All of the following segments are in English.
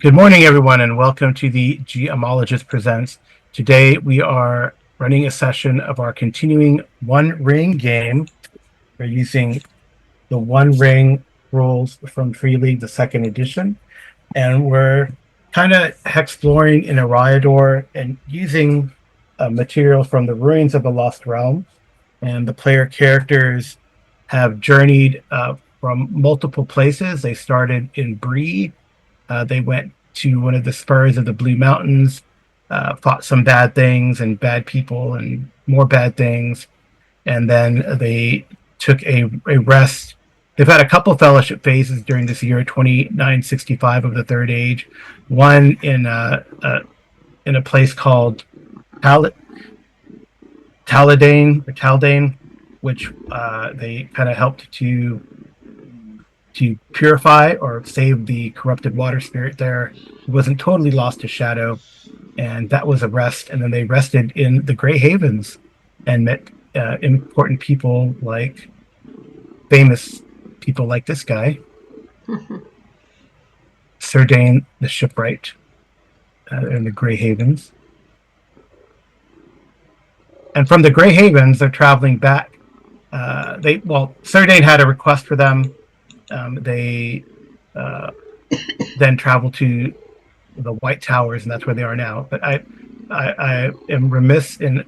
Good morning, everyone, and welcome to the Geomologist Presents. Today, we are running a session of our continuing One Ring game. We're using the One Ring rules from Free League, the second edition, and we're kind of exploring in Eriador and using material from the Ruins of the Lost Realm. And the player characters have journeyed from multiple places. They started in Bree. They went to one of the spurs of the Blue Mountains, fought some bad things and bad people and more bad things. And then they took a rest. They've had a couple fellowship phases during this year, 2965 of the Third Age. One in a place called Taldane, which they kind of helped to purify or save the corrupted water spirit there. It wasn't totally lost to shadow, and that was a rest. And then they rested in the Grey Havens and met important people, like famous people like this guy, Sir Dane the Shipwright, in the Grey Havens. And from the Grey Havens, they're traveling back. Sir Dane had a request for them. They then travel to the White Towers, and that's where they are now. But I am remiss in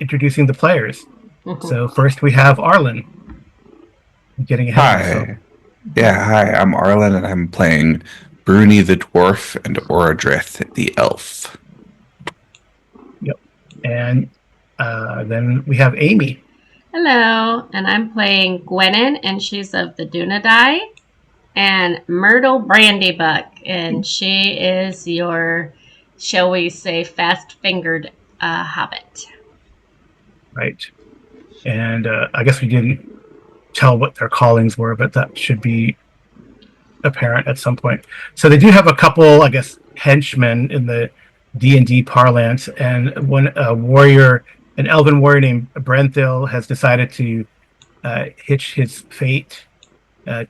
introducing the players. So first we have Arlen. Getting ahead of myself. Hi, I'm Arlen, and I'm playing Bruni the Dwarf and Oradrith the Elf. Yep. And then we have Amy. Hello, and I'm playing Gwenin, and she's of the Dunadai, and Myrtle Brandybuck, and she is your, shall we say, fast-fingered hobbit. Right. And I guess we didn't tell what their callings were, but that should be apparent at some point. So they do have a couple, I guess, henchmen in the D&D parlance, and one warrior, an elven warrior named Elendil, has decided to hitch his fate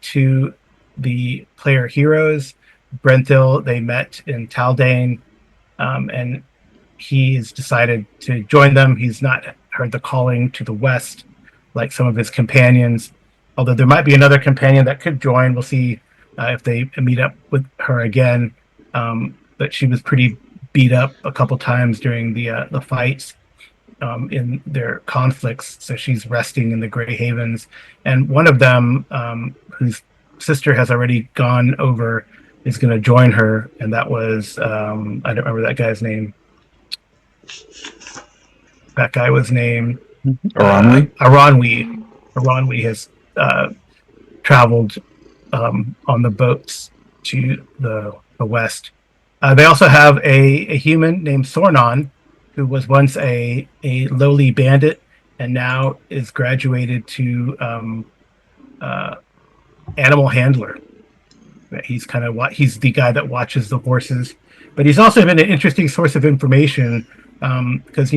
to the player heroes. Elendil, they met in Taldane, and he's decided to join them. He's not heard the calling to the west like some of his companions, although there might be another companion that could join. We'll see if they meet up with her again. But she was pretty beat up a couple times during the fights in their conflicts, so she's resting in the Grey Havens. And one of them, whose sister has already gone over, is going to join her, and that was I don't remember that guy's name. That guy was named Aranwi. Aranwi has traveled on the boats to the west. They also have a human named Sornon, who was once a lowly bandit and now is graduated to animal handler. He's he's the guy that watches the horses, but he's also been an interesting source of information because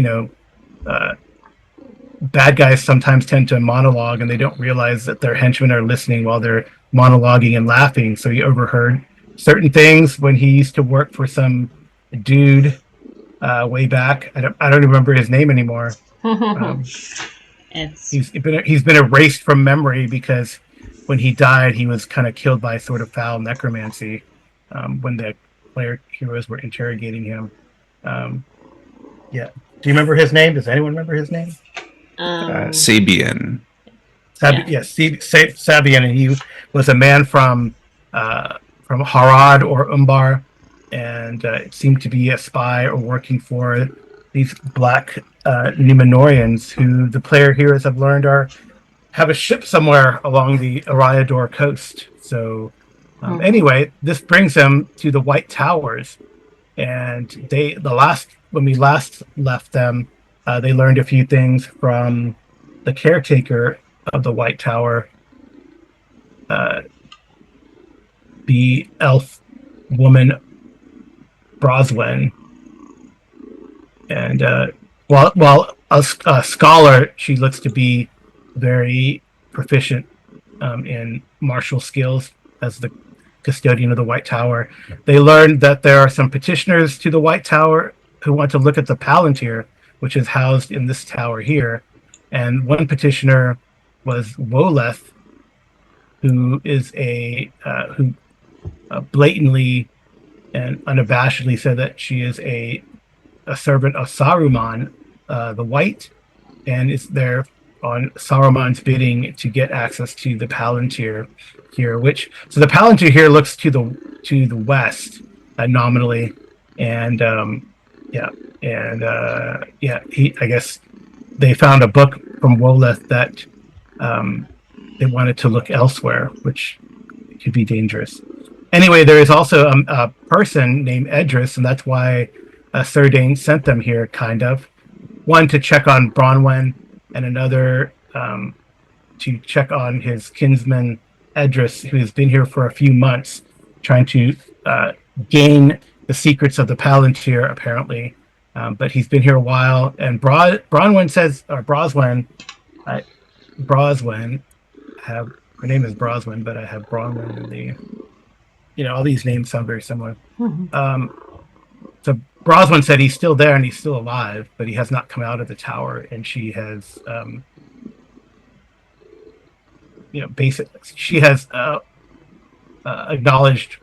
bad guys sometimes tend to monologue and they don't realize that their henchmen are listening while they're monologuing and laughing. So he overheard certain things when he used to work for some dude way back. I don't remember his name anymore. He's been erased from memory because when he died, he was kind of killed by sort of foul necromancy when the player heroes were interrogating him. Yeah. Do you remember his name? Does anyone remember his name? Sabian. Yes, Sabian, and he was a man from Harad or Umbar, and it seemed to be a spy or working for these black Numenorians, who the player heroes have learned have a ship somewhere along the Eriador coast. So anyway, this brings them to the White Towers, and when we last left them, they learned a few things from the caretaker of the White Tower, the elf woman Broswen. And while a scholar, she looks to be very proficient in martial skills, as the custodian of the White Tower. They learned that there are some petitioners to the White Tower who want to look at the Palantir, which is housed in this tower here. And one petitioner was Woleth, who is who blatantly and unabashedly said that she is a servant of Saruman, the White, and is there on Saruman's bidding to get access to the Palantir here. So the Palantir here looks to the west, nominally, and I guess they found a book from Woleth that they wanted to look elsewhere, which could be dangerous. Anyway, there is also a person named Edris, and that's why Surdane sent them here, kind of. One to check on Bronwyn, and another to check on his kinsman Edris, who has been here for a few months, trying to gain the secrets of the Palantir, apparently. But he's been here a while, and Bronwyn says, or Broswen, her name is Broswen, but I have Bronwyn in the, all these names sound very similar. So Broswen said he's still there and he's still alive, but he has not come out of the tower, and she has, she has acknowledged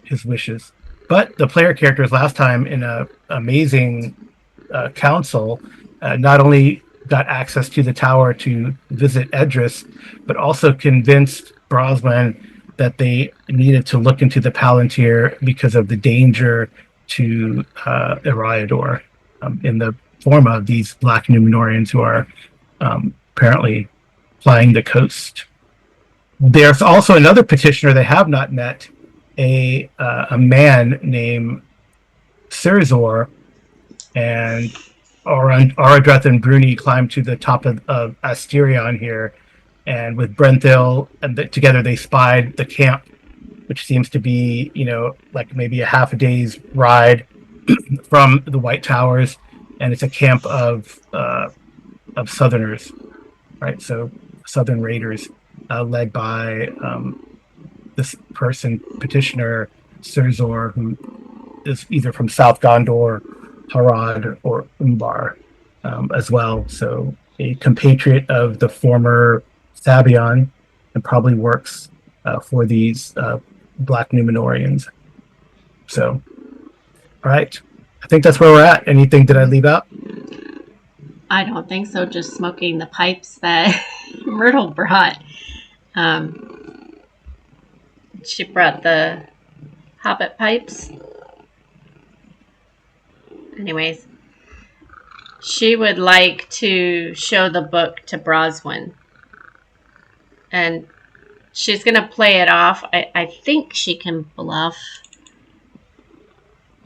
his wishes. But the player characters last time in a amazing council not only got access to the tower to visit Edris, but also convinced Broswen that they needed to look into the Palantir because of the danger to Eriador in the form of these black Numenorians who are apparently flying the coast. There's also another petitioner they have not met, a man named Sirzor, and Aradreth and Bruni climbed to the top of Asterion here, and with Brenthil, and together they spied the camp, which seems to be, like maybe a half a day's ride from the White Towers, and it's a camp of Southerners, right? So Southern Raiders, led by this petitioner Sirzor, who is either from South Gondor, Harad, or Umbar as well. So a compatriot of the former Sabion, and probably works for these Black Numenorians. So, all right. I think that's where we're at. Anything did I leave out? I don't think so. Just smoking the pipes that Myrtle brought. She brought the Hobbit pipes. Anyways, she would like to show the book to Broswen. And she's going to play it off. I think she can bluff.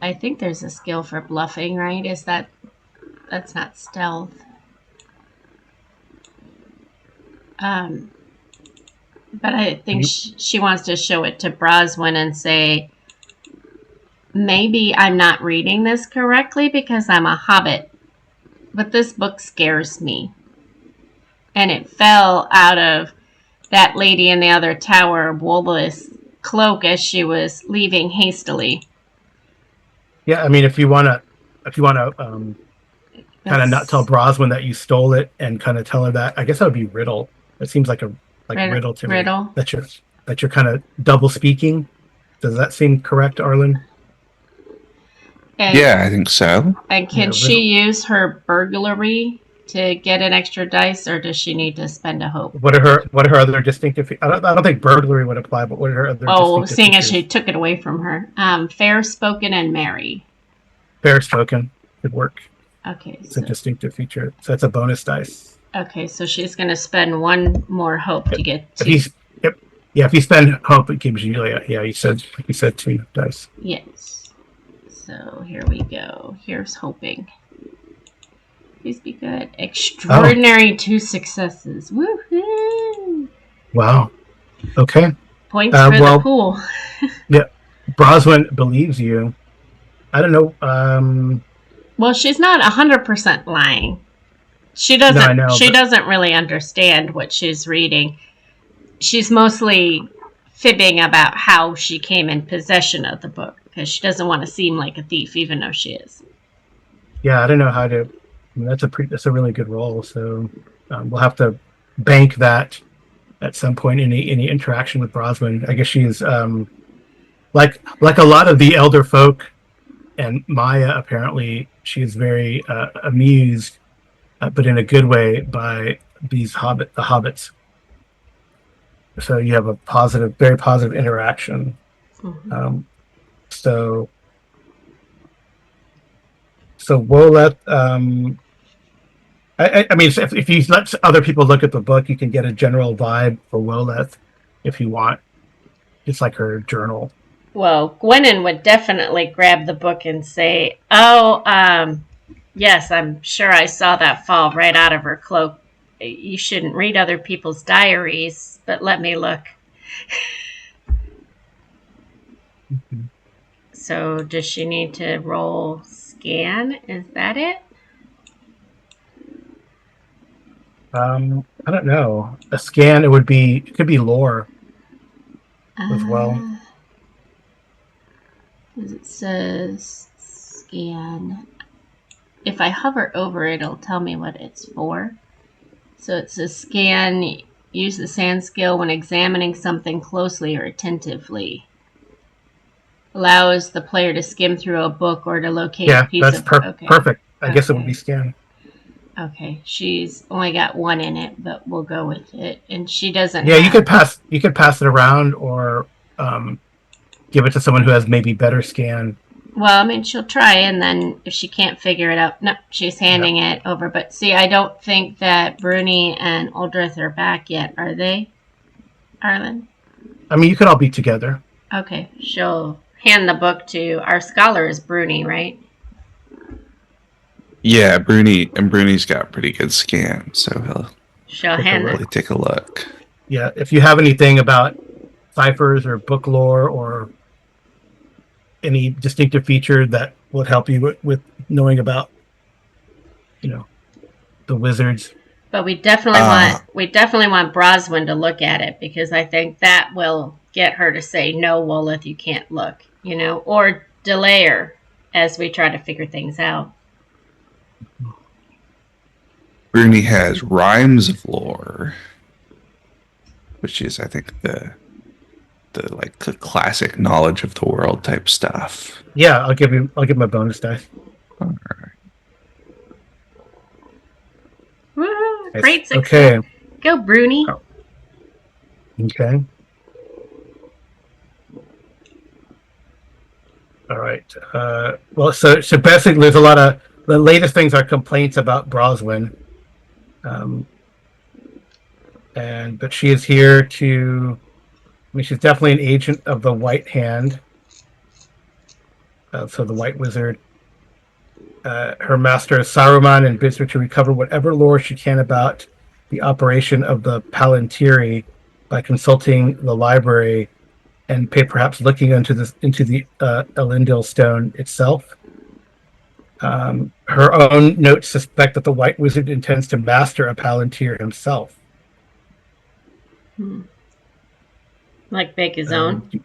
I think there's a skill for bluffing, right? That's not stealth. But I think she wants to show it to Broswen and say, maybe I'm not reading this correctly because I'm a hobbit, but this book scares me. And it fell out of that lady in the other tower, Wolbeth's cloak, as she was leaving hastily. Yeah, I mean, if you want to kind of not tell Broswen that you stole it and kind of tell her that, I guess that would be Riddle. It seems like Riddle to me. Riddle. That you're kind of double speaking. Does that seem correct, Arlen? Yeah, I think so. And can she use her burglary to get an extra dice, or does she need to spend a hope? What are her other distinctive? I don't think burglary would apply, but what are her other? Seeing features? As she took it away from her, fair spoken and merry. Fair spoken could work. Okay, it's a distinctive feature, so that's a bonus dice. Okay, so she's going to spend one more hope to get to. If you spend hope, it gives you you said 2 dice. Yes. So here we go. Here's hoping. Please be good. Extraordinary 2 successes. Woohoo! Wow. Okay. Points for the pool. Yeah. Broswen believes you. I don't know. Well, she's not 100% lying. She doesn't. She doesn't really understand what she's reading. She's mostly fibbing about how she came in possession of the book because she doesn't want to seem like a thief, even though she is. Yeah, I don't know how to. I mean, that's a really good role. So we'll have to bank that at some point in any interaction with Broswin. I guess she's like a lot of the elder folk and Maya. Apparently, she's very amused, but in a good way, by the hobbits. So you have a positive, very positive interaction. Mhm. So Woleth. I mean, if you let other people look at the book, you can get a general vibe for Woleth if you want. It's like her journal. Well, Gwennon would definitely grab the book and say, "Oh, yes, I'm sure I saw that fall right out of her cloak. You shouldn't read other people's diaries, but let me look." Mm-hmm. So, does she need to roll scan? Is that it? I don't know. A scan. It could be lore as well. It says scan. If I hover over it, it'll tell me what it's for. So it says scan. Use the sand skill when examining something closely or attentively. Allows the player to skim through a book or to locate a Yeah, piece that's of. Okay. perfect. I guess it would Okay. be scan. Okay. She's only got one in it, but we'll go with it. And she doesn't Yeah, have. you could pass it around or um, give it to someone who has maybe better scan. Well, I mean, she'll try, and then if she can't figure it out, no, she's handing it over. But see, I don't think that Bruni and Uldrith are back yet, are they, Arlen? I mean, you could all be together. Okay, she'll hand the book to our scholar is Bruni, right? Yeah, Bruni's got pretty good scan, so She'll Take a hand look. really it. take a look. Yeah, if you have anything about ciphers or book lore or any distinctive feature that would help you with knowing about, the wizards. But we Uh definitely want Broswin to look at it because I think that will get her to say no, Wolith, you can't look, or delay her as we try to figure things out. Bruni has rhymes of lore, which is I think the classic knowledge of the world type stuff. Yeah, I'll give him a bonus dice. Woo-hoo, Nice. great success. Okay. Go, Bruni. Oh. Okay. All right. Well, so basically, there's a lot of the latest things are complaints about Broswin, but she is here to. I mean, she's definitely an agent of the White Hand, so the White Wizard. Her master is Saruman and bids her to recover whatever lore she can about the operation of the Palantiri by consulting the library and perhaps looking into the Elendil stone itself. Her own notes suspect that the White Wizard intends to master a Palantir himself. Like bake his own. You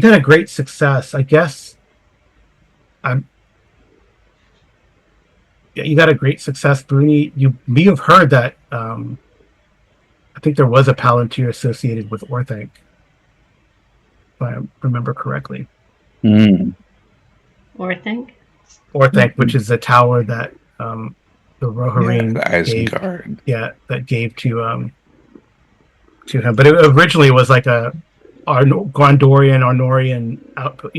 got a great success, I guess. You got a great success, Bruni. You may have heard that. I think there was a Palantir associated with Orthanc, if I remember correctly. Orthanc, Which is the tower that the Rohirrim the Isengard. that gave to him. But it originally was like a Gondorian, Arnorian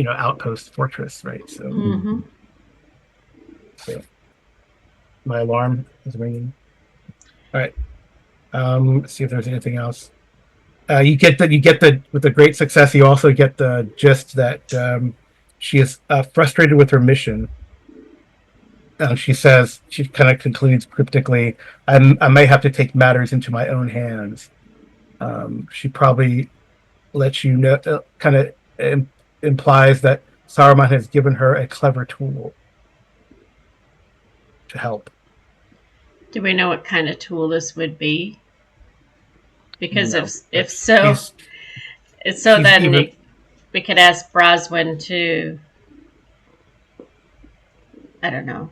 outpost fortress, right? So, so my alarm is ringing. All right. Let's see if there's anything else. You get the with the great success. You also get the gist that she is frustrated with her mission. She says she kind of concludes cryptically, I may have to take matters into my own hands." She probably lets you know, kind of implies that Saruman has given her a clever tool to help. do we know what kind of tool this would be? Because if so, So She's then even we could ask Broswin to, I don't know.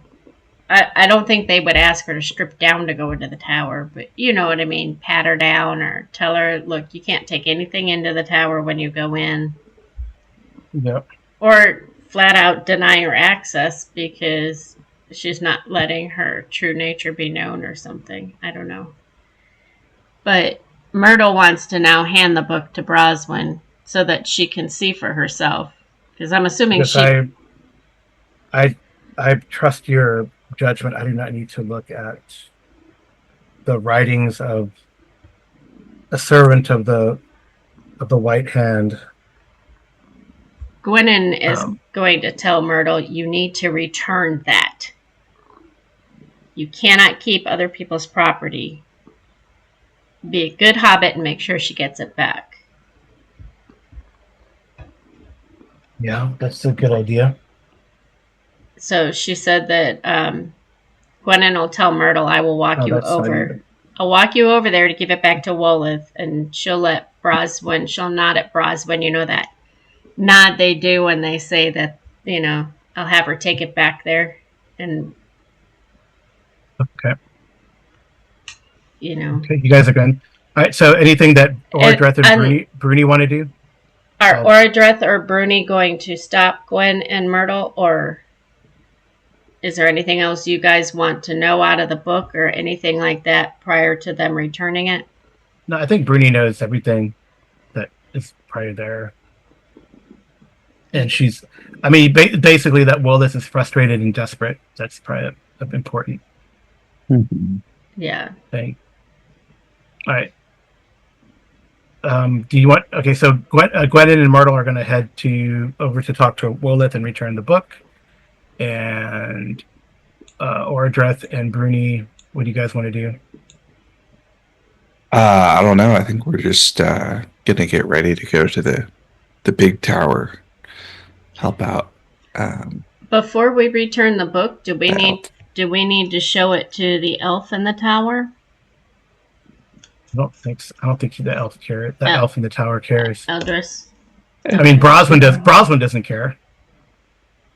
I don't think they would ask her to strip down to go into the tower, but you know what I mean. Pat her down or tell her, look, you can't take anything into the tower when you go in. yeah. Or flat out deny her access because she's not letting her true nature be known or something. I don't know. But Myrtle wants to now hand the book to Broswin so that she can see for herself. Because I'm assuming Because she. I trust your judgment. I do not need to look at the writings of a servant of the White Hand. Gwennon is going to tell Myrtle, you need to return that. You cannot keep other people's property. Be a good hobbit and make sure she gets it back. Yeah, that's a good idea. So she said that Gwennon will tell Myrtle, I will walk you over. I'll walk you over there to give it back to Wolith, and she'll let Broswin, she'll nod at Broswin, you know that nod they do when they say that, you know, I'll have her take it back there. And, Okay. You know. Okay, you guys are good. All right, so anything that Orodreth and Bruni want to do? Are Orodreth or Bruni going to stop Gwen and Myrtle, or is there anything else you guys want to know out of the book or anything like that prior to them returning it? No, I think Bruni knows everything that is prior there. And she's, I mean, basically that Willis is frustrated and desperate. That's probably an important Yeah. thing. All right. Do you want, okay, so Gwennon and Myrtle are going to head over to talk to Wolith and return the book. And Orodreth and Bruni, what do you guys want to do? I don't know. I think we're just gonna get ready to go to the big tower, help out. Before we return the book, do we need to show it to the elf in the tower? I don't think so. I don't think the elf cares. That elf in the tower cares. Eldris. I mean, Broswin does. Broswin doesn't care.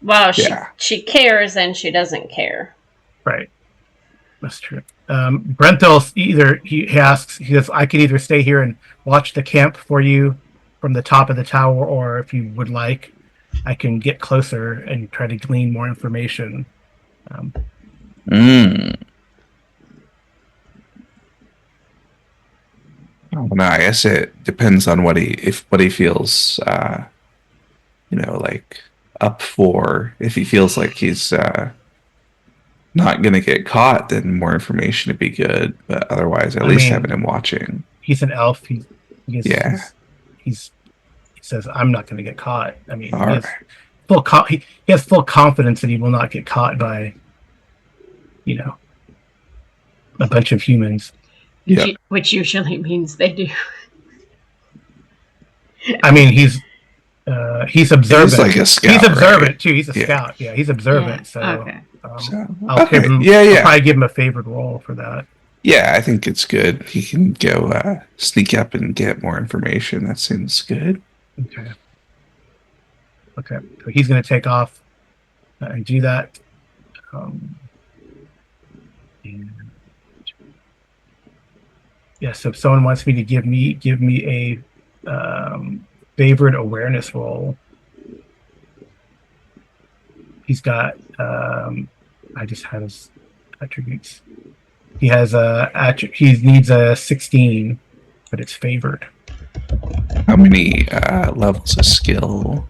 Well, she cares and she doesn't care. Right. That's true. Brenthal he says, I can either stay here and watch the camp for you from the top of the tower, or if you would like, I can get closer and try to glean more information. No, I guess it depends on what he feels, like up for. If he feels like he's not going to get caught, then more information would be good. But otherwise, at least having him watching. He's an elf. He says, I'm not going to get caught. I mean, he has full confidence that he will not get caught by, a bunch of humans. Yeah. Which usually means they do. I mean, he's observant. He's like a scout. He's observant too. He's a scout. Yeah, he's observant. Okay. I'll probably give him a favored role for that. Yeah, I think it's good. He can go sneak up and get more information. That seems good. Okay. So he's going to take off and do that. So if someone wants me to give me a favored awareness roll, he's got. I just had his attributes. He has he needs a 16, but it's favored. How many levels of skill?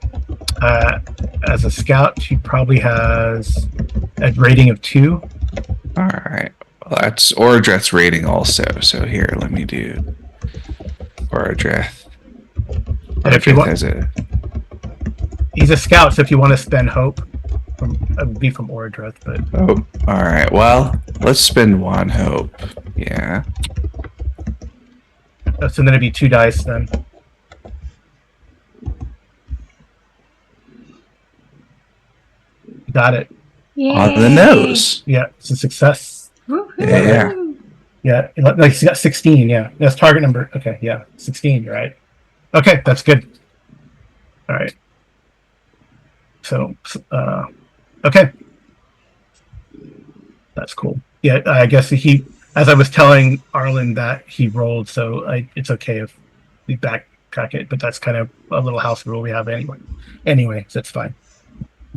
As a scout, he probably has a rating of 2. All right. Well, that's Orodreth's rating also. So here, let me do Orodreth. And if you want, he's a scout, so if you want to spend hope, it would be from Orodreth. But all right. Well, let's spend 1 hope. Yeah. So then it'd be 2 dice then. Got it. Yay. On the nose. Yeah, it's a success. Yeah. Yeah, like you got 16. Yeah, that's target number. Okay, yeah, 16. You're right. Okay, that's good. All right. So, okay, that's cool. Yeah, I guess he, as I was telling Arlen that he rolled, so it's okay if we backtrack it, but that's kind of a little house rule we have anyway. Anyway, so it's fine.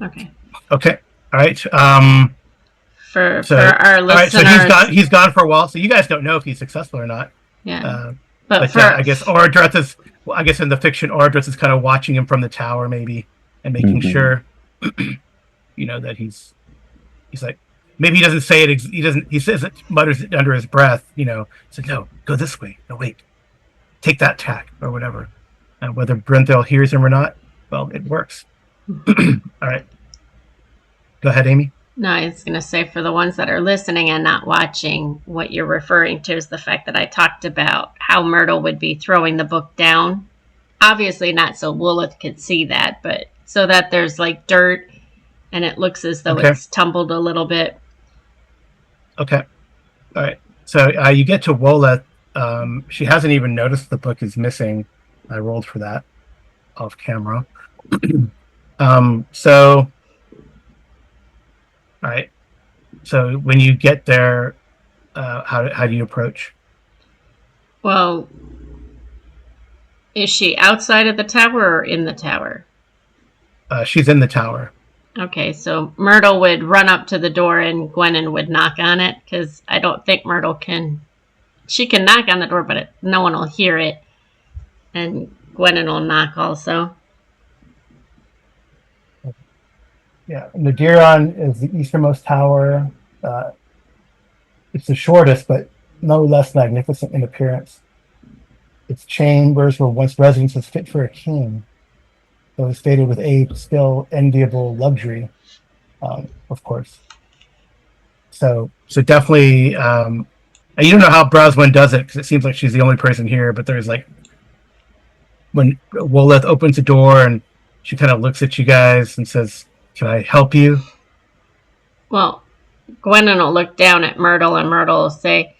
Okay. Okay. All right. For So our all right. So listeners, he's gone for a while. So you guys don't know if he's successful or not. yeah. Uh, But but for I guess Oradreth is. Well, I guess in the fiction, Oradreth is kind of watching him from the tower, maybe, and making Mhm. sure, that he's like, maybe he doesn't say it. He doesn't. He says it, mutters it under his breath. Says, "No, go this way. No, wait, take that tack or whatever." And whether Brenthel hears him or not, well, it works. All right. Go ahead, Amy. No, I was going to say for the ones that are listening and not watching, what you're referring to is the fact that I talked about how Myrtle would be throwing the book down. Obviously not so Woolith could see that, but so that there's like dirt and it looks as though Okay. it's tumbled a little bit. Okay. All right. So you get to Woleth. She hasn't even noticed the book is missing. I rolled for that off camera. So, all right. So when you get there, how do you approach? Well, is she outside of the tower or in the tower? She's in the tower. Okay, so Myrtle would run up to the door and Gwennon would knock on it because I don't think Myrtle can. She can knock on the door, but no one will hear it. And Gwennon will knock also. Yeah, Nadiron is the easternmost tower. It's the shortest, but no less magnificent in appearance. Its chambers were once residences fit for a king, though it's stated with a still enviable luxury, of course. So definitely, and you don't know how Broswyn does it because it seems like she's the only person here. But there's like when Woleth opens the door and she kind of looks at you guys and says, "Can I help you?" Well, Gwennon will look down at Myrtle and Myrtle will say,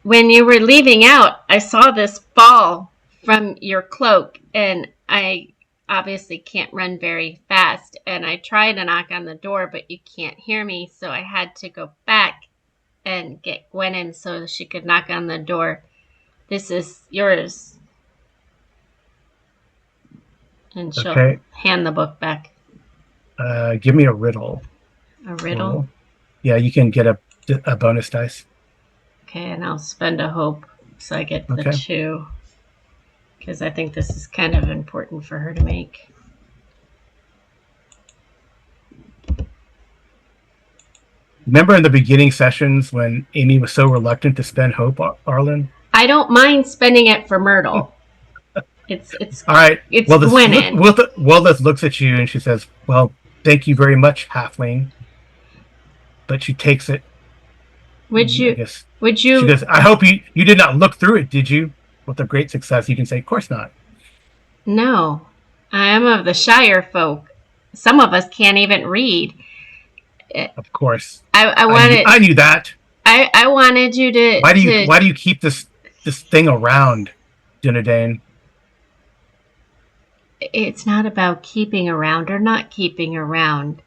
"When you were leaving out, I saw this fall from your cloak and I obviously can't run very fast and I tried to knock on the door, but you can't hear me, so I had to go back and get Gwennon so she could knock on the door. This is yours." And she'll hand the book back. Give me a riddle. A riddle? Yeah, you can get a bonus dice. Okay, and I'll spend a hope so I get the 2. Because I think this is kind of important for her to make. Remember in the beginning sessions when Amy was so reluctant to spend hope, Arlen? I don't mind spending it for Myrtle. It's all right. It's Gwennon. Woleth looks at you and she says, "Well, thank you very much, halfling." But she takes it. Would you? She goes, "I hope you did not look through it, did you?" With a great success, you can say, "Of course not." No, I am of the Shire folk. Some of us can't even read. Of course. I knew that. I wanted you to. Why do you keep this thing around, Dunedain? It's not about keeping around or not keeping around.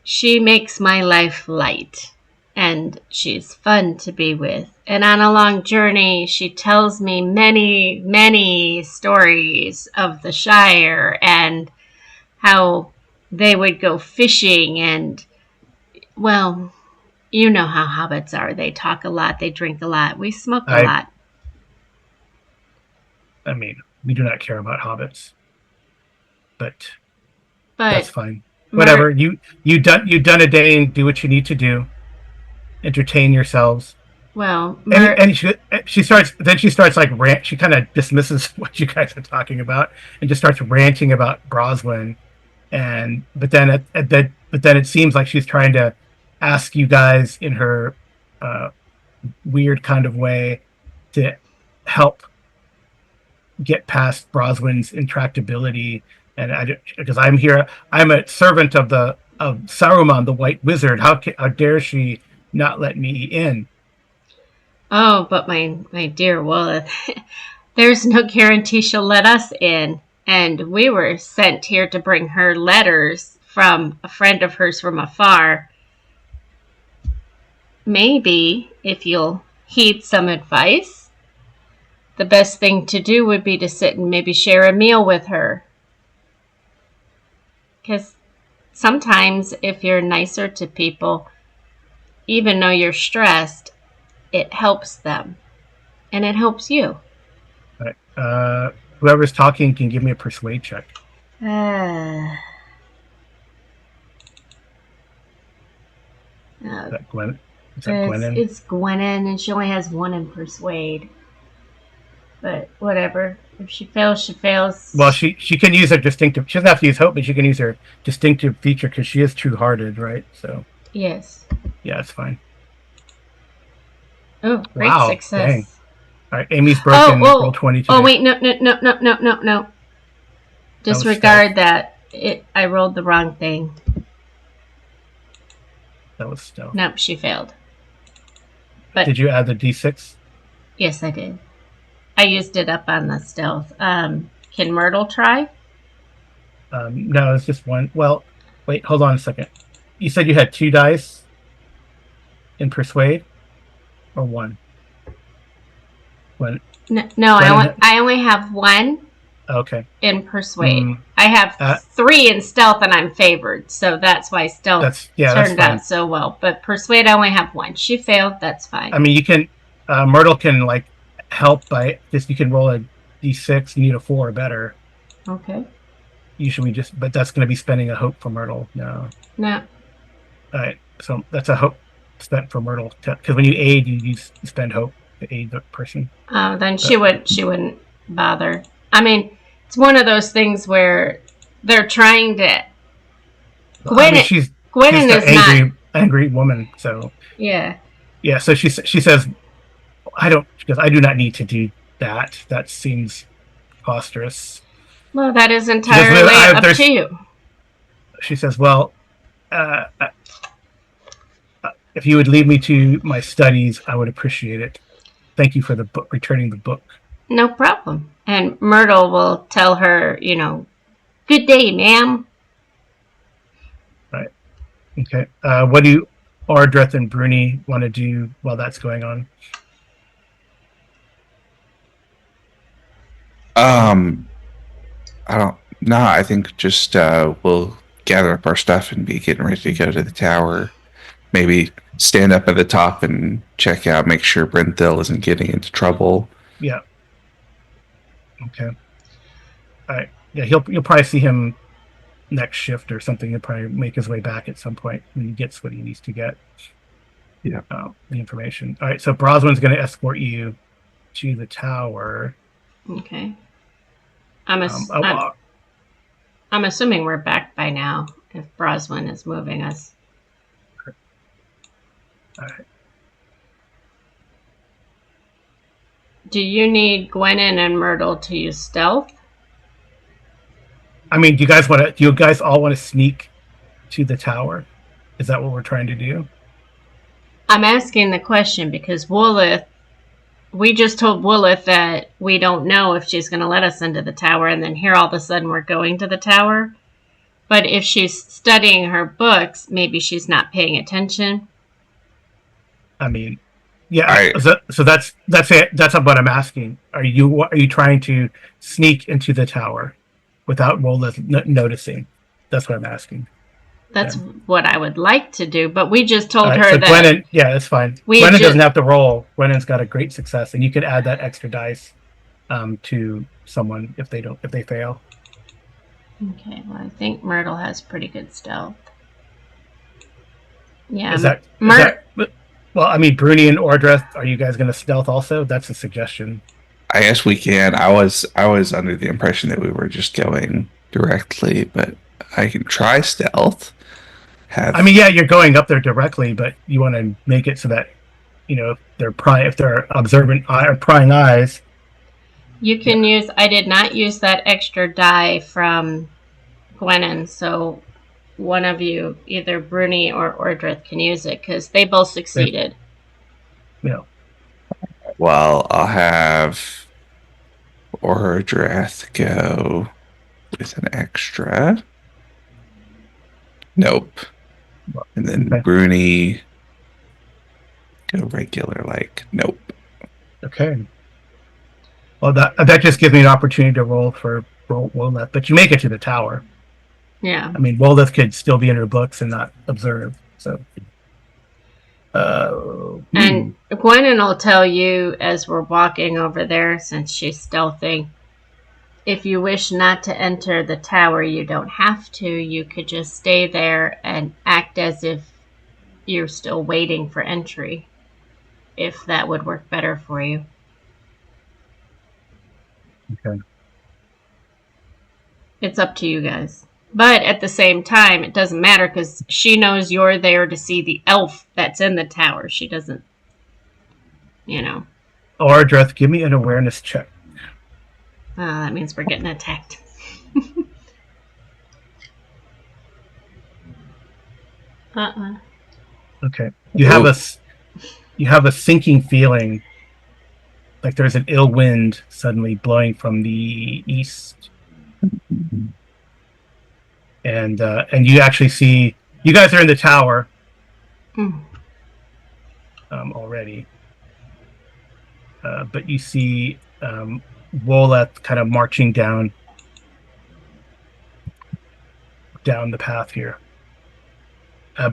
She makes my life light, and she's fun to be with. And on a long journey, she tells me many, many stories of the Shire and how they would go fishing and, well, you know how hobbits are. They talk a lot, they drink a lot, we smoke a lot. I mean, we do not care about hobbits, but that's fine. Whatever. You done a day and do what you need to do. Entertain yourselves. Well, and she starts like rant. She kind of dismisses what you guys are talking about and just starts ranting about Broswyn. But then it seems like she's trying to ask you guys in her weird kind of way to help get past Broswyn's intractability, and because I'm here, I'm a servant of Saruman, the White Wizard. How dare she not let me in? Oh, but my dear Woleth, There's no guarantee she'll let us in. And we were sent here to bring her letters from a friend of hers from afar. Maybe, if you'll heed some advice, the best thing to do would be to sit and maybe share a meal with her. Because sometimes if you're nicer to people, even though you're stressed, it helps them. And it helps you. All right. Whoever's talking can give me a persuade check. Is that Gwen? Is that Gwenin? It's Gwenin, and she only has 1 in persuade. But whatever. If she fails, she fails. Well, she can use her distinctive. She doesn't have to use hope, but she can use her distinctive feature because she is true-hearted, right? So Yes. yeah, it's fine. Oh, great Wow, success. dang. All right, Amy's broken. Roll 20 today. Oh, wait, no. Disregard that. I rolled the wrong thing. That was stealth. Nope, she failed. But did you add the D6? Yes, I did. I used it up on the stealth. Can Myrtle try? No, it's just one. Well, wait, hold on a second. You said you had 2 dice in persuade, or 1? No, I only have 1 okay. in persuade. I have 3 in stealth, and I'm favored, so that's why stealth turned out so well. But persuade, I only have 1. She failed. That's fine. I mean, you can. Myrtle can like help by just you can roll a D6. You need a 4 or better. Okay. Usually, but that's going to be spending a hope for Myrtle. No. No. All right, so that's a hope spent for Myrtle because when you aid, you spend hope to aid the person. Oh, then she wouldn't bother. I mean, it's one of those things where they're trying to. She's an angry woman. So yeah. So she says, I do not need to do that. That seems preposterous. Well, that is entirely up to you. She says, well, if you would lead me to my studies, I would appreciate it. Thank you for the book, returning the book. No problem. And Myrtle will tell her, good day, ma'am. Right. Okay. What do Ordreth and Bruni want to do while that's going on? I don't know. I think just we'll gather up our stuff and be getting ready to go to the tower. Maybe stand up at the top and check out, make sure Brenthil isn't getting into trouble. Yeah. Okay. All right. Yeah, you'll probably see him next shift or something. He'll probably make his way back at some point when he gets what he needs to get. Yeah. The information. All right. So Broswin's going to escort you to the tower. Okay. I'm assuming we're back by now if Broswin is moving us. All right. Do you need Gwenin and Myrtle to use stealth? I mean, do you guys all want to sneak to the tower? Is that what we're trying to do? I'm asking the question because we just told Woolith that we don't know if she's going to let us into the tower, and then here all of a sudden we're going to the tower. But if she's studying her books, maybe she's not paying attention. I mean, yeah. So that's it. That's what I'm asking. Are you trying to sneak into the tower without Woolith noticing? That's what I'm asking. That's what I would like to do, but we just told her so that. Gwenin, yeah, that's fine. Gwenin doesn't have to roll. Gwenin's got a great success, and you could add that extra dice to someone if they fail. Okay, well, I think Myrtle has pretty good stealth. Yeah. Well, I mean, Bruni and Ordreth, are you guys going to stealth also? That's a suggestion. I guess we can. I was under the impression that we were just going directly, but I can try stealth. You're going up there directly, but you want to make it so that if they're observant or prying eyes. You can use. I did not use that extra die from Gwenin, so one of you, either Bruni or Ordreth, can use it because they both succeeded. Yeah. Well, I'll have Ordreth go with an extra. Nope. And then Okay. Bruni go regular, like, nope. Okay. Well, that just gives me an opportunity to roll Woleth, but you make it to the tower. Yeah. I mean, Woleth could still be in her books and not observe. So, And Gwennon will tell you as we're walking over there, since she's stealthy, if you wish not to enter the tower, you don't have to. You could just stay there and act as if you're still waiting for entry, if that would work better for you. okay. It's up to you guys. But at the same time, it doesn't matter because she knows you're there to see the elf that's in the tower. She doesn't, Ordreth, give me an awareness check. That means we're getting attacked. Okay. You have a sinking feeling, like there's an ill wind suddenly blowing from the east, and you actually see you guys are in the tower already, but you see Woleth kind of marching down the path here.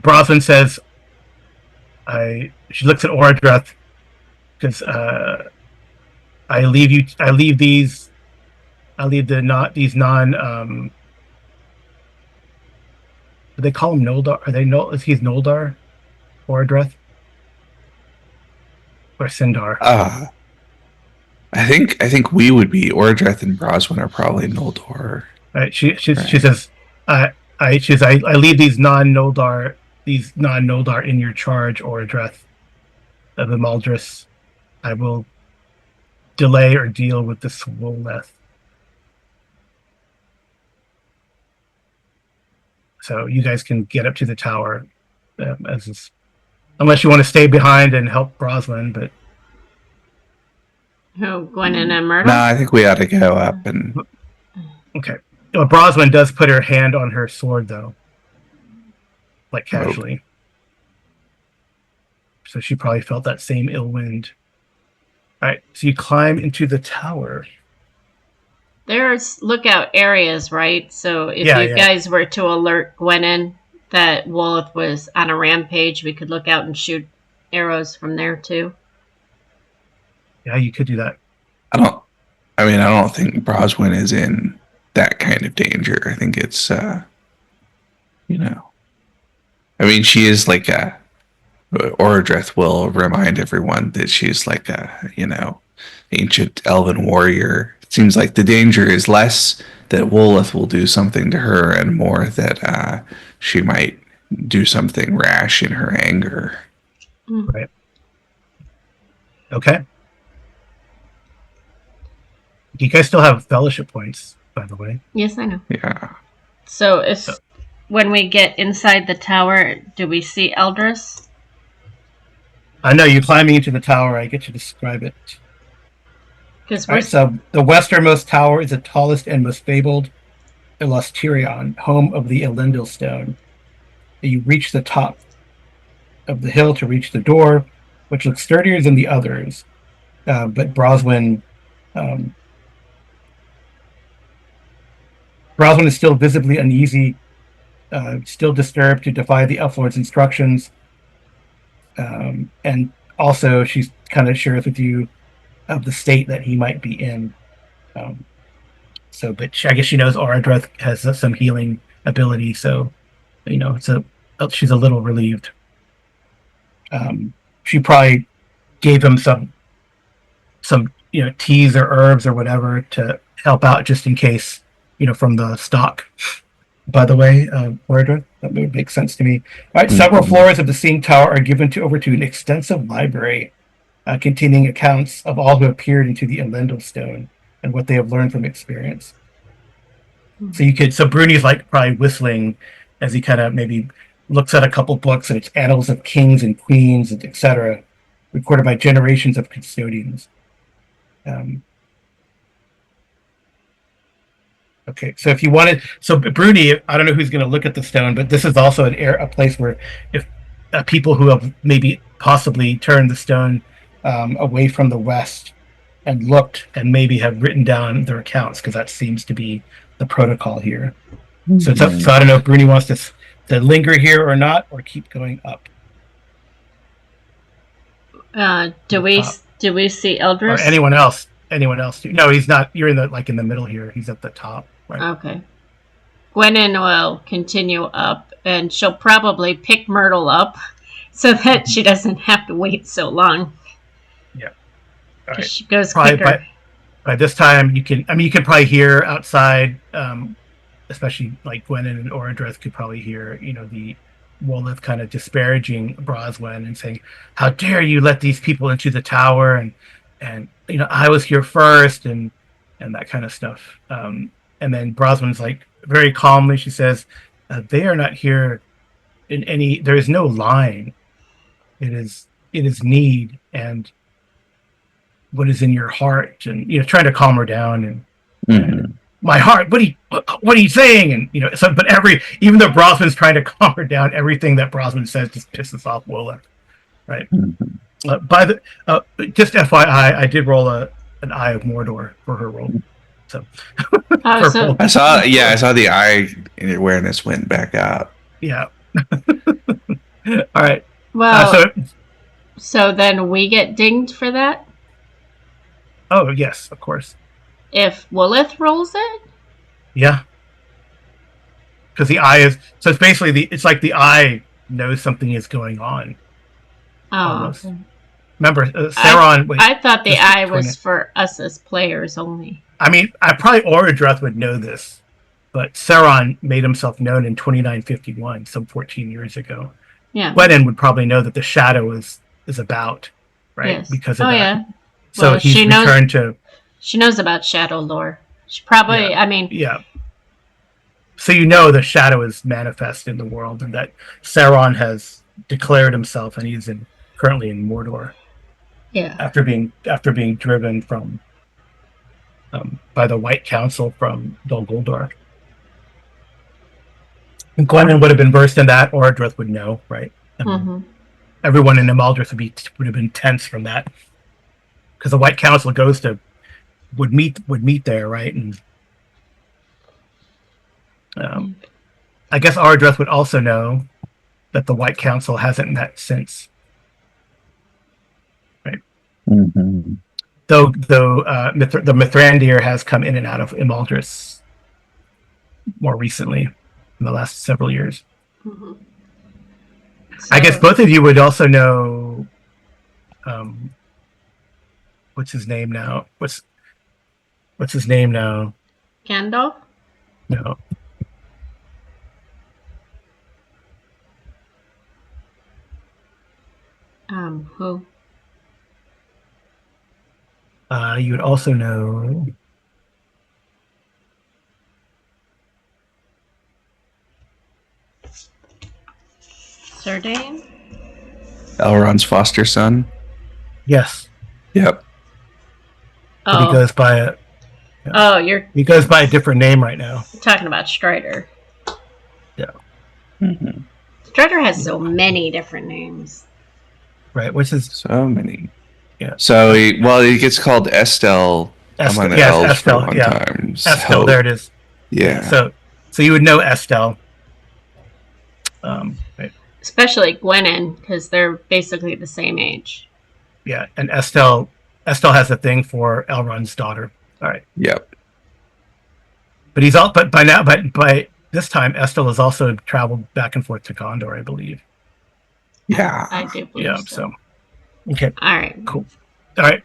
Brosnan says, she looks at Ordreth because I leave these these non do they call him Noldar? Are they is he's Noldar? Ordreth? Or Sindar? I think we would be Ordreth and Broswin are probably Noldor. Right. She says I leave these non Noldar in your charge, Ordreth of the Maldris. I will delay or deal with this Woleth. So you guys can get up to the tower, unless you want to stay behind and help Brosnan. But who, Gwennon and Myrtle? No, I think we ought to go up and. Okay. Well, Brosnan does put her hand on her sword, though, like casually. So she probably felt that same ill wind. All right. So you climb into the tower. There's lookout areas, right? So if you guys were to alert Gwennon that Woleth was on a rampage, we could look out and shoot arrows from there too. Yeah, you could do that. I don't think Broswin is in that kind of danger. I think it's, she is like Ordreth will remind everyone that she's like a, ancient elven warrior. It seems like the danger is less that Woleth will do something to her and more that she might do something rash in her anger. Right. Okay. You guys still have fellowship points, by the way. Yes, I know. Yeah. So when we get inside the tower, do we see Eldris? I know you're climbing into the tower. I get to describe it. So the westernmost tower is the tallest and most fabled Illusterion, home of the Elendil stone. You reach the top of the hill to reach the door, which looks sturdier than the others. But Broswin is still visibly uneasy, still disturbed to defy the Elf Lord's instructions. And also, she's kind of shares with you of the state that he might be in. But I guess she knows Ordreth has some healing ability, so she's a little relieved. She probably gave him some teas or herbs or whatever to help out just in case, from the stock. By the way, Ordreth, that would make sense to me. All right, several floors of the Seeing Tower are given over to an extensive library containing accounts of all who appeared into the Elendil Stone and what they have learned from experience. So Bruni's like probably whistling as he kind of maybe looks at a couple books, and it's annals of kings and queens, and etc., recorded by generations of custodians. Okay, so if you wanted, so Bruni, I don't know who's going to look at the stone, but this is also a place where if people who have maybe possibly turned the stone away from the west and looked and maybe have written down their accounts, because that seems to be the protocol here. So it's up, so I don't know if Bruni wants to linger here or not, or keep going up. Do we see Eldris? Or anyone else? Anyone else? No, he's not. You're in the middle here. He's at the top. Right. Okay. Gwennon will continue up, and she'll probably pick Myrtle up so that she doesn't have to wait so long. Yeah. All right. She goes probably quicker. by this time, you can probably hear outside, especially like Gwennon and Orodreth could probably hear, the Wolith kind of disparaging Broswen and saying, "How dare you let these people into the tower?" and I was here first, and that kind of stuff. And then Broswen's like very calmly, she says, "They are not here in any. There is no line. It is need and what is in your heart." And trying to calm her down and my heart. What are you saying? And but even though Brosman's trying to calm her down, everything that Brosman says just pisses off Wolith, right? Just FYI, I did roll an Eye of Mordor for her roll. So, I saw the eye awareness went back up. Yeah. All right. Well, so then we get dinged for that? Oh, yes, of course. If Wolith rolls it? Yeah. Because the eye is... So it's basically... it's like the eye knows something is going on. Oh, okay. Remember, Sauron... I thought the eye was for us as players only. I mean, probably Orodreth would know this, but Sauron made himself known in 2951, some 14 years ago. Yeah. Gwennon would probably know that the shadow is about, right? Yes. Because of that. Yeah. So he's returned to... She knows about shadow lore. She probably, Yeah. So the shadow is manifest in the world, and that Sauron has declared himself, and he's currently in Mordor. Yeah. After being driven from by the White Council from Dol Guldur. And Gwennon would have been versed in that, or Orodreth would know, right? Everyone in Imaldrith would have been tense from that, because the White Council would meet there, right? And I guess Orodreth would also know that the White Council hasn't met since, right? Though the Mithrandir has come in and out of Imaldrith more recently, in the last several years. So, I guess both of you would also know, what's his name now? What's his name now? Gandalf? No. Who? You would also know... Sardane? Elrond's foster son? Yes. Yep. But he goes by he goes by a different name right now. You're talking about Strider. Yeah. Strider has so many different names. Right, which is... So many. Yeah. So he gets called Estelle among the elves for one time. Estelle, there it is. Yeah. So you would know Estelle. Right. Especially Gwennon, because they're basically the same age. Yeah, and Estelle has a thing for Elrond's daughter. All right. Yep. But by this time, Estelle has also traveled back and forth to Gondor, I believe. Yeah. I do believe Yeah. So. Okay. All right. Cool. All right.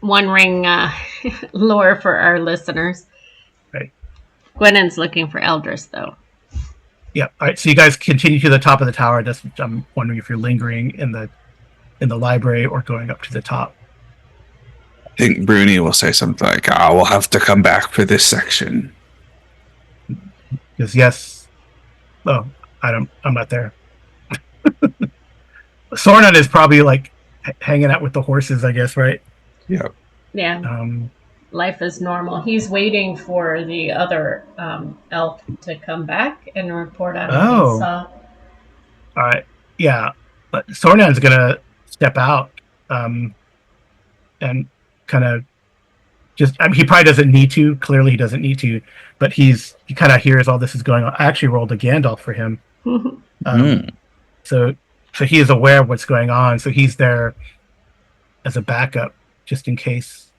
One ring lore for our listeners. Right. Gwennon's looking for Eldris, though. Yeah. All right. So you guys continue to the top of the tower. I'm wondering if you're lingering in the library or going up to the top. I think Bruni will say something like, we'll have to come back for this section. Because yes. Oh, I'm not there. Sornon is probably like hanging out with the horses, I guess, right? Yep. Yeah. life is normal. He's waiting for the other elf to come back and report on what he Oh, saw. all right. Yeah, but Sornan's gonna step out and kind of just. I mean, he probably doesn't need to. Clearly, he doesn't need to. But he kind of hears all this is going on. I actually rolled a Gandalf for him. Hmm. So he is aware of what's going on. So he's there as a backup, just in case.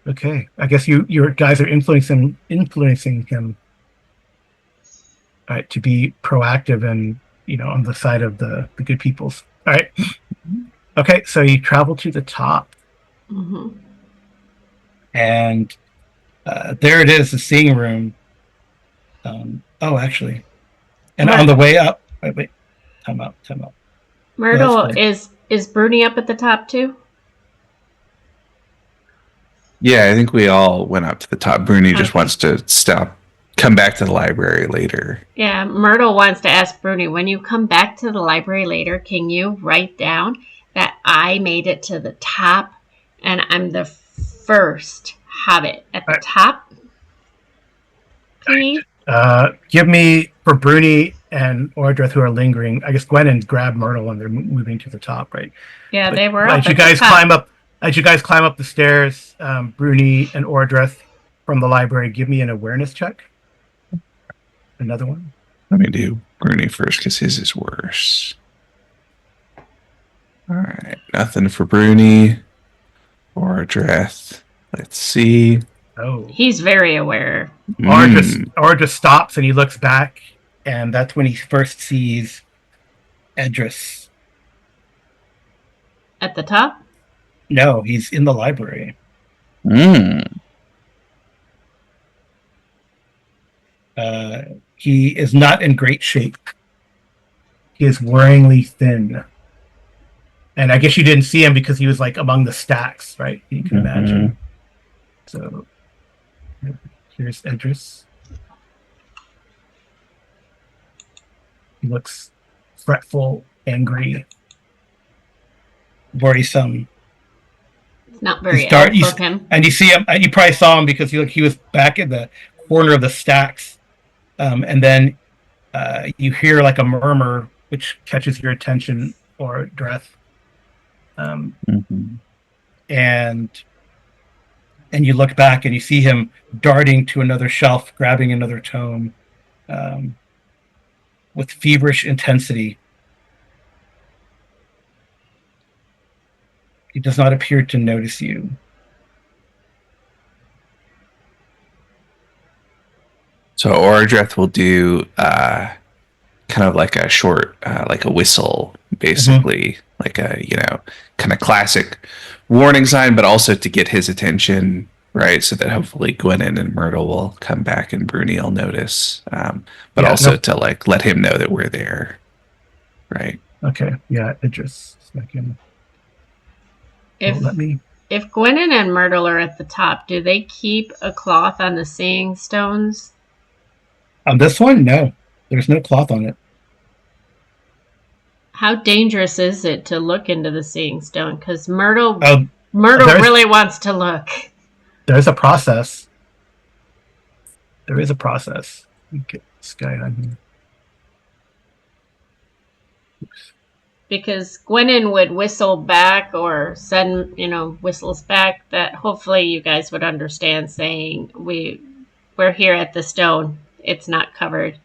Okay, I guess your guys are influencing him, right, to be proactive and on the side of the good peoples. All right. Okay, so you travel to the top, Mhm. and there it is, the seeing room. Oh, actually, and on the way up. Wait, time out. No, that's Myrtle, good. is Bruni up at the top too? Yeah, I think we all went up to the top. Bruni just Okay. wants to come back to the library later. Yeah, Myrtle wants to ask Bruni, when you come back to the library later, can you write down that I made it to the top and I'm the first Hobbit at the top? Please? Give me for Bruni and Ordreth who are lingering. I guess Gwen and grab Myrtle and they're moving to the top, right? Yeah, But they were up as you at the guys top. climb up the stairs, Bruni and Ordreth from the library, give me an awareness check. Another one. Let me do Bruni first because his is worse. All right, nothing for Bruni or Dreth. Let's see. Oh, He's very aware. Ordreth stops and he looks back, and that's when he first sees Edris. At the top? No, he's in the library. Mm. He is not in great shape. He is worryingly thin. And I guess you didn't see him because he was like among the stacks, right? You can imagine. So here's Edris. He looks fretful, angry, worrisome. It's not very elf of him. And you see him, and you probably saw him because he was back in the corner of the stacks. And then you hear like a murmur, which catches your attention, or Dreth. And you look back and you see him darting to another shelf, grabbing another tome with feverish intensity. He does not appear to notice you. So Ordreth will do kind of like a short, like a whistle, basically, like a kind of classic warning sign, but also to get his attention, right? So that hopefully Gwenin and Myrtle will come back and Bruni will notice, but also to like let him know that we're there, right? Okay, yeah, Idris. If Gwenin and Myrtle are at the top, do they keep a cloth on the seeing stones? On this one, no. There's no cloth on it. How dangerous is it to look into the seeing stone? Because Myrtle really wants to look. There's a process. There is a process. Get this guy on here. Oops. Because Gwenin would whistle back or send, whistles back that hopefully you guys would understand, saying we're here at the stone. It's not covered.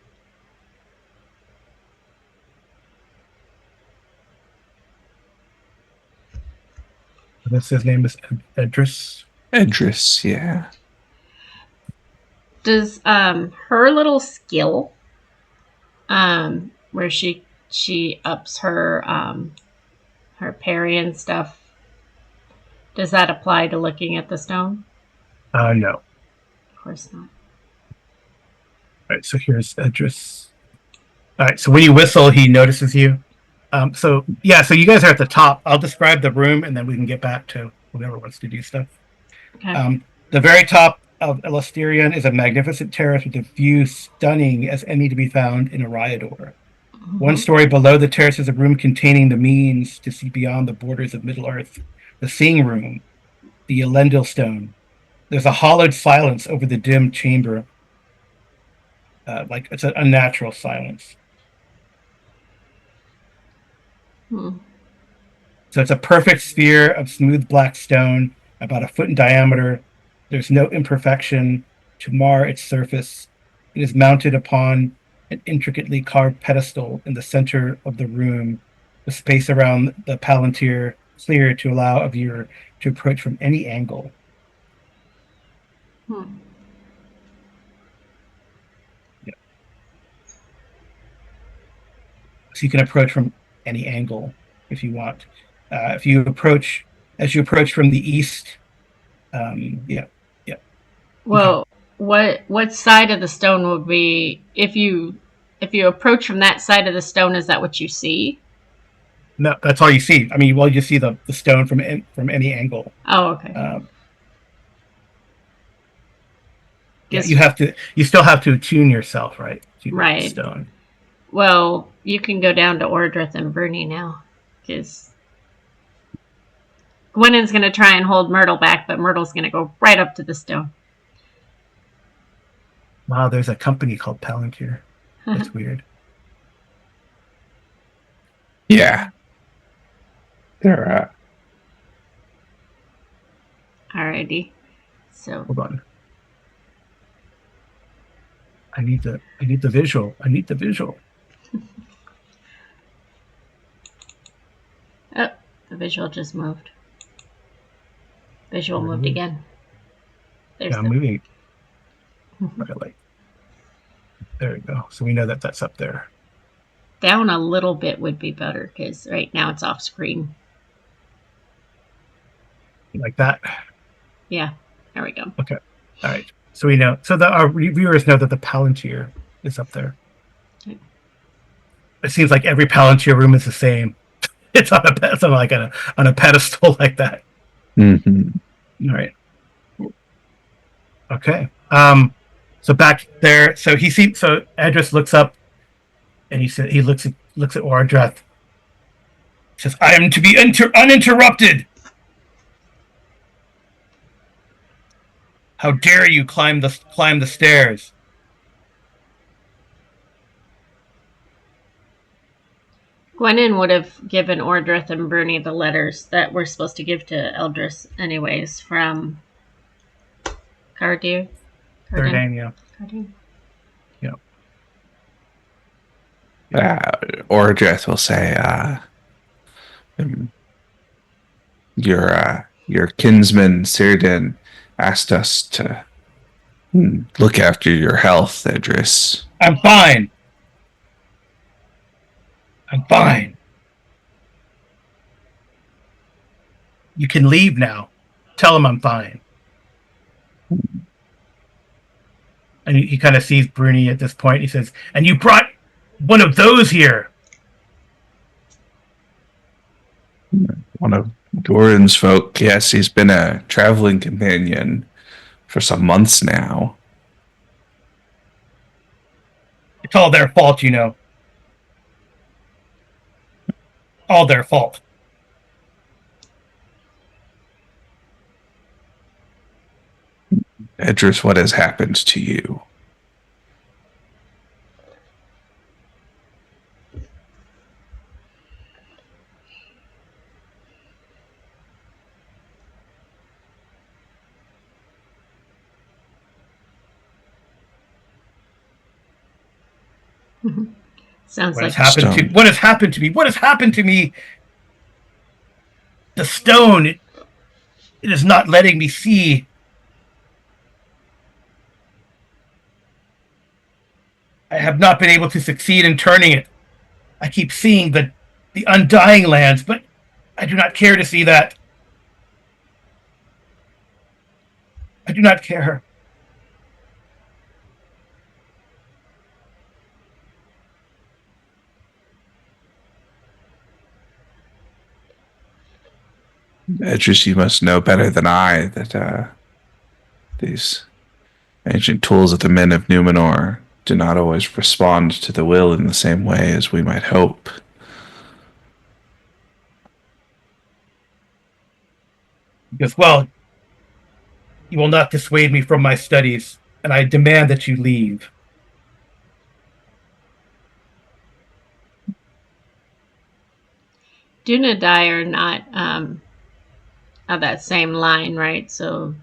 His name is Edris. Edris, yeah. Does her little skill, where she ups her her parry and stuff, does that apply to looking at the stone? No. Of course not. All right, so here's Edris. All right, so when you whistle, he notices you. So you guys are at the top. I'll describe the room, and then we can get back to whoever wants to do stuff. Okay. The very top of Elesterion is a magnificent terrace with a view stunning as any to be found in Eriador. Mm-hmm. One story below the terrace is a room containing the means to see beyond the borders of Middle-earth, the Seeing Room. the Elendil stone. There's a hollowed silence over the dim chamber. Like it's an unnatural silence. Hmm. So it's a perfect sphere of smooth black stone, about a foot in diameter. There's no imperfection to mar its surface. It is mounted upon an intricately carved pedestal in the center of the room, the space around the palantir clear to allow a viewer to approach from any angle. Hmm. Yeah. So you can approach from any angle if you want. If you approach, as you approach from the east, yeah, yeah, okay. Well, what side of the stone would be if you approach from that side of the stone? Is that what you see? No, that's all you see. I mean, well, you see the stone from any angle. Oh, okay. Um, yeah, Because you still have to attune yourself, right, to the right. stone. Well, you can go down to Ordrith and Bruni now, because Gwynen's going to try and hold Myrtle back, but Myrtle's going to go right up to the stone. Wow, there's a company called Palantir. That's weird. Yeah. They're Alrighty. So Hold on. I need the visual. I need the visual. oh, the visual just moved. Visual Where moved is it? again. There's Yeah, I'm the moving. Okay, like there we go. So we know that that's up there. down a little bit would be better because right now it's off screen. Like that. Yeah, there we go. Okay. All right. So we know. So our viewers know that the Palantir is up there. Okay. It seems like every Palantir room is the same. It's on a pedestal like that. mm-hmm. All right. Okay. So back there. So he sees. So Edris looks up, and he looks at Ordreth. He says, "I am to be uninterrupted. How dare you climb the stairs?" Gwenin would have given Ordrith and Bruni the letters that we're supposed to give to Eldris anyways from Cardew. Third name, yeah. Cardew. Ordreth will say, your kinsman Círdan asked us to look after your health, Idris. I'm fine. I'm fine. You can leave now. Tell him I'm fine. And he kind of sees Bruni at this point. He says, "And you brought one of those here." One of Doran's folk. Yes, he's been a traveling companion for some months now. It's all their fault, you know. All their fault. Idris, what has happened to you? Sounds What like has happened to what has happened to me? What has happened to me? The stone, it is not letting me see. I have not been able to succeed in turning it. I keep seeing the undying lands, but I do not care to see that. I do not care. Idris, you must know better than I that these ancient tools of the men of Numenor do not always respond to the will in the same way as we might hope. Because, well, You will not dissuade me from my studies, and I demand that you leave. Dunadai are not of that same line, right? So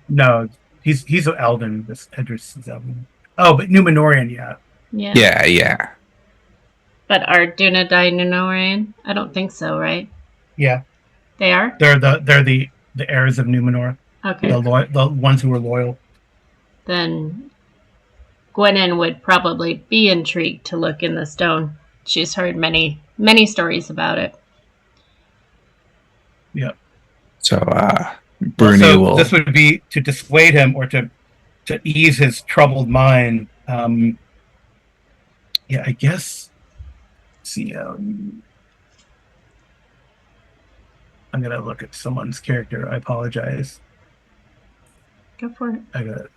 No, he's an Elven. This Edris is Elven. Oh, but Numenorian, yeah. yeah. Yeah. But are Dunadai Numenorean? I don't think so, right? Yeah. They are? They're the heirs of Numenor. Okay. The ones who were loyal. Then Gwenin would probably be intrigued to look in the stone. She's heard many, many stories about it. Yeah. So Well, Bruni so will. this would be to dissuade him or to ease his troubled mind. Yeah, I guess. Let's see, I'm gonna look at someone's character. I apologize. Go for it. I got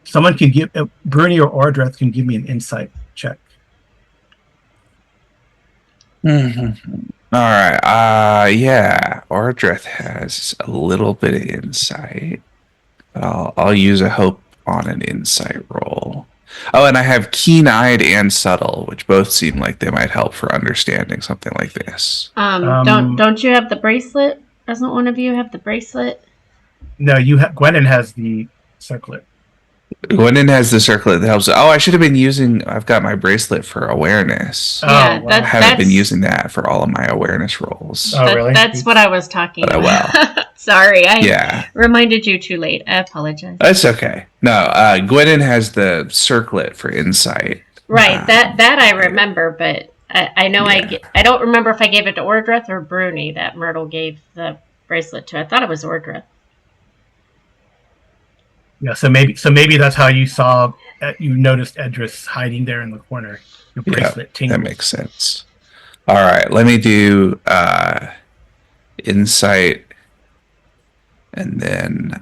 someone can give Bruni or Ordreth can give me an insight check. Mhm. All right. Yeah. Ordreth has a little bit of insight. I'll use a hope on an insight roll. Oh, and I have keen-eyed and subtle, which both seem like they might help for understanding something like this. Don't you have the bracelet? Doesn't one of you have the bracelet? No, Gwenin has the circlet. Gwennon has the circlet that helps. Oh, I should have been using. I've got my bracelet for awareness. Yeah, wow. I haven't been using that for all of my awareness rolls. Oh, really? That's what I was talking But about. Sorry, I Yeah. reminded you too late. I apologize. That's okay. No, Gwennon has the circlet for insight. Right, that I remember, but I know Yeah. I don't remember if I gave it to Ordreth or Bruni that Myrtle gave the bracelet to. I thought it was Ordreth. Yeah, so maybe that's how you saw you noticed Edris hiding there in the corner. Your bracelet tingled. That makes sense. All right, let me do insight, and then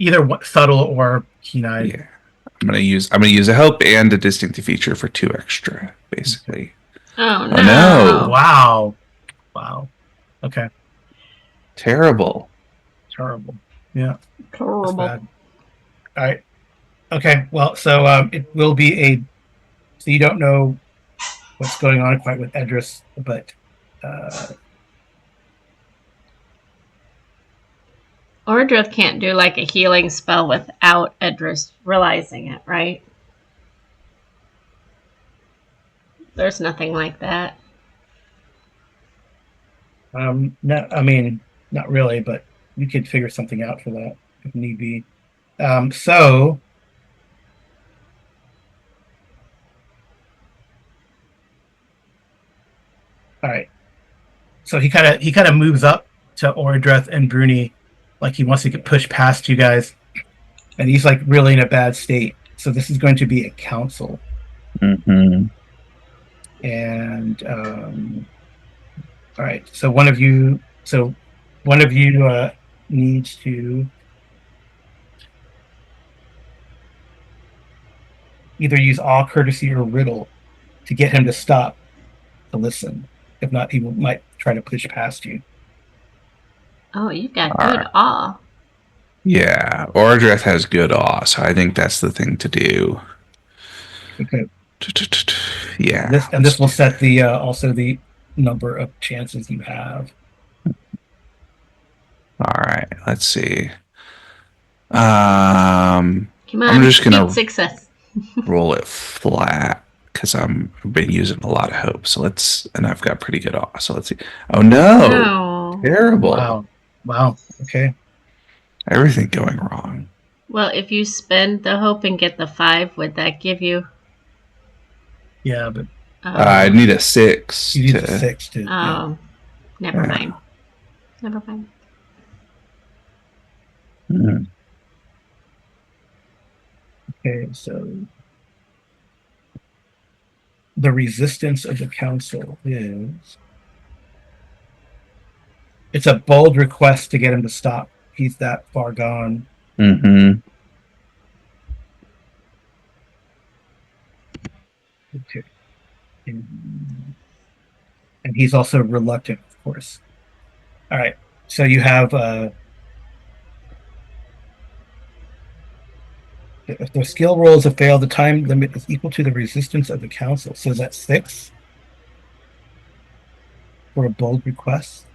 either subtle or keen-eyed. yeah, I'm gonna use a hope and a distinctive feature for 2 extra, basically. Oh no! Oh, no. Wow. Okay. Terrible. Terrible. Yeah. Horrible. Bad. All right. Okay. Well, so it will be a. So you don't know what's going on quite with Edris, but Ordreth can't do like a healing spell without Edris realizing it, right? There's nothing like that. no, I mean, not really, but we could figure something out for that if need be. So all right. So he kind of moves up to Ordreth and Bruni, like he wants to get pushed past you guys, and he's like really in a bad state. So this is going to be a council, Mm-hmm. and all right. So one of you needs to either use all courtesy or riddle to get him to stop to listen. If not, he might try to push past you. Oh, you've got All good right. awe. Yeah, Ordreth has good awe, so I think that's the thing to do. Okay. Yeah. This will set the also the number of chances you have. All right, let's see. Come on, I'm just gonna sweet success. roll it flat because I've been using a lot of hope. So and I've got pretty good awe. So let's see. Oh no! No. Terrible. Wow. Okay. Everything going wrong. Well, if you spend the hope and get the 5, would that give you? Yeah, but I need a 6. you need a 6 to. Oh, never Yeah. mind. Never mind. Hmm. Okay, so the resistance of the council is. It's a bold request to get him to stop. He's that far gone. Mm-hmm. Okay. And he's also reluctant, of course. All right. So you have if the skill rolls have failed, the time limit is equal to the resistance of the council. So that's 6 for a bold request.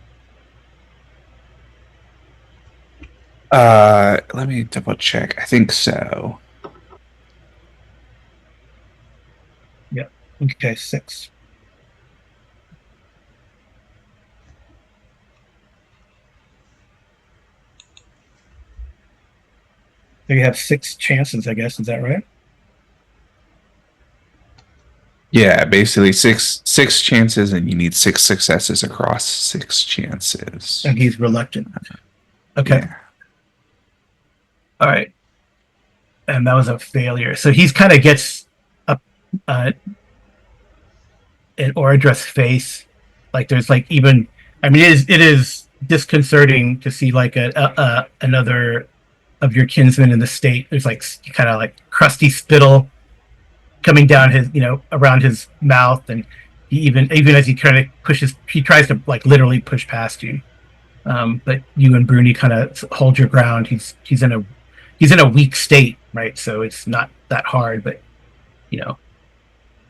Let me double check. I think so. Yep. Okay, 6. So you have 6 chances, I guess. Is that right? Yeah, basically six chances, and you need 6 successes across 6 chances. And he's reluctant. Okay. Yeah. All right. And that was a failure. So he's kind of gets up an Oradress face. Like there's like even, I mean, it is disconcerting to see like another of your kinsmen in the state. There's like kind of like crusty spittle coming down his, around his mouth, and he even as he kind of pushes, he tries to like literally push past you. But you and Bruni kind of hold your ground. He's in a weak state, right? So it's not that hard, but you know,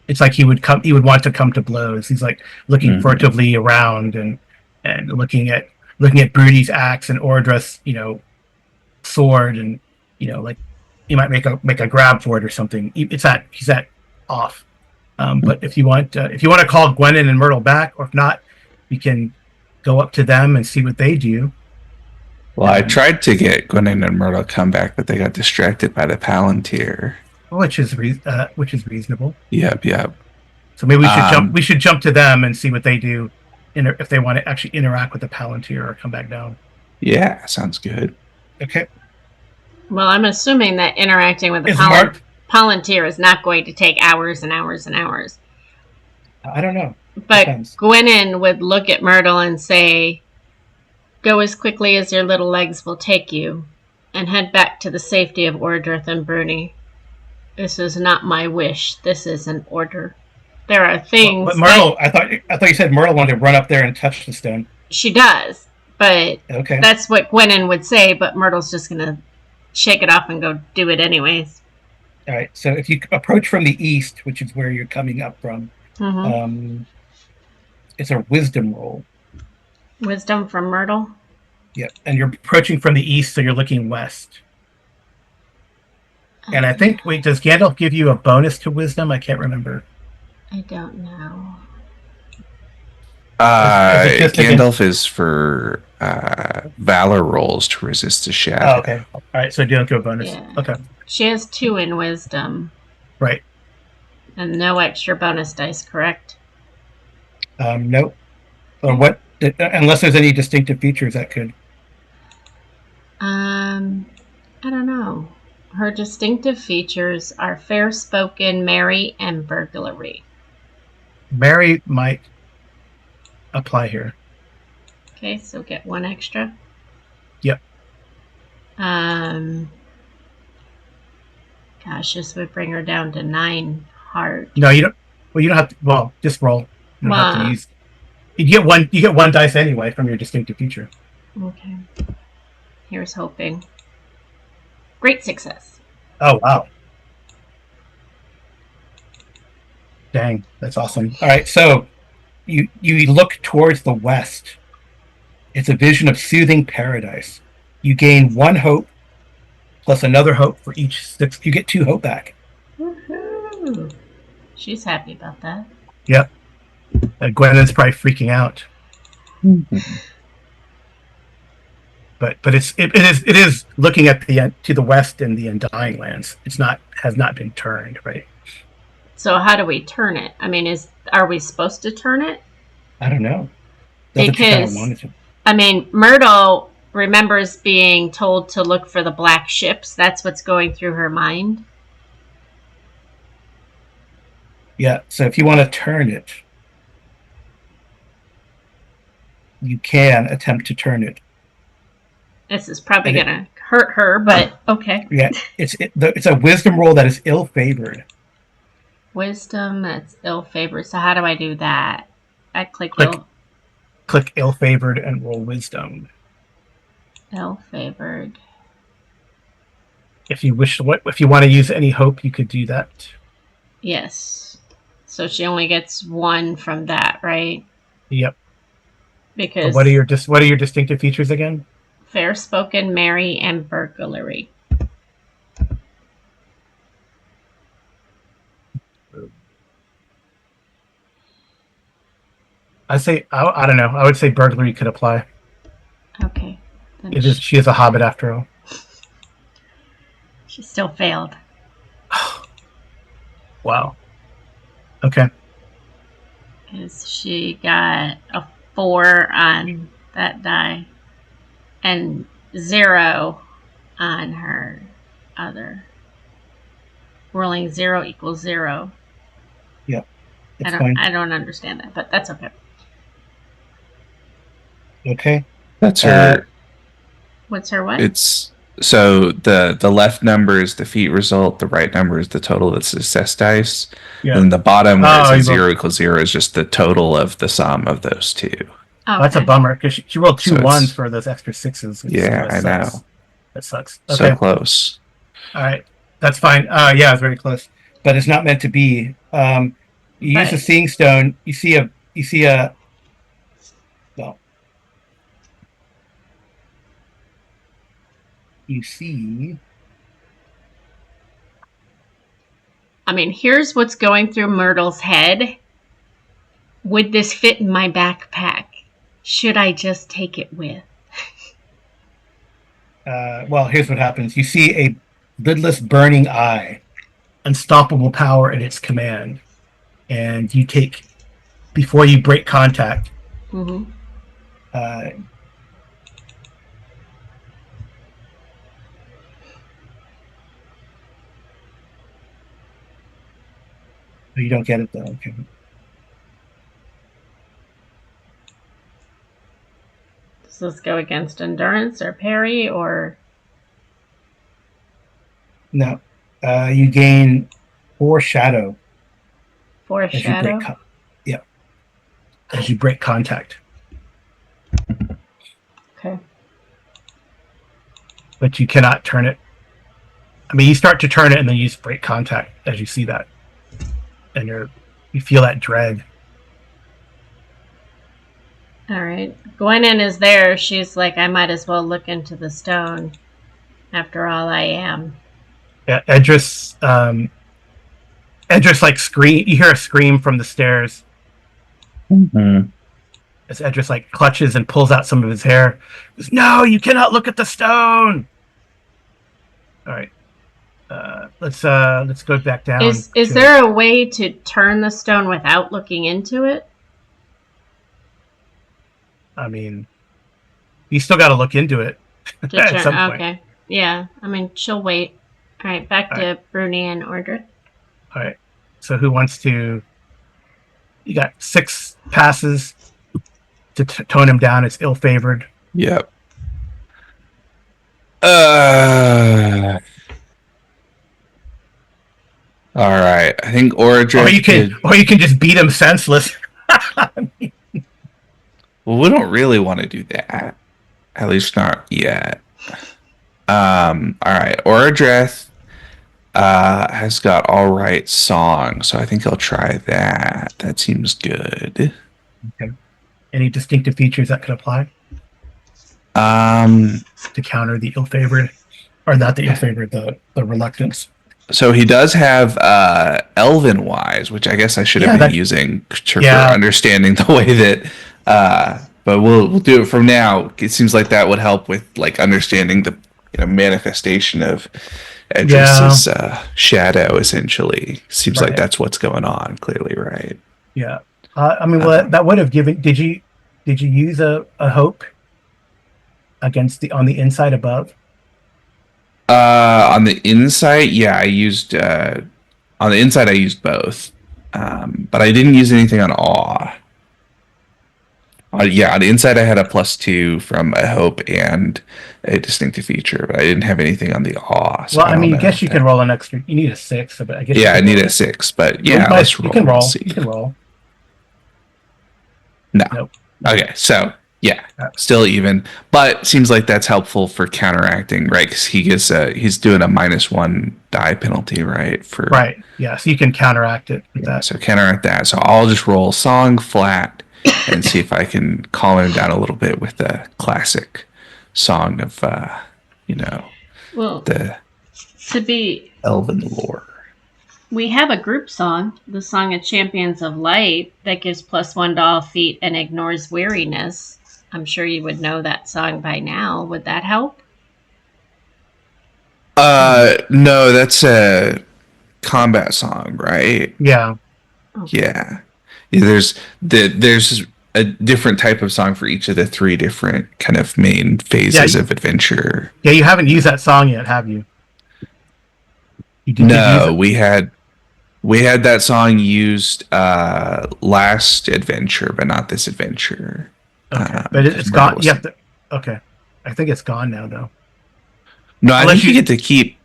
it's like he would want to come to blows. He's like looking furtively around and looking at Bruni's axe and Ordress, sword, and like he might make a grab for it or something. He's at off. But if you want to call Gwenin and Myrtle back, or if not, you can go up to them and see what they do. Well, I tried to get Gwenin and Myrtle come back, but they got distracted by the Palantir. Which is reasonable. Yep. So maybe we should jump to them and see what they do, if they want to actually interact with the Palantir or come back down. Yeah, sounds good. Okay. Well, I'm assuming that interacting with the Palantir is not going to take hours and hours and hours. I don't know. But Gwenin would look at Myrtle and say, "Go as quickly as your little legs will take you, and head back to the safety of Ordrith and Bruni. This is not my wish. This is an order. There are things." But Myrtle, I thought you said Myrtle wanted to run up there and touch the stone. She does, but okay, that's what Gwenin would say. But Myrtle's just gonna shake it off and go do it anyways. All right. So if you approach from the east, which is where you're coming up from, it's a wisdom roll. Wisdom from Myrtle. Yep, and you're approaching from the east, so you're looking west. And I think, does Gandalf give you a bonus to wisdom? I can't remember. I don't know. Gandalf is for valor rolls to resist a shadow. Oh, okay. All right, so you don't get a bonus. Yeah. Okay. She has 2 in wisdom. Right. And no extra bonus dice, correct? Nope. Or what? Unless there's any distinctive features that could. I don't know. Her distinctive features are fair-spoken, merry, and burglary. Merry might apply here. Okay, so get 1 extra. Yep. Gosh, this would bring her down to 9 hard. No, you don't. Well, you don't have to. Well, just roll. You don't have to use. You get one dice anyway from your distinctive feature. Okay. Here's hoping. Great success. Oh wow! Dang, that's awesome. All right, so you look towards the west. It's a vision of soothing paradise. You gain 1 hope plus another hope for each 6. You get 2 hope back. Woohoo! She's happy about that. Yep. Gwendolyn's probably freaking out. But it is looking at to the west in the Undying Lands. Has not been turned, right? So how do we turn it? I mean, are we supposed to turn it? I don't know. Because I mean, Myrtle remembers being told to look for the black ships. That's what's going through her mind. Yeah. So if you want to turn it, you can attempt to turn it. This is probably going to hurt her, but okay. Yeah, it's a wisdom roll that is ill-favored. Wisdom that's ill-favored. So how do I do that? I click ill-favored and roll wisdom. Ill-favored. If you want to use any hope, you could do that. Yes. So she only gets one from that, right? Yep. Because What are your distinctive features again? fair-spoken, merry, and burglary. I don't know. I would say burglary could apply. Okay. Then She is a hobbit after all. she still failed. Wow. Okay. Because she got a 4 on that die and 0 on her other. Rolling 0 equals 0. Yeah. It's fine. I don't understand that, but that's okay. Okay. That's her. What's her what? It's so the left number is the feat result, the right number is the total of the success dice, Yeah. and the bottom where it says 0 equals 0 is just the total of the sum of those two. Okay. That's a bummer because she rolled 2 So 1s for those extra 6s. Yeah, I know. That sucks. Okay. So close. All right. That's fine. Yeah, it's very close, but it's not meant to be. You use a seeing stone. You see a. Well, you see. I mean, here's what's going through Myrtle's head. Would this fit in my backpack? Should I just take it with? Well, here's what happens. You see a lidless burning eye, unstoppable power at its command, and you take, before you break contact, Mm-hmm. You don't get it though. Okay. Does this go against endurance or parry or? No. You gain 4 shadow. 4 shadow? Yeah. As you break contact. Okay. But you cannot turn it. I mean, you start to turn it and then you just break contact as you see that. And you feel that dread. All right. Gwennon is there. She's like, I might as well look into the stone. After all, I am. Yeah, Edris like scream. You hear a scream from the stairs. Mm-hmm. As Edris like clutches and pulls out some of his hair. He goes, no, you cannot look at the stone. All right. Let's go back down. Is there a way to turn the stone without looking into it? I mean, you still got to look into it at some point. Okay. Yeah. I mean, she'll wait. All right. Back to Bruni and Ordred. All right. So who wants to? You got 6 passes to tone him down. It's ill-favored. Yep. All right. I think Ordred. Or you can just beat him senseless. Well, we don't really want to do that. At least not yet. All right. Ordred has got all right song, so I think I'll try that. That seems good. Okay. Any distinctive features that could apply? To counter the ill-favored, or not the ill-favored, the reluctance. So he does have Elven Wise, which I guess I should have been using for understanding the way that. But we'll do it from now. It seems like that would help with like understanding the manifestation of Edris's shadow. Essentially, seems like that's what's going on. Clearly, right? Yeah. I mean, well, that would have given. Did you use a hope against on the inside above? On the inside, yeah, I used on the inside I used both, but I didn't use anything on awe. On the inside I had a +2 from a hope and a distinctive feature, but I didn't have anything on the awe. So well, I mean, I guess you can roll an extra. You need a 6, but I guess. Yeah, I need a 6, but yeah, let's roll. You can roll. You can roll. No. Nope. Okay, so Yeah, still even, but seems like that's helpful for counteracting, right? Because he's doing a -1 die penalty, right? For Right. Yeah. So you can counteract it with yeah, that. so counteract that. So I'll just roll song flat and see if I can calm him down a little bit with the classic song of you know, Well, the to be, elven lore. we have a group song, the Song of Champions of Light, that gives +1 to all feet and ignores weariness. I'm sure you would know that song by now. Would that help? No, that's a combat song, right? Yeah. Okay. Yeah. Yeah, there's a different type of song for each of the three different kind of main Yeah. phases of adventure. Yeah. You haven't used that song yet, have you? Did you use No, it? we had that song used last adventure, but not this adventure. Okay. But Because it's Myrtle gone. was You have to. Okay. I think it's gone now, though. no, I Unless think you get to keep.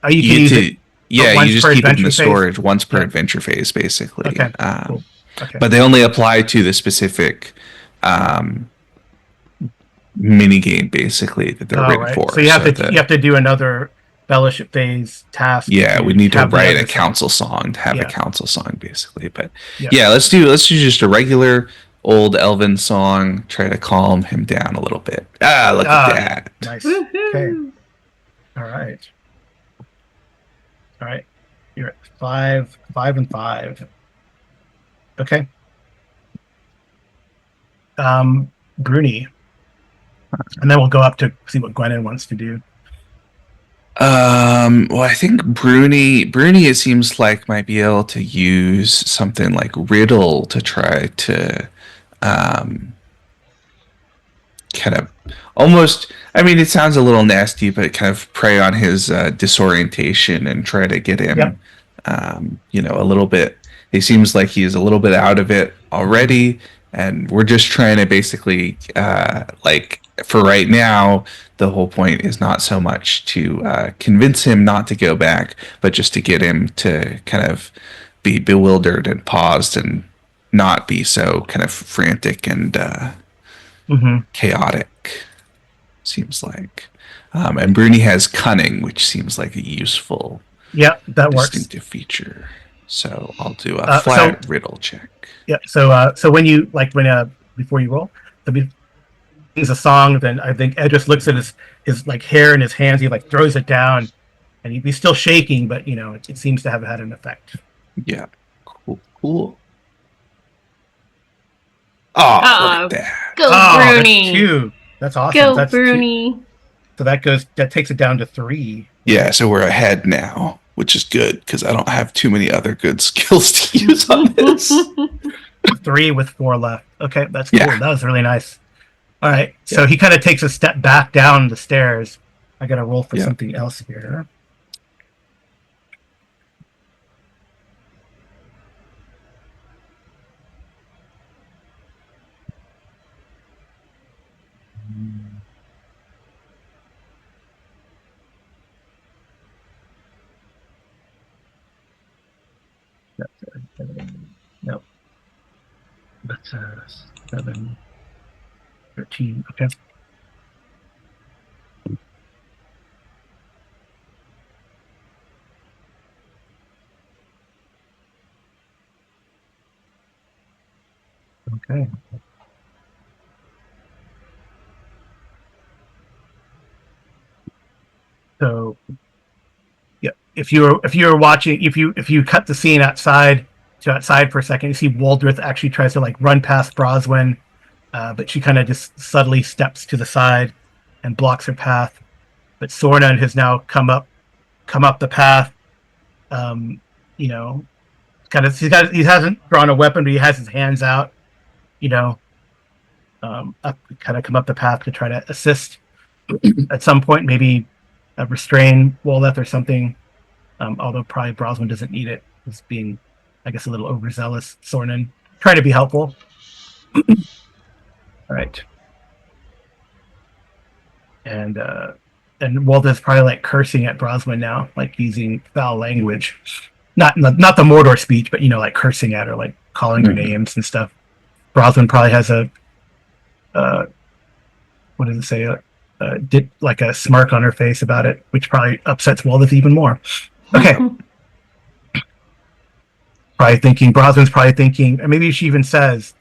you can You get use to it yeah, you once just per keep it in the adventure phase. storage once per Yeah. adventure phase, basically. Okay. Cool. Okay. But they only apply to the specific um, mini game, basically that they're Oh, written right. So for. you have So to do another fellowship phase task yeah, we to need to have the write other a song. council song to have a Yeah. council song, basically. But Yeah. yeah, let's do just a regular old elven song. Try to calm him down a little bit. Ah, look at Yeah. that. Nice. Woohoo! Okay. All right. All right. You're at 5, 5, and 5. Okay. Bruni, and then we'll go up to see what Gwennon wants to do. Well, I think Bruni, it seems like might be able to use something like riddle to try to, um, kind of almost. I mean, it sounds a little nasty, but kind of prey on his disorientation and try to get him, Yep. a little bit. He seems like he's a little bit out of it already, and we're just trying to basically, like for right now, the whole point is not so much to convince him not to go back, but just to get him to kind of be bewildered and paused and not be so kind of frantic and chaotic. Seems like, and Bruni has cunning, which seems like a useful Yep, that works. distinctive feature. So I'll do a So flat riddle check. yeah. So when you before you roll, there's a song. Then I think Ed just looks at his like hair in his hands. He like throws it down, and he's still shaking, but it seems to have had an effect. Yeah, cool. Oh, Oh, look at that. go That's Bruni! 2. That's awesome. Go That's 2. Bruni! So that takes it down to 3. Yeah, so we're ahead now, which is good because I don't have too many other good skills to use on this. 3 with 4 left. Okay, that's cool. Yeah. That was really nice. All right, so he kind of takes a step back down the stairs. I got to roll for something else here. Nope. That's 7, 13. Okay. Okay. So, yeah, if you're watching, if you cut the scene outside for a second, you see Waldrith actually tries to like run past Broswyn, but she kind of just subtly steps to the side and blocks her path. But Sornan has now come up the path. Kind of he hasn't drawn a weapon, but he has his hands out. Kind of come up the path to try to assist at some point, maybe restrain Woleth or something. Although probably Broswyn doesn't need it. He's being, I guess, a little overzealous. Sornan trying to be helpful. All right, and Woleth's probably like cursing at Broswyn now, like using foul language. Not the Mordor speech, but like cursing at her, like calling her names and stuff. Broswyn probably has a what does it say? Did like a smirk on her face about it, which probably upsets Waldeth even more. Okay. Probably thinking, Brosnan's probably thinking, and maybe she even says,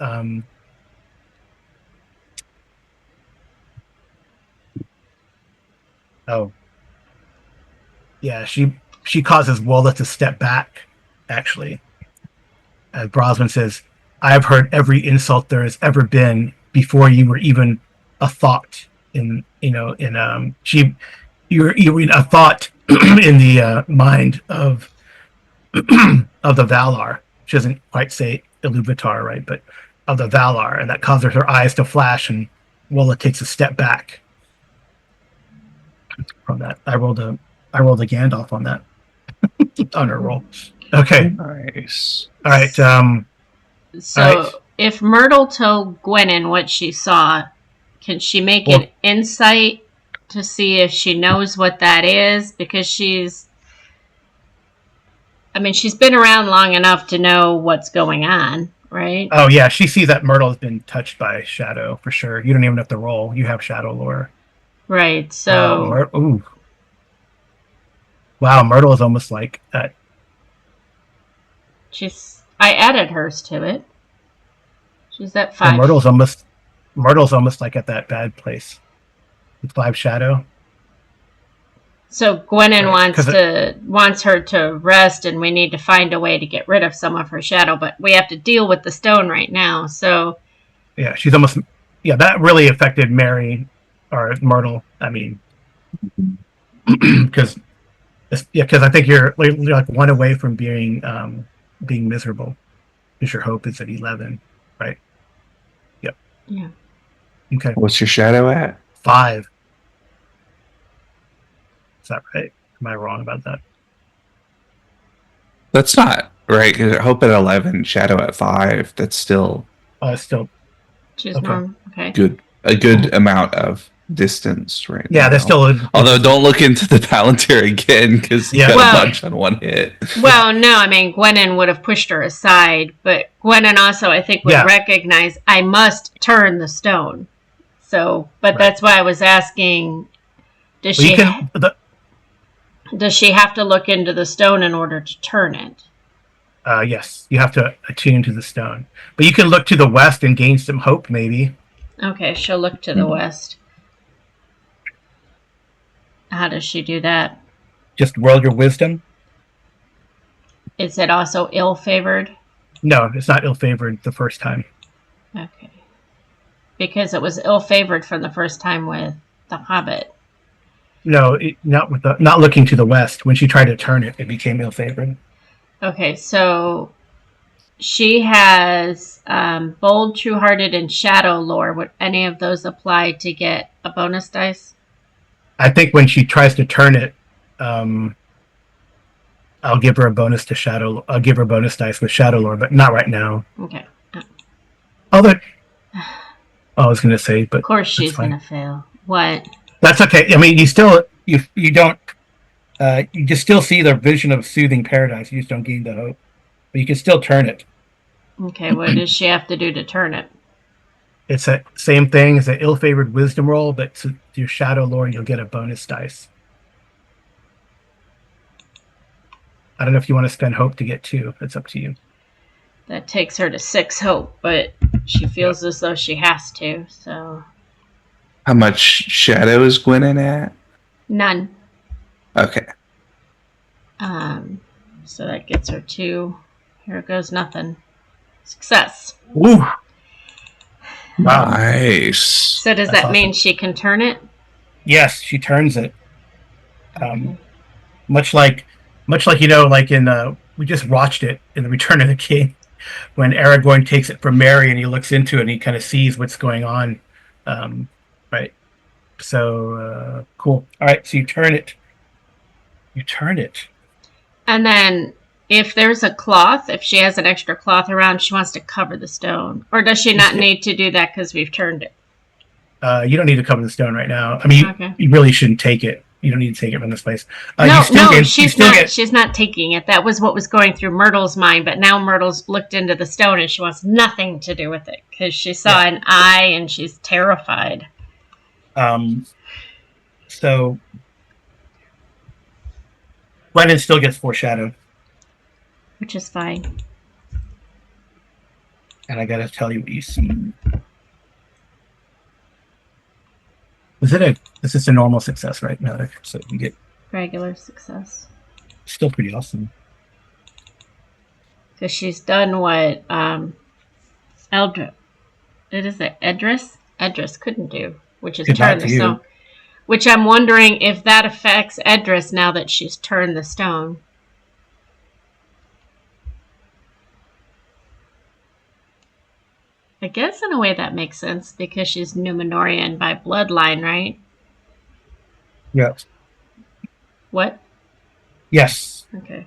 oh, yeah, she causes Waldeth to step back, actually. As Brosnan says, I've heard every insult there has ever been before you were even a thought in, you were a thought in the mind of of the Valar. She doesn't quite say Iluvatar, right? But of the Valar, and that causes her eyes to flash, and Walla takes a step back from that. I rolled a Gandalf on that on her roll. Okay. Nice. All right. So all right. if Myrtle told Gwennon what she saw, can she make an insight to see if she knows what that is? Because she's been around long enough to know what's going on, right? Oh yeah, she sees that Myrtle has been touched by shadow for sure. You don't even have to roll. You have shadow lore. Right. So wow, Myrtle is almost like that. I added hers to it. She's at 5. Yeah, Myrtle's almost like at that bad place with 5 shadow. So Gwennon wants her to rest, and we need to find a way to get rid of some of her shadow, but we have to deal with the stone right now. So yeah, she's almost that really affected Mary or Myrtle. I mean, because I think you're like one away from being miserable. Because your hope is at 11, right? Yep. Yeah. Okay. What's your shadow at? 5. Is that right? Am I wrong about that? That's not right. Hope at 11, shadow at 5. That's still. It's still. She's wrong. Okay. A good amount of distance right now. There's still although don't look into the Palantir again because you got a bunch on one hit. Well, no, I mean Gwennon would have pushed her aside, but Gwennon also I think would recognize I must turn the stone. So that's why I was asking, does she have to look into the stone in order to turn it? Yes, you have to attune to the stone, but you can look to the west and gain some hope maybe. Okay, she'll look to the west. How does she do that? Just roll your wisdom. Is it also ill-favored? No, it's not ill-favored the first time. Okay. Because it was ill-favored from the first time with the Hobbit. No, not looking to the west. When she tried to turn it, it became ill-favored. Okay, so she has Bold, True-Hearted, and Shadow Lore. Would any of those apply to get a bonus dice? I think when she tries to turn it, I'll give her a bonus to Shadow. I'll give her a bonus dice with Shadow Lore, but not right now. Okay. Although, I was going to say, but of course she's going to fail. What? That's okay. I mean, you don't. You just still see the vision of soothing paradise. You just don't gain the hope, but you can still turn it. Okay, what does she have to do to turn it? It's the same thing as an ill-favored wisdom roll, but to your Shadow Lore, you'll get a bonus dice. I don't know if you want to spend hope to get 2. It's up to you. That takes her to 6 hope, but she feels as though she has to, so... How much shadow is Gwennon at? None. Okay. So that gets her 2. Here goes nothing. Success. Woo! Wow. Nice. So does that mean she can turn it? Yes, she turns it. Much like like in we just watched it in the Return of the King, when Aragorn takes it from Merry and he looks into it and he kind of sees what's going on. Right. So cool. All right. So you turn it. And then if there's a cloth, if she has an extra cloth around, she wants to cover the stone. Or does she not need to do that because we've turned it? You don't need to cover the stone right now. I mean, you really shouldn't take it. You don't need to take it from this place. She's not taking it. That was what was going through Myrtle's mind. But now Myrtle's looked into the stone and she wants nothing to do with it because she saw an eye and she's terrified. So Gwennon still gets foreshadowed, which is fine. And I gotta tell you what you see. This is a normal success, right? No, so you get regular success. Still pretty awesome. Because she's done what Edris couldn't do, which is turn the stone. Which I'm wondering if that affects Edris now that she's turned the stone. I guess in a way that makes sense because she's Numenorian by bloodline, right? Yes. What? Yes. Okay.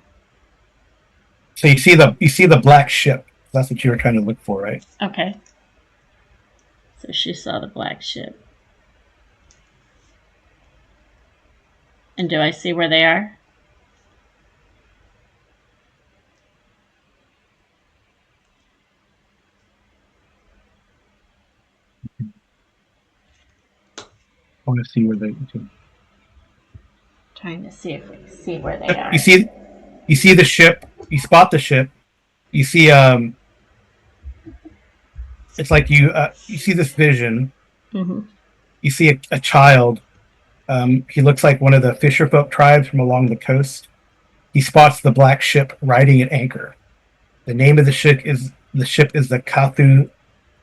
So you see the black ship. That's what you were trying to look for, right? Okay. So she saw the black ship. And do I see where they are? I want to see where they. Trying to see if we see where they are. You see the ship. You spot the ship. You see it's like you see this vision. Mm-hmm. You see a child. He looks like one of the fisherfolk tribes from along the coast. He spots the black ship riding at anchor. The name of the ship is the Kathu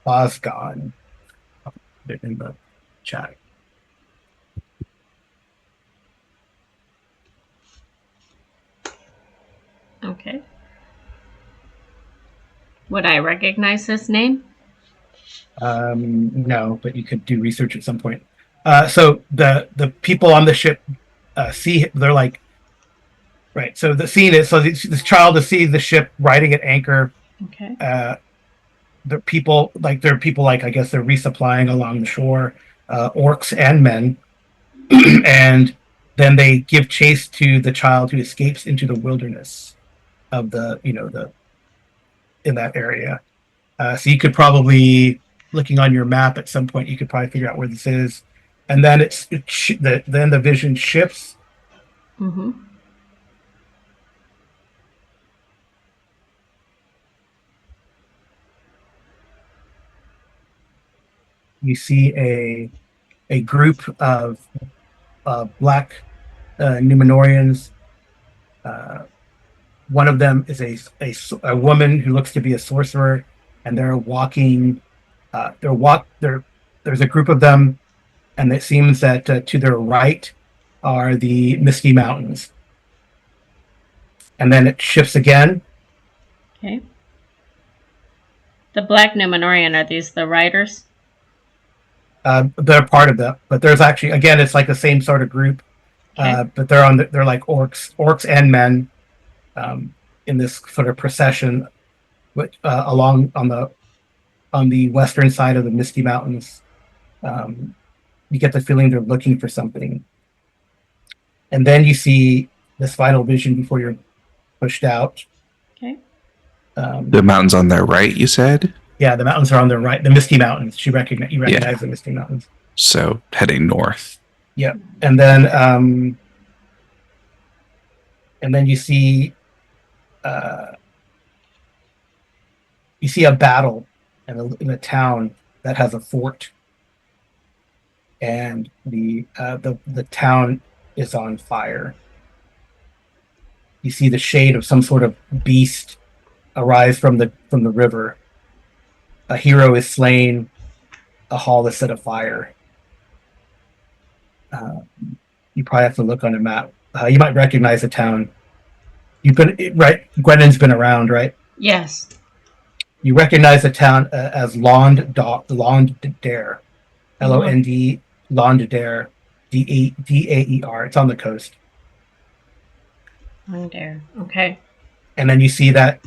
Bosgon. I'll put it in the chat. Okay. Would I recognize this name? No, but you could do research at some point. So the people on the ship see, they're like, right. So the scene is, so this child to see the ship riding at anchor. Okay. There are people like I guess they're resupplying along the shore, orcs and men, and then they give chase to the child who escapes into the wilderness of in that area. So you could probably, looking on your map at some point, you could probably figure out where this is, and then then the vision shifts. Mm-hmm. You see a group of black Numenorians. One of them is a woman who looks to be a sorcerer, and they're walking. There's a group of them, and it seems that to their right are the Misty Mountains. And then it shifts again. Okay. The black Numenorian, are these the riders? They're part of that, but there's actually, again, it's like the same sort of group, Okay. but they're like orcs and men, in this sort of procession, which along on the western side of the Misty Mountains. You get the feeling they're looking for something, and then you see this final vision before you're pushed out. Okay. The mountains on their right, you said? Yeah, the mountains are on their right. The Misty Mountains. You recognize the Misty Mountains. So heading north. Yeah, and then you see a battle in a town that has a fort, and the town is on fire. You see the shade of some sort of beast arise from the river. A hero is slain. A hall is set afire. You probably have to look on a map. You might recognize the town. Gwennon's been around, right? Yes. You recognize the town as Londare, Lond, Londare, Daer. It's on the coast. Londare. Okay. And then you see that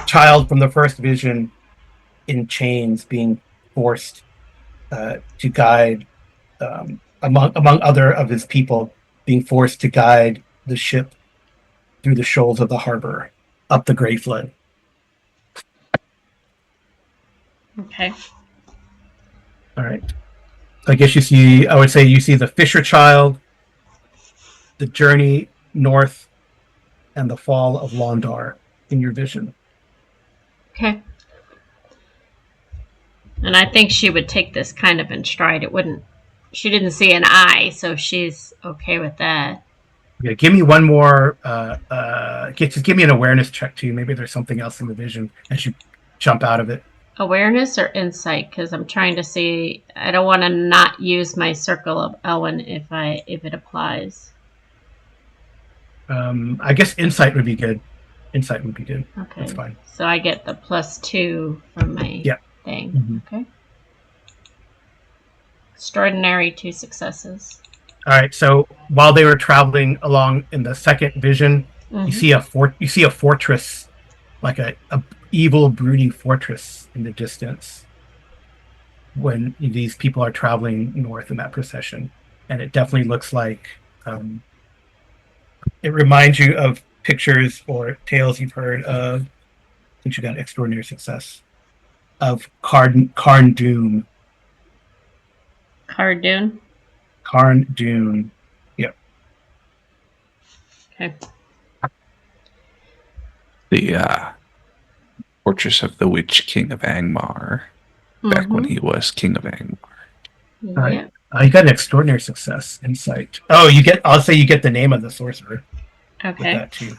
child from the first vision in chains being forced to guide among other of his people being forced to guide the ship through the shoals of the harbor, up the Grey Flood. Okay. All right. So I guess I would say you see the Fisher Child, the journey north, and the fall of Londar in your vision. Okay. And I think she would take this kind of in stride. She didn't see an eye, so she's okay with that. Okay, give me one more. Just give me an awareness check too. Maybe there's something else in the vision as you jump out of it. Awareness or insight? Because I'm trying to see. I don't want to not use my circle of Elwyn if it applies. I guess insight would be good. Insight would be good. Okay. That's fine. So I get the +2 from my thing. Mm-hmm. Okay. Extraordinary 2 successes. All right. So while they were traveling along in the second vision, you see a fortress, like a evil, brooding fortress in the distance. When these people are traveling north in that procession, and it definitely looks like it reminds you of pictures or tales you've heard of. Since you got extraordinary success of Carn Doom. Cardoon. Carn Doom. Yep. Okay. The Fortress of the Witch King of Angmar, back when he was King of Angmar. Yeah. All right. You got an extraordinary success insight. Oh, I'll say you get the name of the sorcerer. Okay. With that too.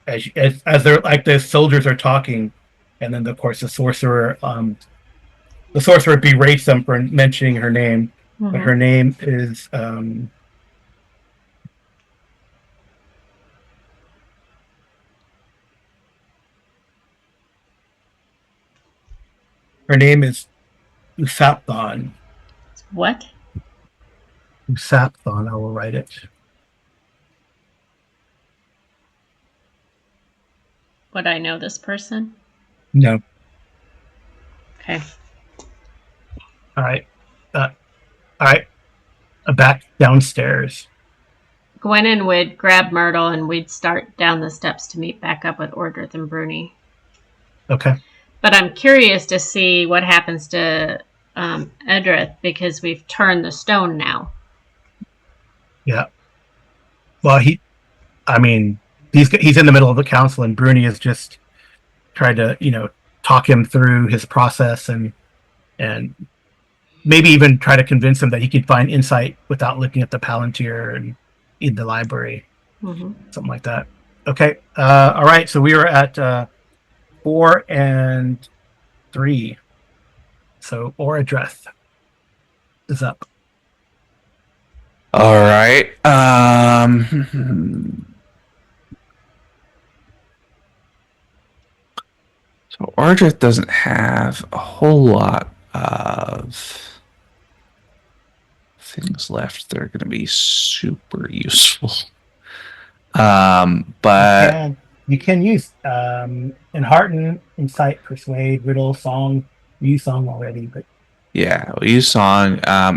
As they're like the soldiers are talking, and then of course the sorcerer berates them for mentioning her name, but her name is Usapthon. What? Usapthon. I will write it. Would I know this person? No. Okay. All right. Back downstairs. Gwennon would grab Myrtle and we'd start down the steps to meet back up with Ordrith and Bruni. Okay. But I'm curious to see what happens to Edrith because we've turned the stone now. Yeah. Well, he's in the middle of the council, and Bruni has just tried to, talk him through his process and maybe even try to convince him that he could find insight without looking at the Palantir and in the library, something like that. Okay. All right. So we were at 4 and 3. So Oradreth is up. All right. So Ardrith doesn't have a whole lot of things left that are going to be super useful. But you can use Enhearten, Insight, Persuade, Riddle, Song. You use Song already, but we'll use Song. I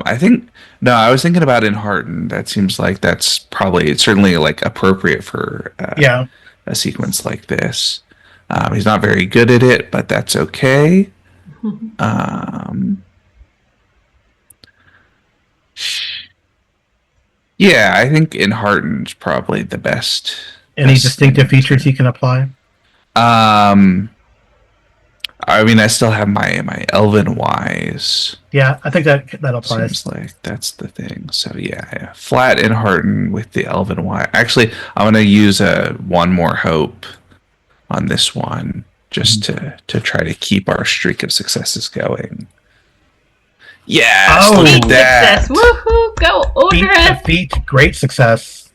was thinking about Enhearten. That seems like that's certainly like appropriate for a sequence like this. He's not very good at it, but that's okay. I think Enhearten's probably the best. Any distinctive features he can apply? I still have my Elven Wise. Yeah, I think that applies. Seems like that's the thing. So flat Enhearten with the Elven Wise. Actually, I'm going to use one more hope on this one just to try to keep our streak of successes going. Yes, look at that. Success. Woohoo! Go, Odrith! Feat, great success.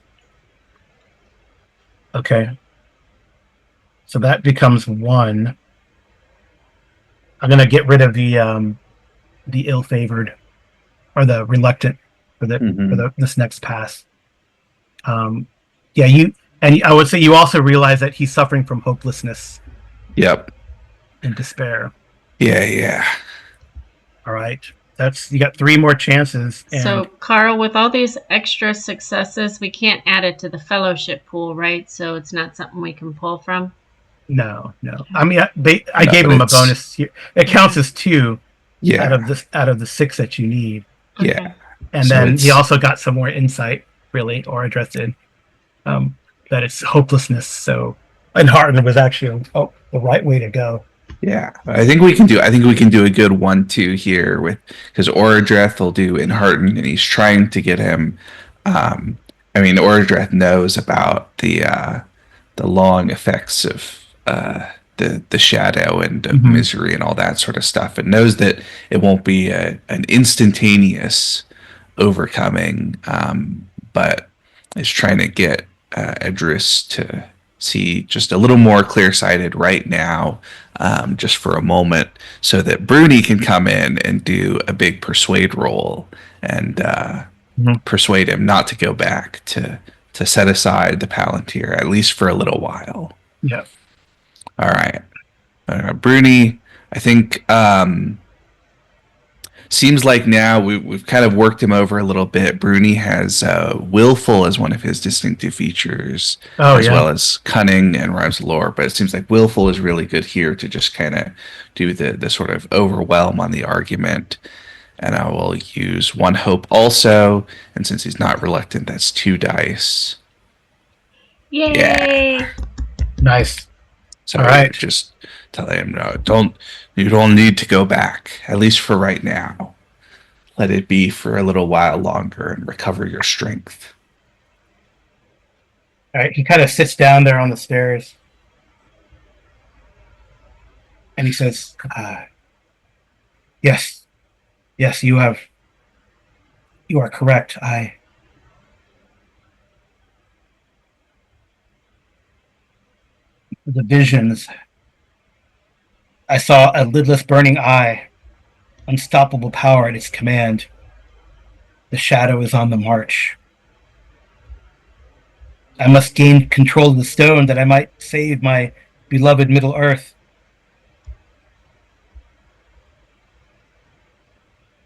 Okay. So that becomes 1. I'm going to get rid of the ill-favored or the reluctant for this next pass. I would say you also realize that he's suffering from hopelessness. Yep. And despair. Yeah. All right. That's you got 3 more chances, So, and Carl, with all these extra successes, we can't add it to the fellowship pool, right? So it's not something we can pull from. no. I mean, I No, gave but him a it's bonus here. It counts as 2 yeah, out of the 6 that you need, yeah. Okay. and So then he it's also got some more insight, really, or addressed um, that it's hopelessness. So, and Harden was actually the right way to go. yeah. I think we can do. I think we can do a good 1-2 here with because Oradreth will do Inharten, and he's trying to get him. Um, I mean, Oradreth knows about the long effects of the shadow and of Mm-hmm. misery and all that sort of stuff, and knows that it won't be an instantaneous overcoming, but is trying to get Edris to see just a little more clear sighted right now, just for a moment, so that Bruni can come in and do a big persuade roll and Mm-hmm. persuade him not to go back to set aside the Palantir at least for a little while. Yeah. All right, Bruni. I think seems like now we've kind of worked him over a little bit. Bruni has willful as one of his distinctive features, Oh as yeah. well as cunning and rhymes lore. But it seems like willful is really good here to just kind of do the sort of overwhelm on the argument. And I will use 1 hope also. And since he's not reluctant, that's 2 dice. Yeah. Yay! Nice. So All right. just tell him, no, you don't need to go back, at least for right now. Let it be for a little while longer and recover your strength. All right. He kind of sits down there on the stairs, and he says, "Yes, yes, you are correct. The visions. I saw a lidless burning eye, unstoppable power at its command. The shadow is on the march. I must gain control of the stone that I might save my beloved Middle Earth.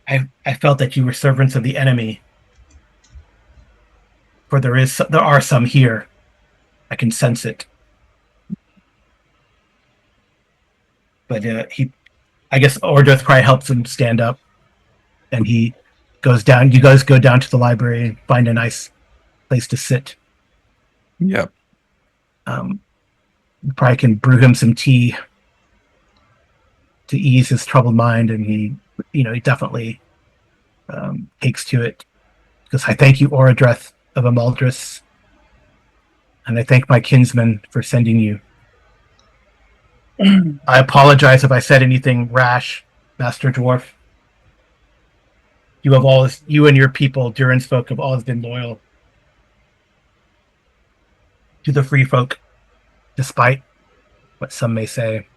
I felt that you were servants of the enemy, for there are some here. I can sense it." But I guess Ordrith probably helps him stand up, and he goes down. You guys go down to the library and find a nice place to sit. Yep. You probably can brew him some tea to ease his troubled mind, and he definitely takes to it. Because I thank you, Oradreth of Amaldris, and I thank my kinsman for sending you. I apologize if I said anything rash, Master Dwarf. You and your people, Durin's folk, have always been loyal to the free folk, despite what some may say.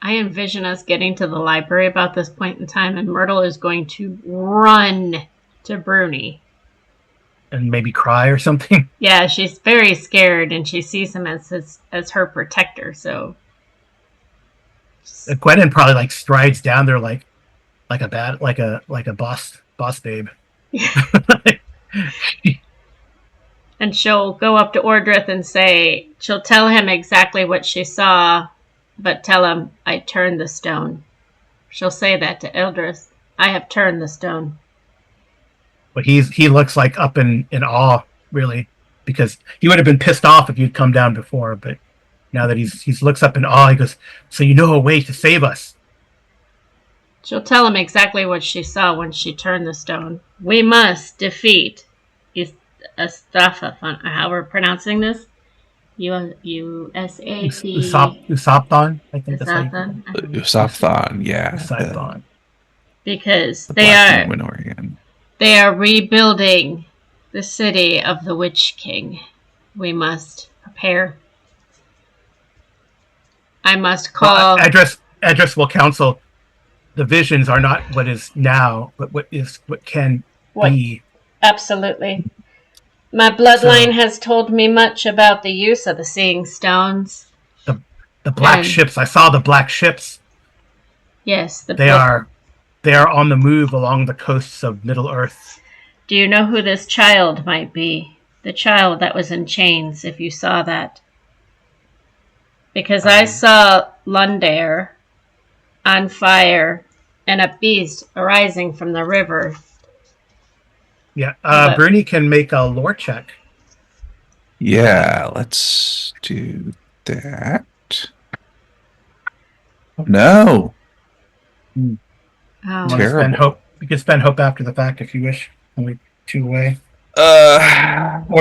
I envision us getting to the library about this point in time, and Myrtle is going to run to Bruni. And maybe cry or something. Yeah, she's very scared, and she sees him as her protector. So Gwennon probably strides down there like a boss babe. and she'll go up to Ordrith and she'll tell him exactly what she saw, but tell him, I turned the stone. She'll say that to Eldris. I have turned the stone. But he looks like up in awe, really, because he would have been pissed off if you'd come down before, but now that he looks up in awe, he goes, so you know a way to save us. She'll tell him exactly what she saw when she turned the stone. We must defeat Ustafafan. How we're pronouncing this? U-S-A-P... Usapthon, I think that's how you Usapthon, yeah. Usapthon. Because The they Black are Númenórean. they are rebuilding the city of the Witch King. We must prepare. I must call... Well, Edris will counsel. The visions are not what is now, but what can be. Absolutely. My bloodline has told me much about the use of the Seeing Stones. The black ships. I saw the black ships. Yes, the They book. are on the move along the coasts of Middle Earth. Do you know who this child might be? The child that was in chains, if you saw that. Because I saw Lundair on fire and a beast arising from the river. Yeah, But- Bruni can make a lore check. Yeah, let's do that. Oh, no. Oh, You want to Terrible. spend hope? You can spend hope after the fact if you wish. Only 2 away. Or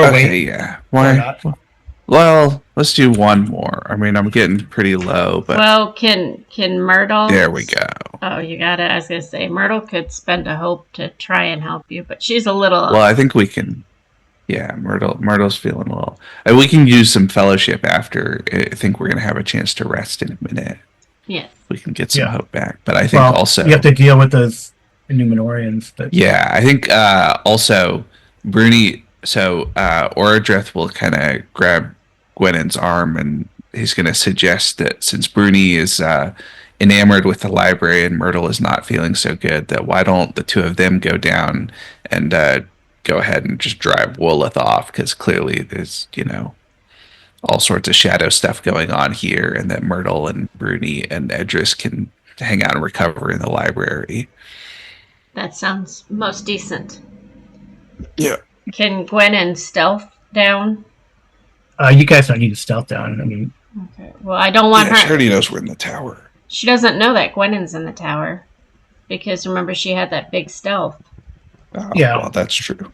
Okay, wait. yeah. Or Why? not. Well, let's do one more. I mean, I'm getting pretty low, but well, can Myrtle? there we go. Oh, you got it. I was gonna say Myrtle could spend a hope to try and help you, but she's a little. Well, I think we can. Yeah, Myrtle's feeling a little. And we can use some fellowship after. I think we're gonna have a chance to rest in a minute. Yes. We can get some Yeah. hope back. But I think also you have to deal with those Numenorians. But yeah, I think also Bruni. So Orodreth will kind of grab Gwynon's arm, and he's going to suggest that since Bruni is enamored with the library and Myrtle is not feeling so good, that why don't the two of them go down and go ahead and just drive Woloth off, because clearly there's all sorts of shadow stuff going on here, and that Myrtle and Bruni and Edris can hang out and recover in the library. That sounds most decent. Yeah. Can Gwenon stealth down? you guys don't need to stealth down. I mean, Okay. Well, I don't want Yeah, her. she already knows we're in the tower. She doesn't know that Gwynon's in the tower. Because remember, she had that big stealth. Oh, Yeah. well, that's true.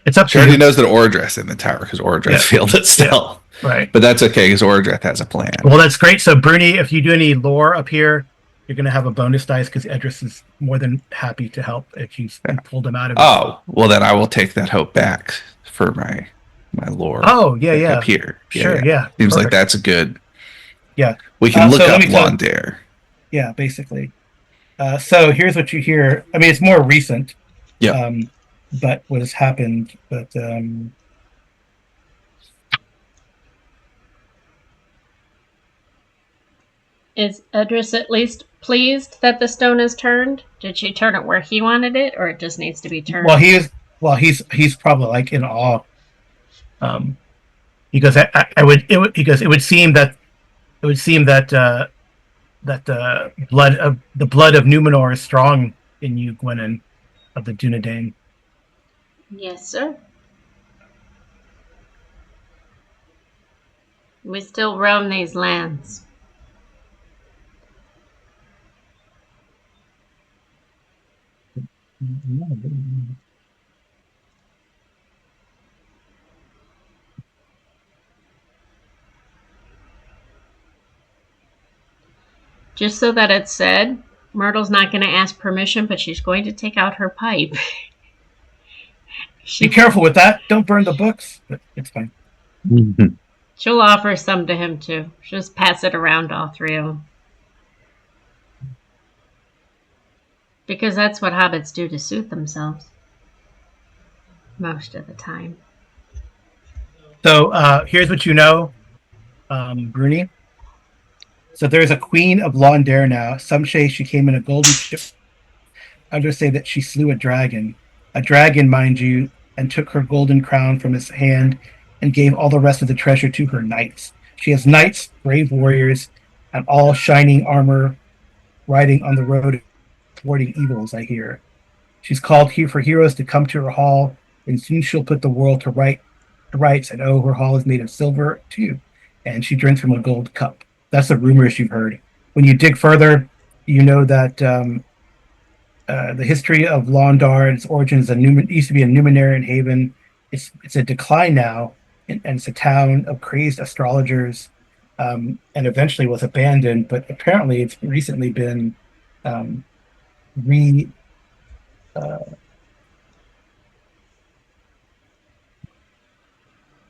it's up She to already you. knows that Orodreth's in the tower because Orodreth Yeah. failed it still. Right. But that's okay because Orodreth has a plan. Well, that's great. So, Bruni, if you do any lore up here, you're going to have a bonus dice because Edris is more than happy to help if you pulled him out of it. Oh, well, then I will take that hope back for my lore. Oh, yeah. Up here. Sure, yeah. Seems like Perfect. that's a good. Yeah. We can look so let up me tell- Londair. Yeah, basically. So here's what you hear. I mean, it's more recent. Yeah. But what has happened? But Is Edris at least pleased that the stone is turned? Did she turn it where he wanted it, or it just needs to be turned? he's probably like in awe. Because it would seem that that the blood of Numenor is strong in you, Gwenon, of the Dunedain. Yes, sir. We still roam these lands. Just so that it's said, Myrtle's not going to ask permission, but she's going to take out her pipe. Be careful with that. Don't burn the books. But it's fine. She'll offer some to him too. She'll just pass it around to all three of them. Because that's what hobbits do to soothe themselves. Most of the time. So here's what you know, Bruni. So there's a queen of Londair now. Some say she came in a golden ship. Others say that she slew a dragon, mind you, and took her golden crown from his hand and gave all the rest of the treasure to her knights. She has knights, brave warriors, and all shining armor, riding on the road, thwarting evils, I hear. She's called here for heroes to come to her hall, and soon she'll put the world to rights, and oh, her hall is made of silver, too, and she drinks from a gold cup. That's the rumors you've heard. When you dig further, you know that the history of Londar and its origins used to be a Numenorian haven. It's a decline now, and it's a town of crazed astrologers, and eventually was abandoned. But apparently, it's recently been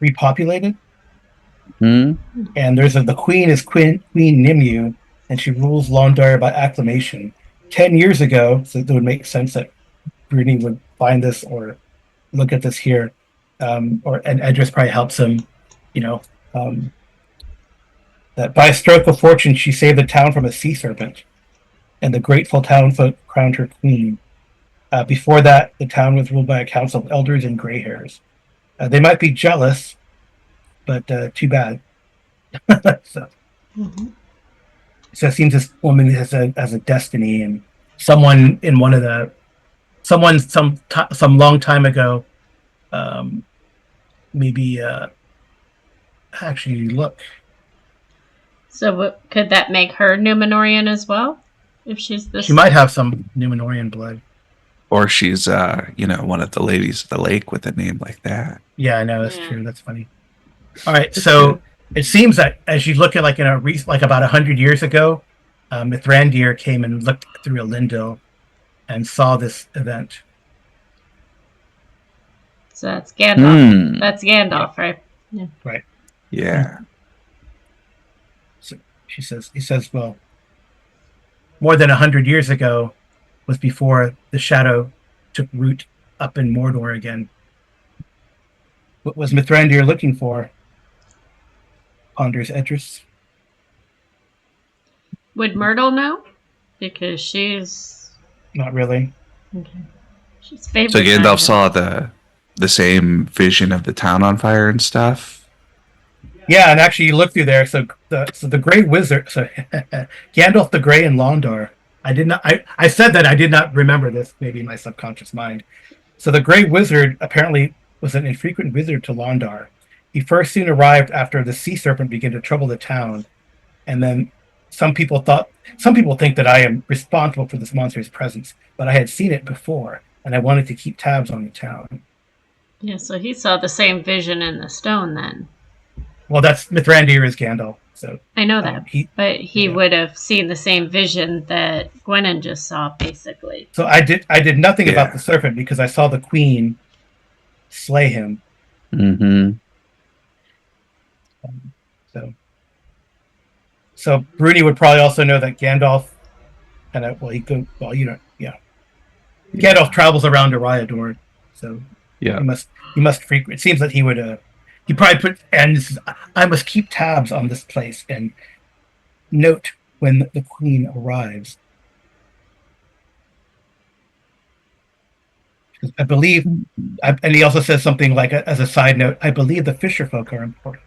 repopulated. And there's the queen is Queen Nimue, and she rules Londar by acclamation. 10 years ago, so it would make sense that Bruni would find this or look at this here, and Edris probably helps him. That by a stroke of fortune, she saved the town from a sea serpent. and the grateful townfolk crowned her queen. Before that, the town was ruled by a council of elders and gray hairs. They might be jealous, but too bad. So, Mhm. so it seems this woman has a destiny, and someone in one of the someone some long time ago, um, maybe actually look. So could that make her Numenorian as well? If she's this, She might have some Numenorian blood. Or she's, one of the ladies of the lake with a name like that. Yeah, I know that's Yeah. true. That's funny. All right, That's so true. it seems that as you look at like in a like about 100 years ago, Mithrandir came and looked through Elendil and saw this event. So that's Gandalf. Hmm. That's Gandalf, right? Right. Yeah. So he says, well, more than 100 years ago was before the shadow took root up in Mordor again. What was Mithrandir looking for? Ponders Edris. Would Myrtle know? Because she's Not really. okay. She's favorite. So Gandalf saw the same vision of the town on fire and stuff. Yeah, and actually, you look through there. So the Grey Wizard. So Gandalf the Grey and Londar. I did not. I said that I did not remember this. Maybe in my subconscious mind. So the Grey Wizard apparently was an infrequent visitor to Londar. He first soon arrived after the sea serpent began to trouble the town, and then some people think that I am responsible for this monster's presence, but I had seen it before, and I wanted to keep tabs on the town. Yeah, so he saw the same vision in the stone then. Well, that's Mithrandir is Gandalf, so I know that, but he yeah. would have seen the same vision that Gwennon just saw, basically. So I did nothing about the serpent because I saw the queen slay him. Mm-hmm. So Bruni would probably also know that Gandalf, Gandalf travels around Eriador, so Yeah. he must frequent. It seems that he would he probably put, and this is, I must keep tabs on this place and note when the queen arrives. I believe, and he also says something like, as a side note, I believe the fisher folk are important.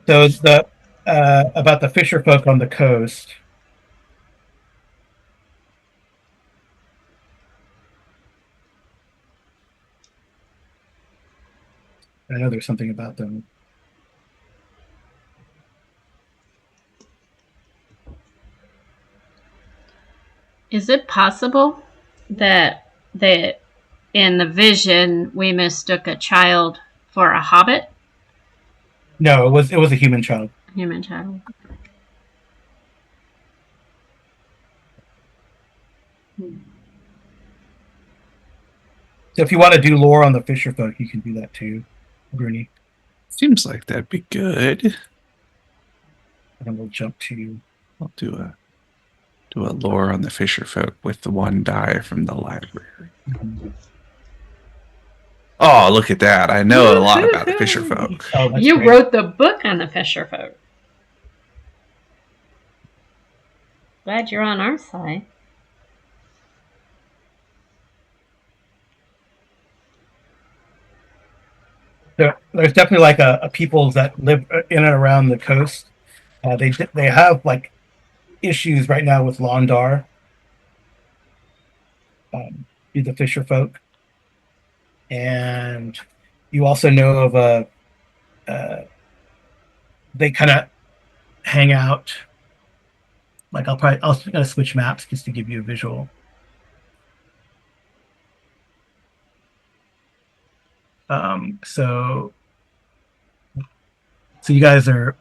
So it's about the fisher folk on the coast. I know there's something about them. Is it possible that in the vision we mistook a child for a hobbit? No, it was a human child. Human child. So if you want to do lore on the fisher folk, you can do that too, Bruni. Seems like that'd be good. And we'll jump to. I'll do a lore on the fisher folk with the one die from the library. Mm-hmm. Oh, look at that. I know a lot about the fisher folk. Oh, you great. wrote the book on the fisher folk. Glad you're on our side. There's definitely like a people that live in and around the coast. They have like issues right now with Londar. The fisher folk, and you also know of they kind of hang out. Like I'll gonna switch maps just to give you a visual. So you guys are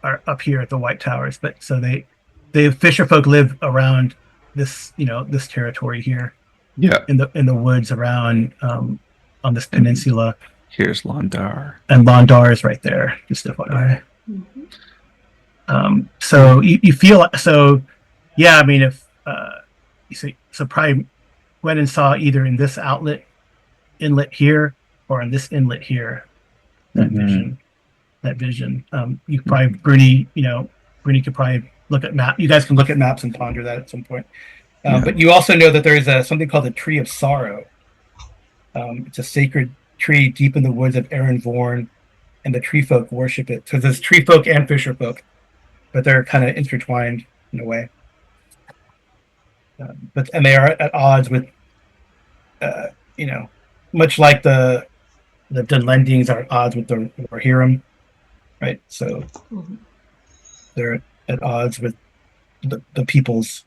up here at the White Towers, but so the fisher folk live around this this territory here. Yeah. In the woods around on this peninsula. Here's Londar. And Londar is right there, just FYI. Mm-hmm. So you feel so, yeah. I mean, if you see, so probably went and saw either in this inlet here, or in this inlet here, that vision. vision. You could probably Bruni could probably look at map. You guys can look at maps and ponder that at some point. But you also know that there is something called the Tree of Sorrow. It's a sacred tree deep in the woods of Erin Vorn, and the tree folk worship it. So there's tree folk and fisher folk, but they're kind of intertwined in a way. And they are at odds with, much like the Dunlendings are at odds with the Rohirrim, right? So they're at odds with the peoples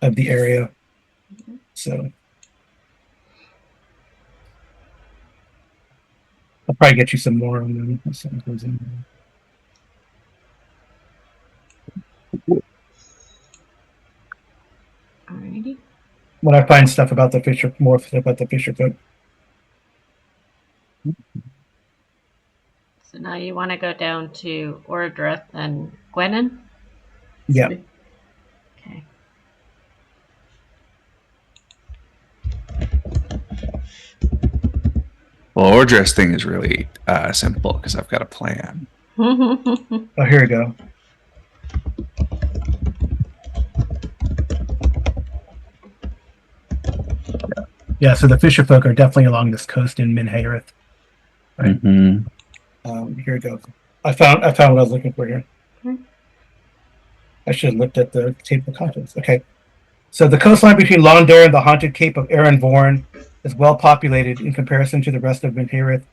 of the area. So I'll probably get you some more on them. Alrighty. When I find stuff about the fisher folk. So now you want to go down to Ordrith and Gwenin? Yeah. Okay. Well, Ordrith's thing is really simple because I've got a plan. Oh, here we go. Yeah, so the fisher folk are definitely along this coast in Minhaerith. Right. Here we go. I found what I was looking for here. I should have looked at the table of contents. Okay. So the coastline between Londare and the haunted Cape of Erin Vorn is well populated in comparison to the rest of Minhaerith.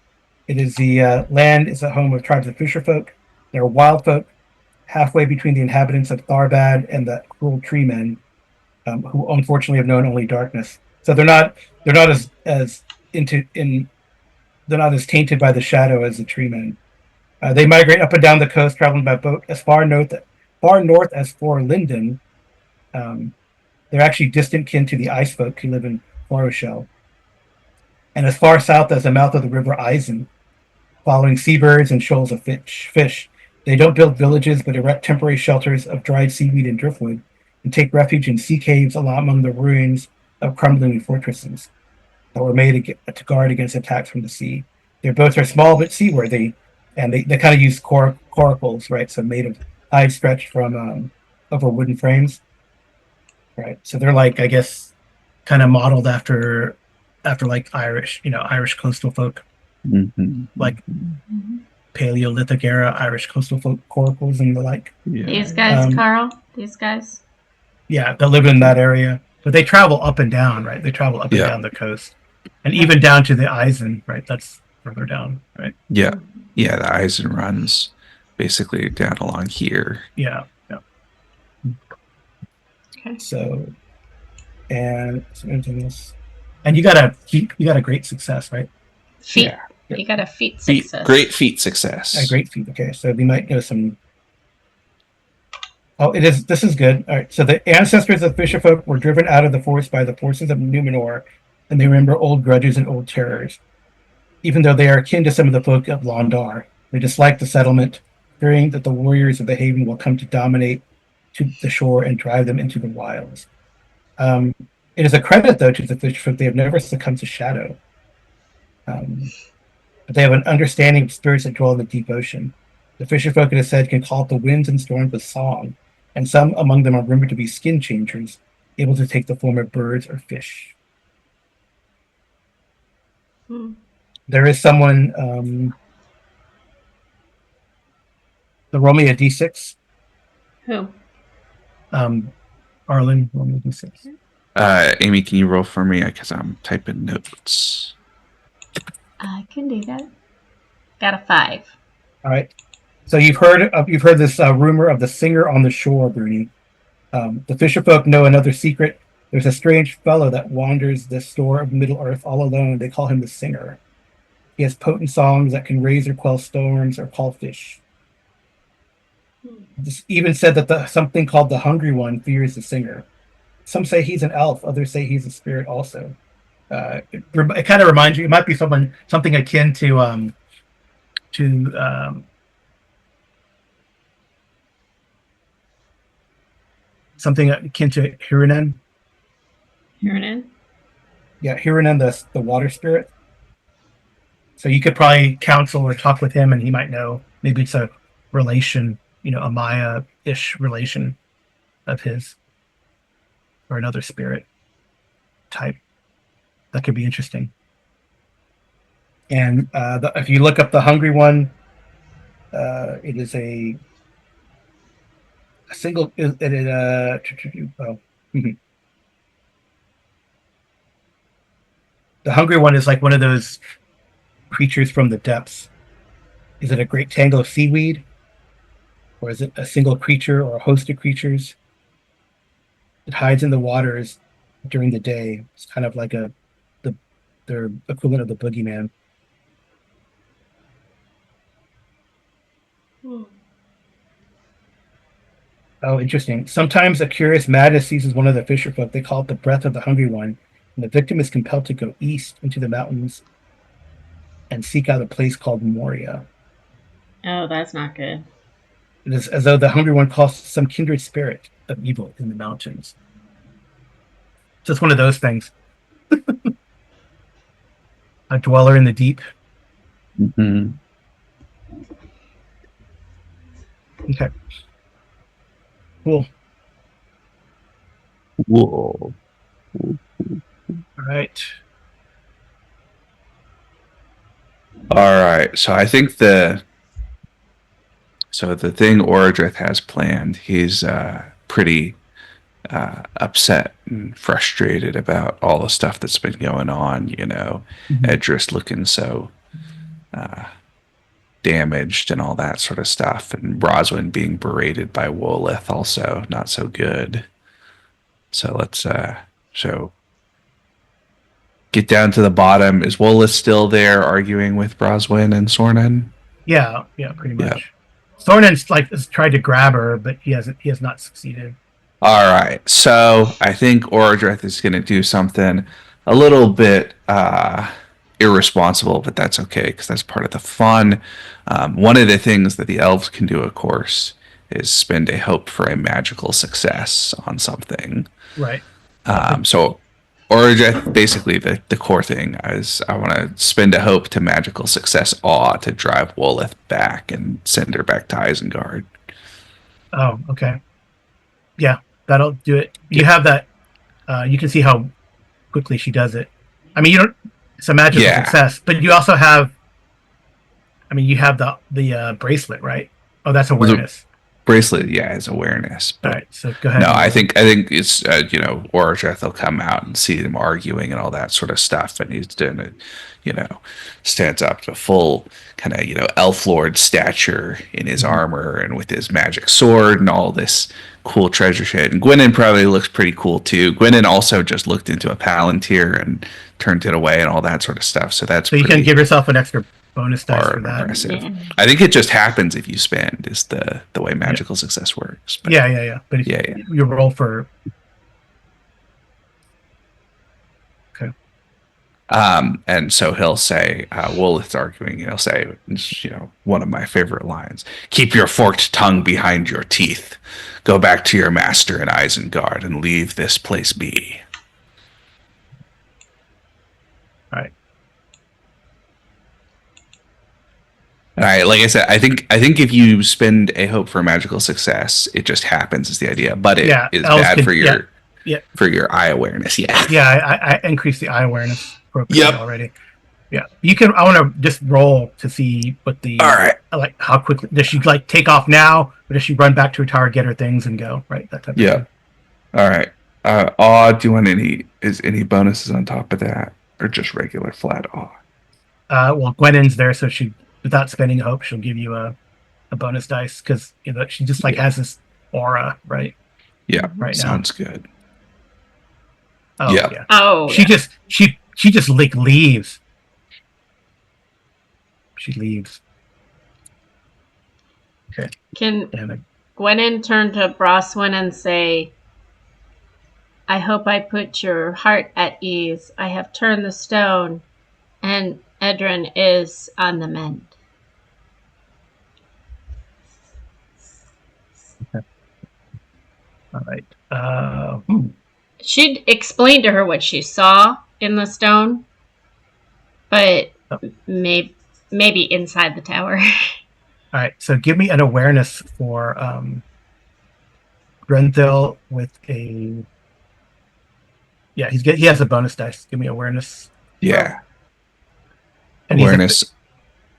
It is the land is the home of tribes of fisher folk. They're wild folk, halfway between the inhabitants of Tharbad and the cruel tree men, who unfortunately have known only darkness. So they're not as they're not as tainted by the shadow as the tree men. They migrate up and down the coast, traveling by boat as far north as Linden. They're actually distant kin to the ice folk who live in Floroshell, and as far south as the mouth of the river Eisen, following seabirds and shoals of fish. They don't build villages, but erect temporary shelters of dried seaweed and driftwood, and take refuge in sea caves among the ruins of crumbling fortresses that were made to guard against attacks from the sea. Their boats are small but seaworthy, and they kind of use coracles, right? So made of hide stretched from over wooden frames, right? So they're like, I guess, kind of modeled after like Irish coastal folk, like Paleolithic era Irish coastal folk coracles and the like. Yeah. These guys, Carl? These guys? Yeah, they live in that area. But they travel up and down, right? They travel up and down the coast. And even down to the Eisen, right? That's further down, right? Yeah. Yeah, the Eisen runs basically down along here. Yeah. Okay. So, and anything else? And you got a great success, right? Feat. Yeah. You got a feat success. Great feat success. A great feat. Okay, so we might go some. Oh, it is. This is good. All right. So the ancestors of fisherfolk were driven out of the forest by the forces of Numenor, and they remember old grudges and old terrors. Even though they are akin to some of the folk of Londar, they dislike the settlement, fearing that the warriors of the haven will come to dominate to the shore and drive them into the wilds. It is a credit, though, to the fisherfolk; they have never succumbed to shadow. But they have an understanding of spirits that dwell in the deep ocean. The fisherfolk, it is said, can call up the winds and storms with song, and some among them are rumored to be skin changers, able to take the form of birds or fish. There is someone. The roll me a d6. Who? Arlen, roll me a d6. Amy, can you roll for me? Because I'm typing notes. I can do that. Got a 5. All right. So you've heard this rumor of the singer on the shore, Bruni. The fisherfolk know another secret. There's a strange fellow that wanders this store of Middle Earth all alone. They call him the Singer. He has potent songs that can raise or quell storms or call fish. It's even said that something called the Hungry One fears the Singer. Some say he's an elf. Others say he's a spirit also. It kind of reminds you. It might be something akin to something akin to Hiranen. Hiranen? Yeah, Hiranen, the water spirit. So you could probably counsel or talk with him, and he might know Maybe it's a relation, a Maya-ish relation of his, or another spirit type. That could be interesting. And if you look up the hungry one, it is a single. Oh, mhm. The hungry one is like one of those creatures from the depths. Is it a great tangle of seaweed, or is it a single creature or a host of creatures? It hides in the waters during the day. It's kind of like the their equivalent of the boogeyman. Hmm. Oh, interesting. Sometimes a curious madness seizes one of the fisher folk. They call it the breath of the hungry one, and the victim is compelled to go east into the mountains and seek out a place called Moria. Oh, that's not good. It is as though the hungry one calls some kindred spirit of evil in the mountains. Just one of those things. A dweller in the deep. Mm-hmm. Okay, cool. Whoa. All right. All right. So I think the thing Orodrith has planned, he's pretty upset and frustrated about all the stuff that's been going on. Mhm. Edris looking so damaged and all that sort of stuff, and Broswyn being berated by Wolith also not so good. So let's get down to the bottom. Is Wolith still there arguing with Broswyn and Sornan? Yeah, pretty Yeah. much. Thornton's has tried to grab her, but he has not succeeded. All right. So I think Orodreth is going to do something a little bit irresponsible, but that's okay because that's part of the fun. One of the things that the elves can do, of course, is spend a hope for a magical success on something. Right. So Orodreth, basically the core thing is I want to spend a hope to magical success awe to drive Wolith back and send her back to Isengard. Oh, okay. Yeah, that'll do it. You have that. You can see how quickly she does it. I mean, you don't. It's a magical Yeah. success, but you also have. I mean, you have the bracelet, right? Oh, that's awareness. Bracelet, yeah, is awareness. All But right, so go ahead. no, And I roll. think it's Orodreth will come out and see them arguing and all that sort of stuff, and he's doing it, stands up to full kind of elf lord stature in his armor and with his magic sword and all this cool treasure shit. And Gwennon probably looks pretty cool too. Gwennon also just looked into a palantir and turned it away and all that sort of stuff. So that's So you can pretty give yourself an extra bonus dice far for that. impressive. Yeah. I think it just happens if you spend is the way magical success works. But Yeah. But if Yeah. you roll for. Okay. And so he'll say, Wolith's arguing, he'll say, one of my favorite lines, keep your forked tongue behind your teeth. Go back to your master in Isengard and leave this place be. All right. All right, like I said, I think if you spend a hope for magical success, it just happens is the idea, but it is bad for your for your eye awareness. Yeah. Yeah, I increased the eye awareness appropriately Yep. already. Yeah, you can. I want to just roll to see what the. All right. Like how quickly does she take off now, or does she run back to her tower, get her things, and go? Right, that type of Yeah. thing. All right. Awe, do you want any bonuses on top of that, or just regular flat awe? Well, Gwennon's there, so she, without spending a hope, she'll give you a bonus dice because she just has this aura, right? Yeah. Right now. Sounds good. Oh Yeah. yeah. Oh, She just leaves. She leaves. Okay. can Damn it. Gwennon turn to Broswyn and say, I hope I put your heart at ease. I have turned the stone, and Edrin is on the mend. All right. She'd explained to her what she saw in the stone, but maybe inside the tower. All right, so give me an awareness for Grenthil with a he has a bonus dice. Give me awareness, Yeah. and Awareness.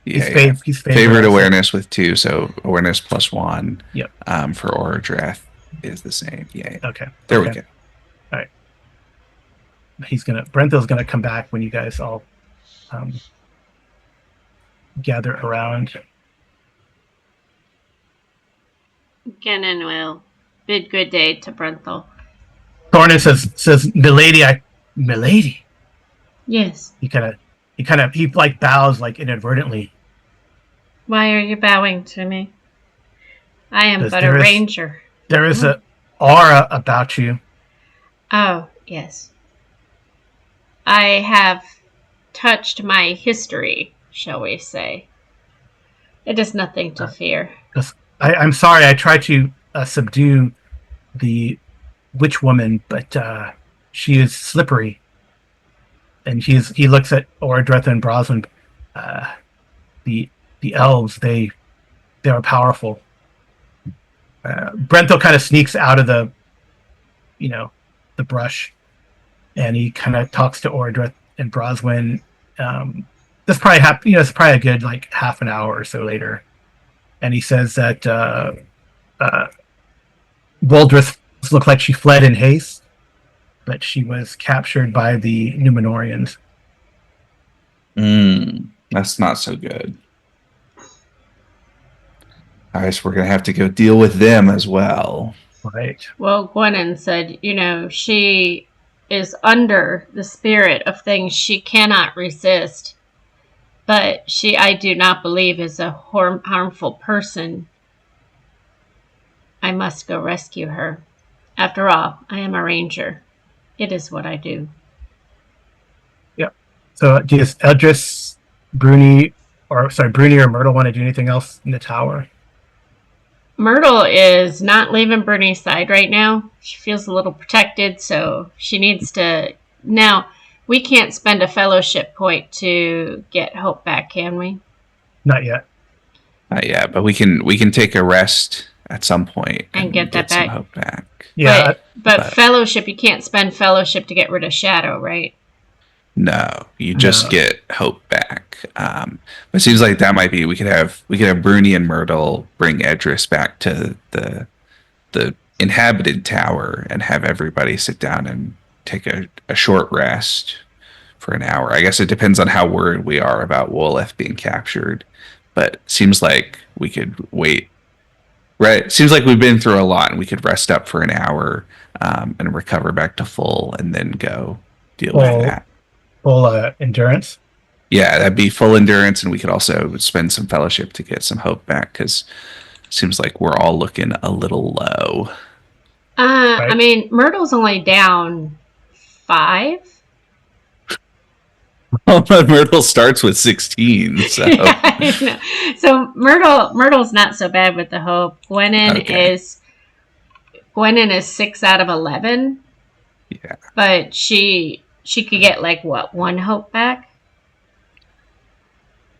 Yeah, yeah. he's favored Favorite also. awareness with 2, so awareness +1. Yep. For Orodreth is the same. Yeah, yeah. Okay. There we Okay. go. All right. Brenthil's gonna come back when you guys all um, gather around. Gannon will bid good day to Brenthal. Thornin says, Milady. Yes. He like bows like inadvertently. Why are you bowing to me? I am Because but a ranger. there is a aura about you. Oh, yes. I have touched my history, shall we say. It is nothing to fear. I'm sorry, I tried to subdue the witch woman, but she is slippery. And he looks at Orodreth and Broswin. Uh, the the elves, they are powerful. Brenthal kind of sneaks out of the brush, and he kind of talks to Orodreth and Broswin. This probably it's probably a good like half an hour or so later, and he says that Woldreth looked like she fled in haste, but she was captured by the Numenorians. That's not so good. All right, so we're going to have to go deal with them as well. Right. Well, Gwennon said, she is under the spirit of things she cannot resist. But I do not believe, is a harmful person. I must go rescue her. After all, I am a ranger. It is what I do. Yep. So does Eldris, Bruni or Myrtle want to do anything else in the tower? Myrtle is not leaving Bruni's side right now. She feels a little protected, so she needs to... Now, we can't spend a fellowship point to get Hope back, can we? Not yet. Not yet, but we can take a rest at some point and get that some back. Hope back. Yeah. But fellowship, you can't spend fellowship to get rid of Shadow, right? No, you just get Hope back. It seems like that might be we could have Bruni and Myrtle bring Edris back to the inhabited tower and have everybody sit down and take a short rest for an hour. I guess it depends on how worried we are about Woleth being captured, but it seems like we could wait. Right, it seems like we've been through a lot, and we could rest up for an hour and recover back to full, and then go deal with that. Full endurance. Yeah, that'd be full endurance, and we could also spend some fellowship to get some Hope back, because it seems like we're all looking a little low. Right? I mean, Myrtle's only down 5. Well, Myrtle starts with 16, so yeah, I know. So Myrtle's not so bad with the Hope. Gwennon is 6 out of 11. Yeah, but she could get like what, 1 Hope back?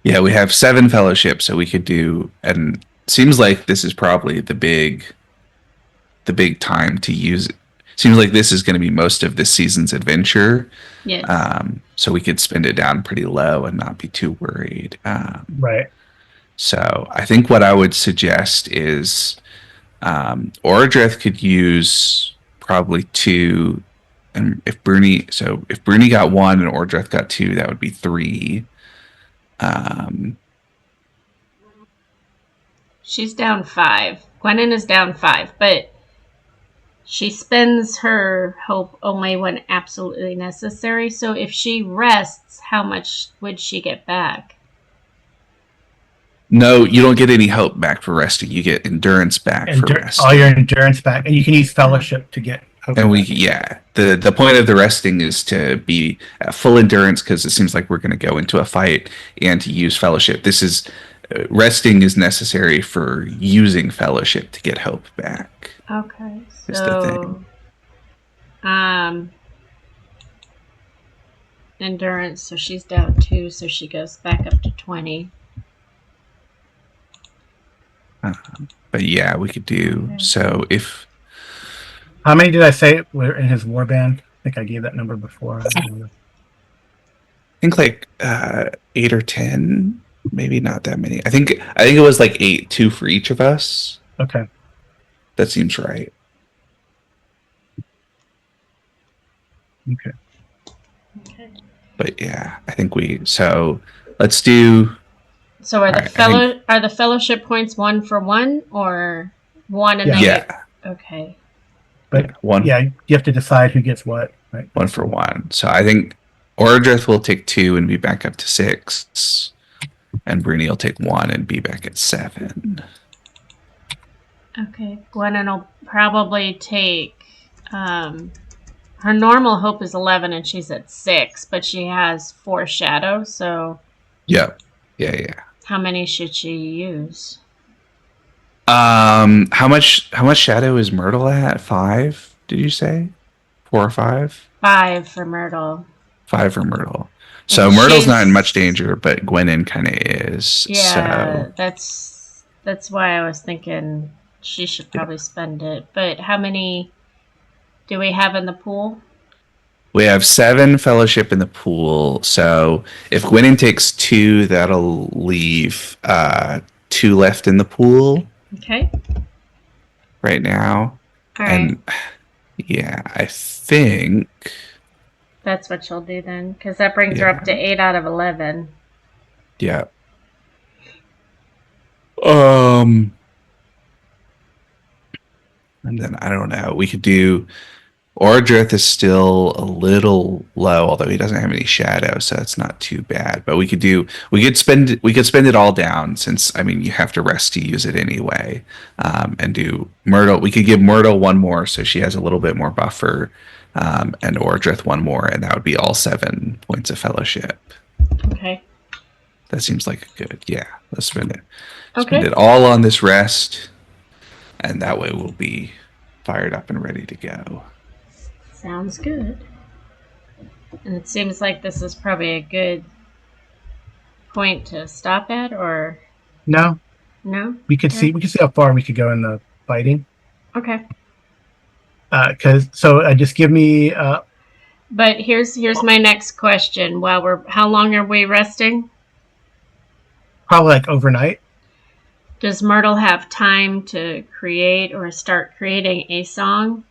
Yeah, we have 7 fellowships, so we could do, and it seems like this is probably the big time to use it. Seems like this is going to be most of this season's adventure. Yes. So we could spend it down pretty low and not be too worried. Right. So I think what I would suggest is Orodreth could use probably 2, and if Bruni got 1 and Orodreth got 2, that would be 3. She's down 5. Gwennon is down 5, but she spends her Hope only when absolutely necessary. So if she rests, how much would she get back? No, you don't get any Hope back for resting. You get endurance back for resting. All your endurance back, and you can use fellowship to get Hope and back. The point of the resting is to be at full endurance, because it seems like we're going to go into a fight, and to use fellowship. This is resting is necessary for using fellowship to get Hope back. Okay, is the thing. Endurance, so she's down 2, so she goes back up to 20. But yeah, we could do Okay. so if How many did I say were in his warband? I think I gave that number before. I don't remember. I think like 8 or 10, maybe not that many. I think it was like 8, 2 for each of us. Okay. That seems right. Okay. Okay. But yeah, I think so let's do. So are the Alright, I think are the fellowship points 1 for 1 or 1 and Yeah. they yeah, get okay. But yeah, one yeah, you have to decide who gets what, right? one for one. So I think Ordrith will take 2 and be back up to 6, and Bruni will take 1 and be back at 7. Okay. Gwennon will probably take her normal hope is 11 and she's at 6, but she has 4 shadow, so Yep. Yeah. how many should she use? How much shadow is Myrtle at? 5? Did you say 4 or 5? 5 for Myrtle. 5 for Myrtle. So And Myrtle's not in she's much danger, but Gwenin kind of is. yeah, So that's why I was thinking she should probably spend it. But how many do we have in the pool? we have 7 fellowship in the pool. So if Gwenin takes 2, that'll leave 2 left in the pool Okay. right now. All right. And yeah, I think That's what she'll do then, because that brings her up to 8 out of 11. yeah. And then I don't know. We could do Ordrith is still a little low, although he doesn't have any shadow, so it's not too bad. But we could spend it all down, since I mean you have to rest to use it anyway. And do Myrtle. We could give Myrtle 1 more, so she has a little bit more buffer, and Ordrith 1 more, and that would be all 7 points of fellowship. Okay. That seems like a good. Yeah, let's spend it. Okay. Spend it all on this rest, and that way we'll be fired up and ready to go. Sounds good. And it seems like this is probably a good point to stop at, or No, no? we could see how far we could go in the fighting. Okay. Just give me But here's my next question. How long are we resting? probably like overnight. Does Myrtle have time to create or start creating a song?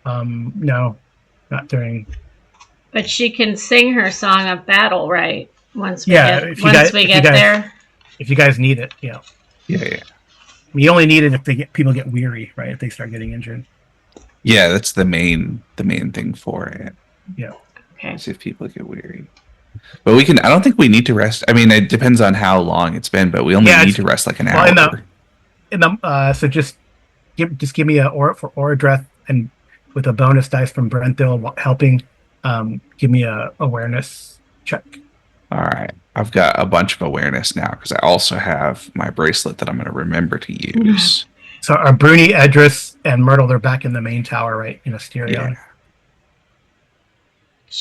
No, not during. But she can sing her song of battle, right? Once we Yeah, get there. If you guys need it, yeah. Yeah. You only need it if people get weary, right? If they start getting injured. Yeah, that's the main thing for it. Yeah. Okay. Is if people get weary. But I don't think we need to rest. I mean, it depends on how long it's been, but we only need to rest like an hour. So just give me for Oradreth, and with a bonus dice from Brenthil helping, give me a awareness check. All right. I've got a bunch of awareness now because I also have my bracelet that I'm going to remember to use. So are Bruni, Edris, and Myrtle, they're back in the main tower, right? In Asterion. Yeah.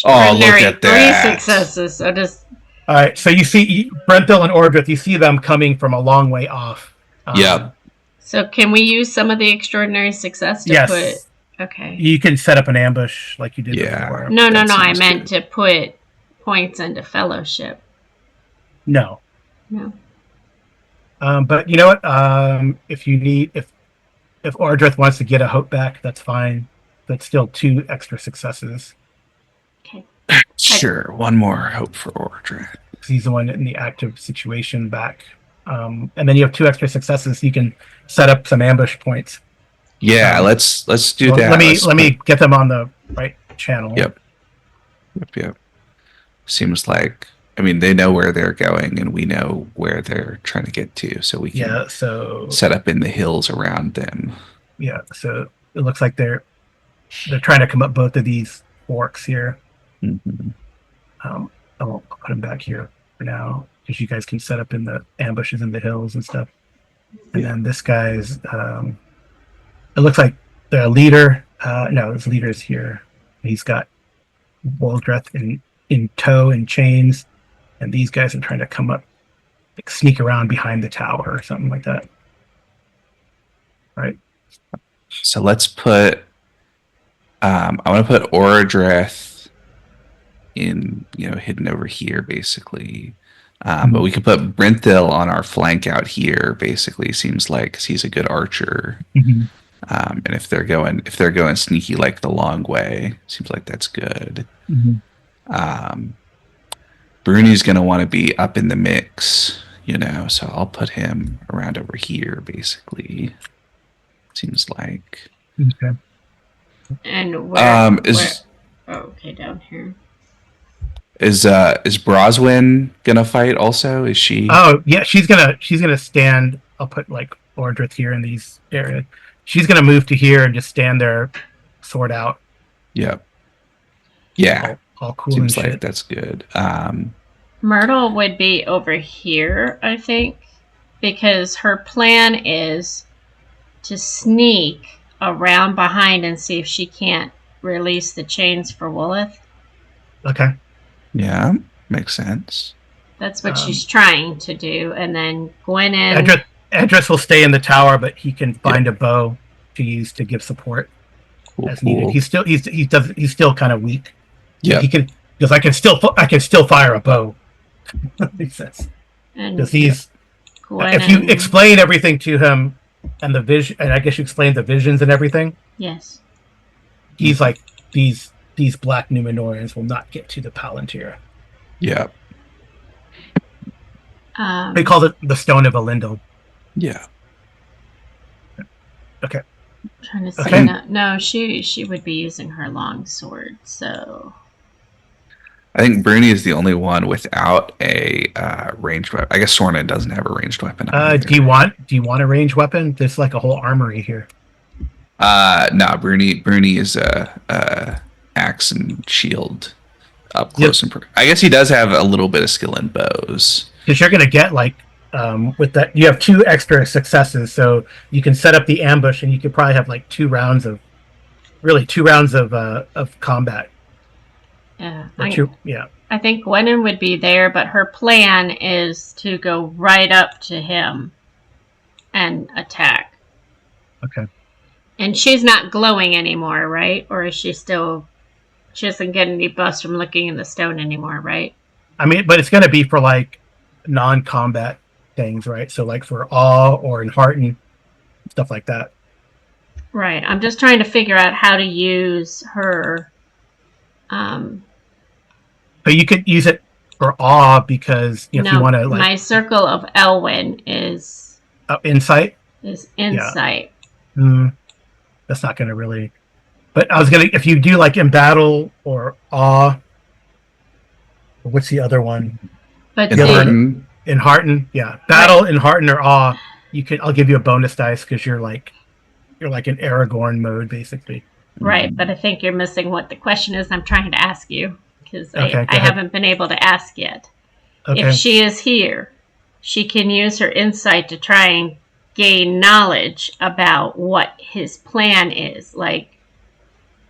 Oh, look at that. 3 successes. So just all right. So you see Brenthil and Oradreth, you see them coming from a long way off. Yep. So can we use some of the extraordinary success to put? Okay. You can set up an ambush like you did before. No. I meant to put points into fellowship. No. But you know what? If Oradreth wants to get a hope back, that's fine. That's still 2 extra successes. Okay. Sure. 1 more hope for Ordrith. He's the one in the active situation back. And then you have 2 extra successes. You can set up some ambush points. Yeah, let's do that. Let me get them on the right channel. Yep. Seems like, I mean, they know where they're going, and we know where they're trying to get to, so we can set up in the hills around them. Yeah, so it looks like they're trying to come up both of these forks here. Mm-hmm. I won't put them back here for now, because you guys can set up in the ambushes in the hills and stuff. And then this guy's, it looks like the leader, no, his leader's here. He's got Woldreth in tow and chains, and these guys are trying to come up like sneak around behind the tower or something like that. Right. So let's put. I want to put Orodreth in, hidden over here, basically. But we could put Brenthil on our flank out here, basically. Seems like 'cause he's a good archer. Mm-hmm. And if they're going sneaky like the long way, seems like that's good. Mm-hmm. Bruni's gonna want to be up in the mix, so I'll put him around over here, basically. Seems like. Okay. And where? Oh, okay, down here. Is Broswyn gonna fight also? Is she? Oh yeah, she's gonna stand. I'll put like Ordrith here in these areas. She's gonna move to here and just stand there, sword out. Yep. Yeah. All cool Seems and like shit. that's good. Myrtle would be over here, I think, because her plan is to sneak around behind and see if she can't release the chains for Woolith. Okay. Yeah, makes sense. That's what she's trying to do, and then Gwennon. Edris will stay in the tower, but he can find a bow to use to give support as needed. He's still kind of weak. Yeah, he can, because I can still fire a bow. Makes sense. Because if you explain everything to him and the vision, and I guess you explained the visions and everything. Yes. He's like these black Numenorians will not get to the Palantir. Yeah. They called it the Stone of Elendil. Yeah. Okay. I'm trying to see. Okay. No, she would be using her long sword, so. I think Bruni is the only one without a ranged weapon. I guess Sorna doesn't have a ranged weapon. Do you want a ranged weapon? There's like a whole armory here. No, Bruni is a axe and shield up close. Yep. I guess he does have a little bit of skill in bows. Because you're gonna get like with that, you have 2 extra successes, so you can set up the ambush, and you could probably have like 2 rounds of combat. Yeah. I think Gwennon would be there, but her plan is to go right up to him and attack. Okay. And she's not glowing anymore, right? Or is she still? She doesn't get any buffs from looking in the stone anymore, right? I mean, but it's going to be for like non-combat things, right? So like for awe or in hearten, stuff like that. Right. I'm just trying to figure out how to use her. But you could use it for awe because if you want to like. My circle of Elwyn is insight. Is insight. Yeah. That's not going to really. But I was gonna, if you do like in battle or awe. What's the other one? But in hearten, yeah. Battle right. In hearten or awe, I'll give you a bonus dice because you're like in Aragorn mode basically. Right, but I think you're missing what the question is I'm trying to ask you, because I haven't been able to ask yet. Okay. If she is here, she can use her insight to try and gain knowledge about what his plan is. Like,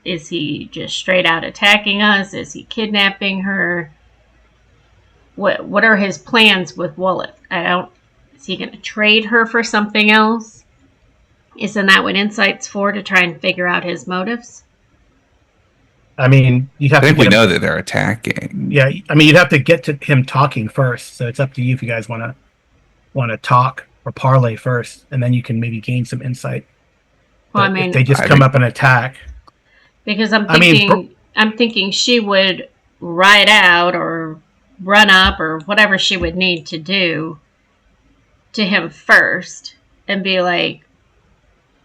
is he just straight out attacking us? Is he kidnapping her? What are his plans with Woolith? Is he going to trade her for something else? Isn't that what insight's for, to try and figure out his motives? I mean, you have. I think we know that they're attacking. Yeah, I mean, you'd have to get to him talking first. So it's up to you if you guys want to talk or parlay first, and then you can maybe gain some insight. Well, I mean, if they just come up and attack. Because I'm thinking she would ride out or run up or whatever she would need to do to him first and be like,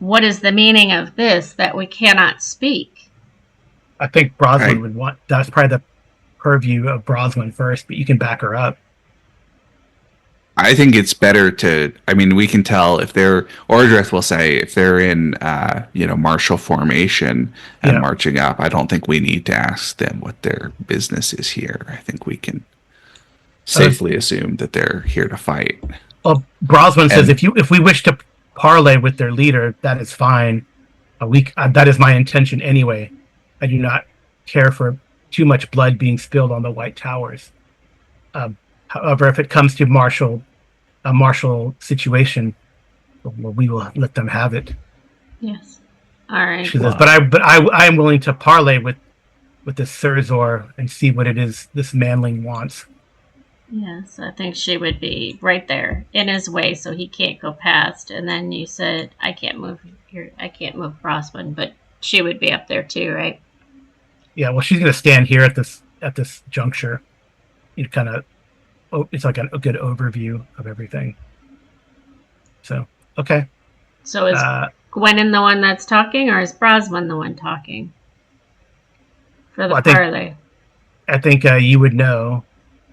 what is the meaning of this that we cannot speak? I think Broswyn would want, that's probably the purview of Broswyn first, but you can back her up. I think it's better to, I mean, we can tell if they're, Ordrith will say, if they're in, martial formation and marching up, I don't think we need to ask them what their business is here. I think we can safely assume that they're here to fight. Well, Broswyn says, if we wish to parlay with their leader, that is fine. That is my intention anyway. I do not care for too much blood being spilled on the White Towers. However, if it comes to martial a martial situation, well, we will let them have it. Yes. All right. She says, but I am willing to parlay with this Surzor and see what it is this manling wants. Yes, I think she would be right there in his way, so he can't go past. And then you said, I can't move here. I can't move Brosman, but she would be up there too, right? Yeah, well, she's going to stand here at this juncture. You kind of, it's like a good overview of everything. So, okay. So is Gwennon the one that's talking, or is Brosman the one talking for the parlay? I think you would know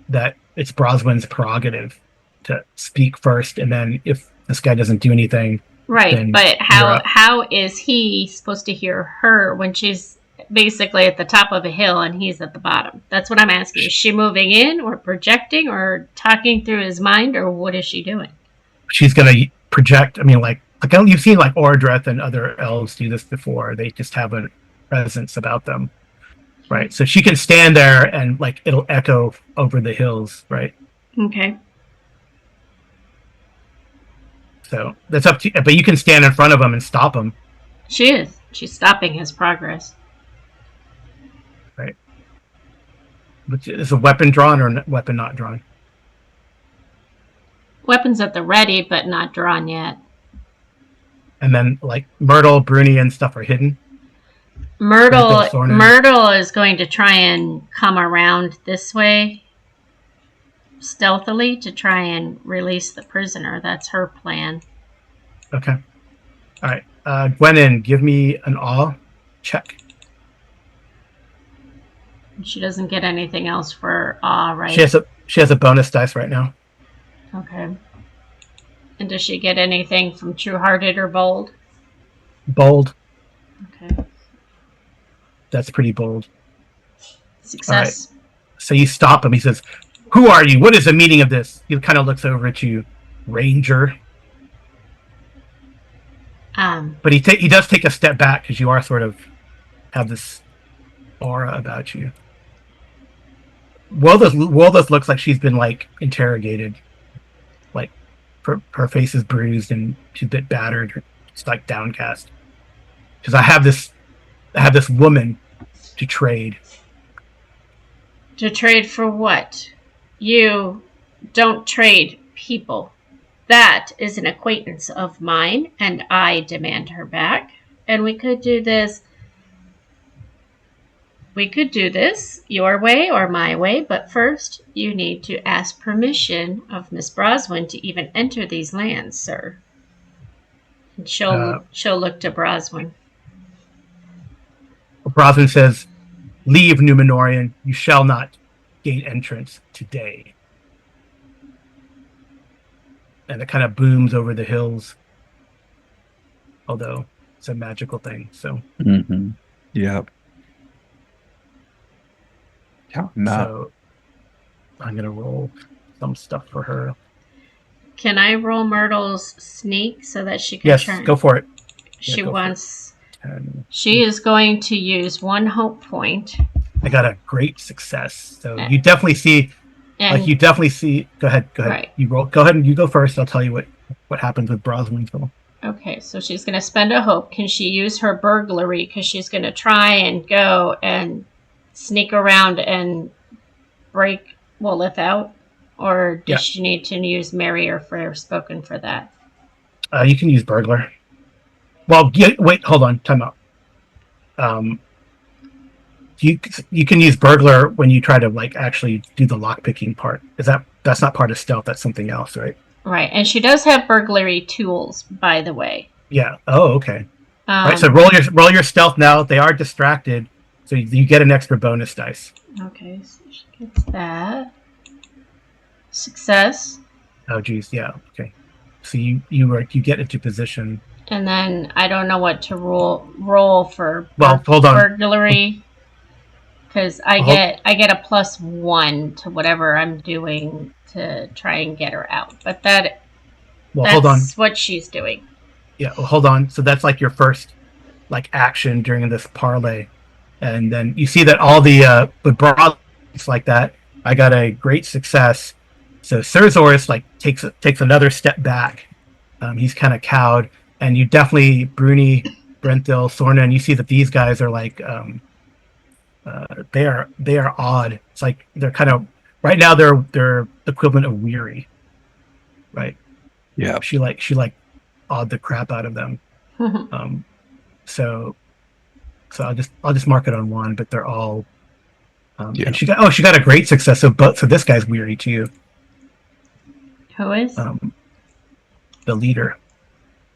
that it's Brosman's prerogative to speak first, and then if this guy doesn't do anything, right? But how is he supposed to hear her when she's basically at the top of a hill and he's at the bottom? That's what I'm asking. Is she moving in, or projecting, or talking through his mind, or what is she doing? She's gonna project. I mean, like you've seen like Ordreth and other elves do this before. They just have a presence about them. Right, so she can stand there and like it'll echo over the hills, right? Okay. So that's up to you, but you can stand in front of him and stop him. She is. She's stopping his progress. Right. But is a weapon drawn or weapon not drawn? Weapons at the ready, but not drawn yet. And then like Myrtle, Bruni, and stuff are hidden. Myrtle is going to try and come around this way stealthily to try and release the prisoner. That's her plan. Okay. All right. Gwennon, give me an awe check. She doesn't get anything else for awe, right? She has a bonus dice right now. Okay. And does she get anything from True-Hearted or Bold? Bold. Okay. That's pretty bold. Success. Right. So you stop him. He says, "Who are you? What is the meaning of this?" He kind of looks over at you, Ranger. But he does take a step back because you are sort of have this aura about you. Woldus looks like she's been like interrogated, like her face is bruised and she's a bit battered. It's like downcast. Because I have this woman to trade. To trade for what? You don't trade people. That is an acquaintance of mine, and I demand her back. And we could do this. We could do this your way or my way, but first you need to ask permission of Miss Broswin to even enter these lands, sir. And she'll look to Broswin. Broswin says, "Leave, Numenorian. You shall not gain entrance today." And it kind of booms over the hills. Although it's a magical thing, so. Mm-hmm. Yep. So I'm gonna roll some stuff for her. Can I roll Myrtle's sneak so that she can turn? Yes, go for it. She wants. She is going to use 1 hope point. I got a great success. So you definitely see. Go ahead. Right. You roll. Go ahead and you go first. I'll tell you what happens with Broswin's roll. Okay, so she's going to spend a hope. Can she use her burglary? Because she's going to try and go and sneak around and break Wolith out? Or does she need to use Merry or Fair Spoken for that? You can use burglar. Well, wait, hold on. Time out. You can use burglar when you try to like actually do the lockpicking part. That's not part of stealth? That's something else, right? Right, and she does have burglary tools, by the way. Yeah. Oh, okay. Right. So roll your stealth now. They are distracted, so you get an extra bonus dice. Okay, so she gets that. Success. Oh, geez. Yeah. Okay. So you get into position. And then I don't know what to roll for hold on. Burglary. Because I get a +1 to whatever I'm doing to try and get her out. But that's hold on. What she's doing. Yeah, well, hold on. So that's like your first like action during this parlay. And then you see that all the broad like that, I got a great success. So Cerzor like takes another step back. He's kind of cowed, and you definitely Bruni, Brenthil, Sorna, and you see that these guys are like they are odd. It's like they're kind of right now they're equivalent of weary, right? Yeah. She awed the crap out of them. So I'll just mark it on one, but they're all. And she got a great success. So this guy's weary too. Who is? The leader.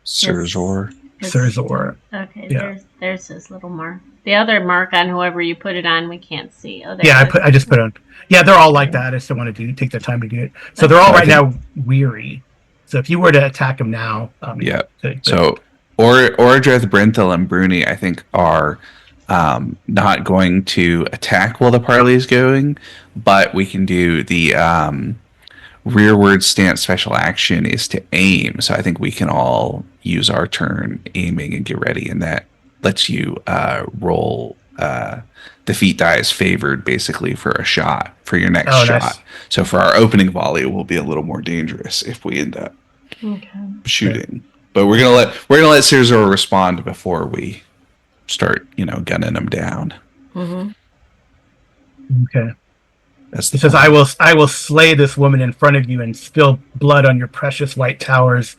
Cerzor. Cerzor. Okay, Yeah. there's his little mark. The other mark on whoever you put it on, we can't see. Oh, Yeah, I just put on. Yeah, they're all like that. I just don't want to take the time to do it. So they're all right now weary. So if you were to attack them now, yeah. So Ordrith, Brenthil, and Bruni, I think, are not going to attack while the parley is going, but we can do the rearward stance special action is to aim. So I think we can all use our turn aiming and get ready, and that lets you roll defeat die is favored basically for a shot for your next shot. Nice. So for our opening volley, it will be a little more dangerous if we end up shooting. But we're gonna let Cerzor respond before we start, gunning him down. Mm-hmm. Okay. It says, "I will slay this woman in front of you and spill blood on your precious white towers."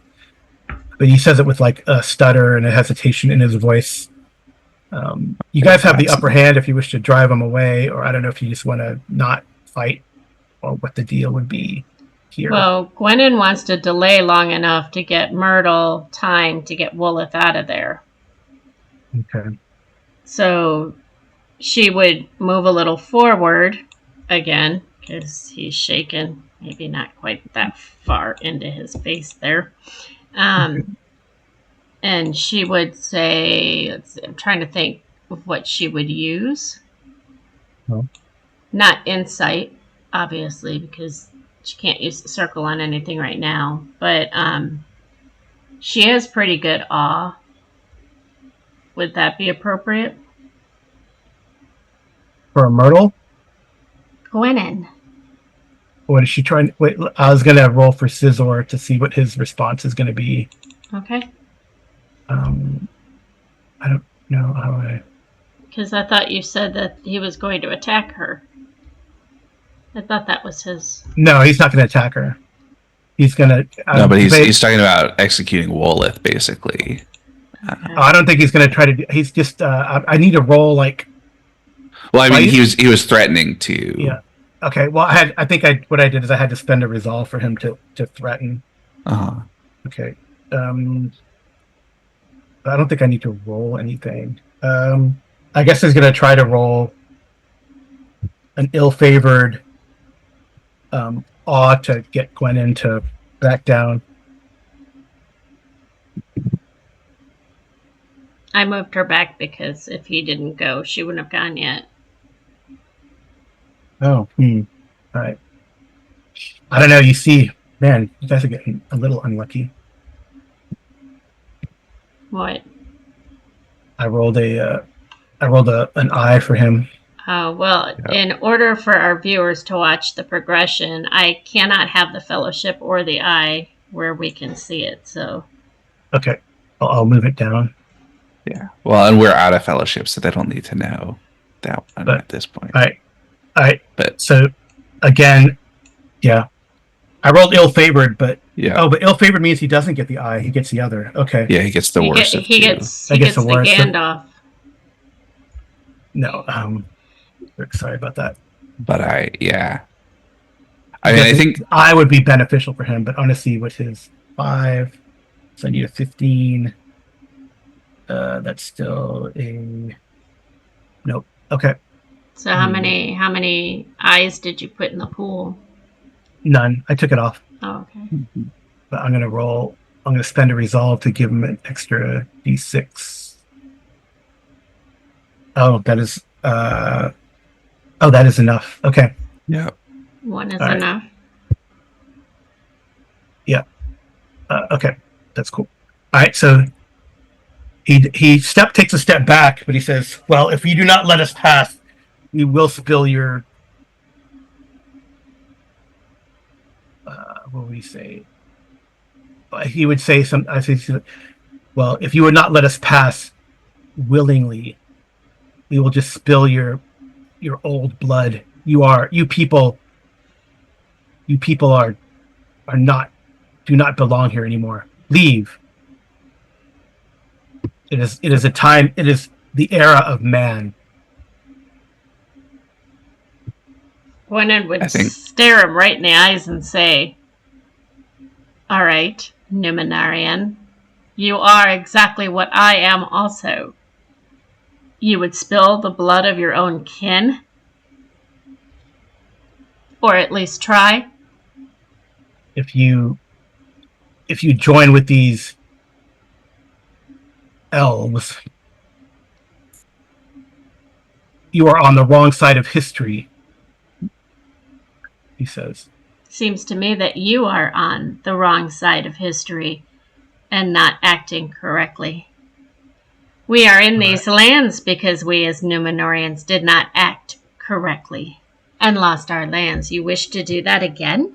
But he says it with like a stutter and a hesitation in his voice. You guys have the upper hand if you wish to drive him away, or I don't know if you just want to not fight, or what the deal would be here. Well, Gwennon wants to delay long enough to get Myrtle time to get Woolleth out of there. Okay. So she would move a little forward again, because he's shaken, maybe not quite that far into his face there. And she would say, I'm trying to think of what she would use. Oh. Not insight, obviously, because she can't use the circle on anything right now. But she has pretty good awe. Would that be appropriate? For a Myrtle? Gwennon. What is she trying? Wait, I was going to roll for Cerzor to see what his response is going to be. Okay. I don't know how I... Because I thought you said that he was going to attack her. I thought that was his... No, he's not going to attack her. He's going to... no, but he's talking about executing Woolleth, basically. Okay. I don't think he's going to try to... He's just... I need to roll, like... Well, I mean, he was threatening to... Yeah. Okay, well, what I did is I had to spend a resolve for him to threaten. Uh-huh. Okay. I don't think I need to roll anything. I guess he's going to try to roll an ill-favored awe to get Gwennon to back down. I moved her back because if he didn't go, she wouldn't have gone yet. Oh, all right. I don't know. You see, man, you guys are getting a little unlucky. What? I rolled an eye for him. Oh, well, in order for our viewers to watch the progression, I cannot have the fellowship or the eye where we can see it, so... Okay, I'll move it down. Yeah, well, and we're out of fellowship, so they don't need to know that one at this point. All right. But so, again, yeah. I rolled ill-favored, but... Yeah. Oh, but ill-favored means he doesn't get the eye, he gets the other. Okay. Yeah, he gets the worst of he two. gets the Gandalf. No, sorry about that. But I think I would be beneficial for him, but honestly, with his 5, so I need a 15. That's still a nope. Okay. So how many eyes did you put in the pool? None. I took it off. Oh, okay. But I'm gonna spend a resolve to give him an extra d6. Oh, that is enough. Okay. Yeah. One is enough. Yeah. Okay. That's cool. All right. So he takes a step back, but he says, "Well, if you do not let us pass, we will spill your what would we say? He would say some. I think, well, if you would not let us pass willingly, we will just spill your old blood. You people are not do not belong here anymore. Leave. It is a time. It is the era of man. Gwennon would I think- stare him right in the eyes and say, "All right, Numenarian, you are exactly what I am also. You would spill the blood of your own kin? Or at least try?" If you join with these elves, you are on the wrong side of history, he says. Seems to me that you are on the wrong side of history and not acting correctly. We are in these lands because we as Numenorians did not act correctly and lost our lands. You wish to do that again?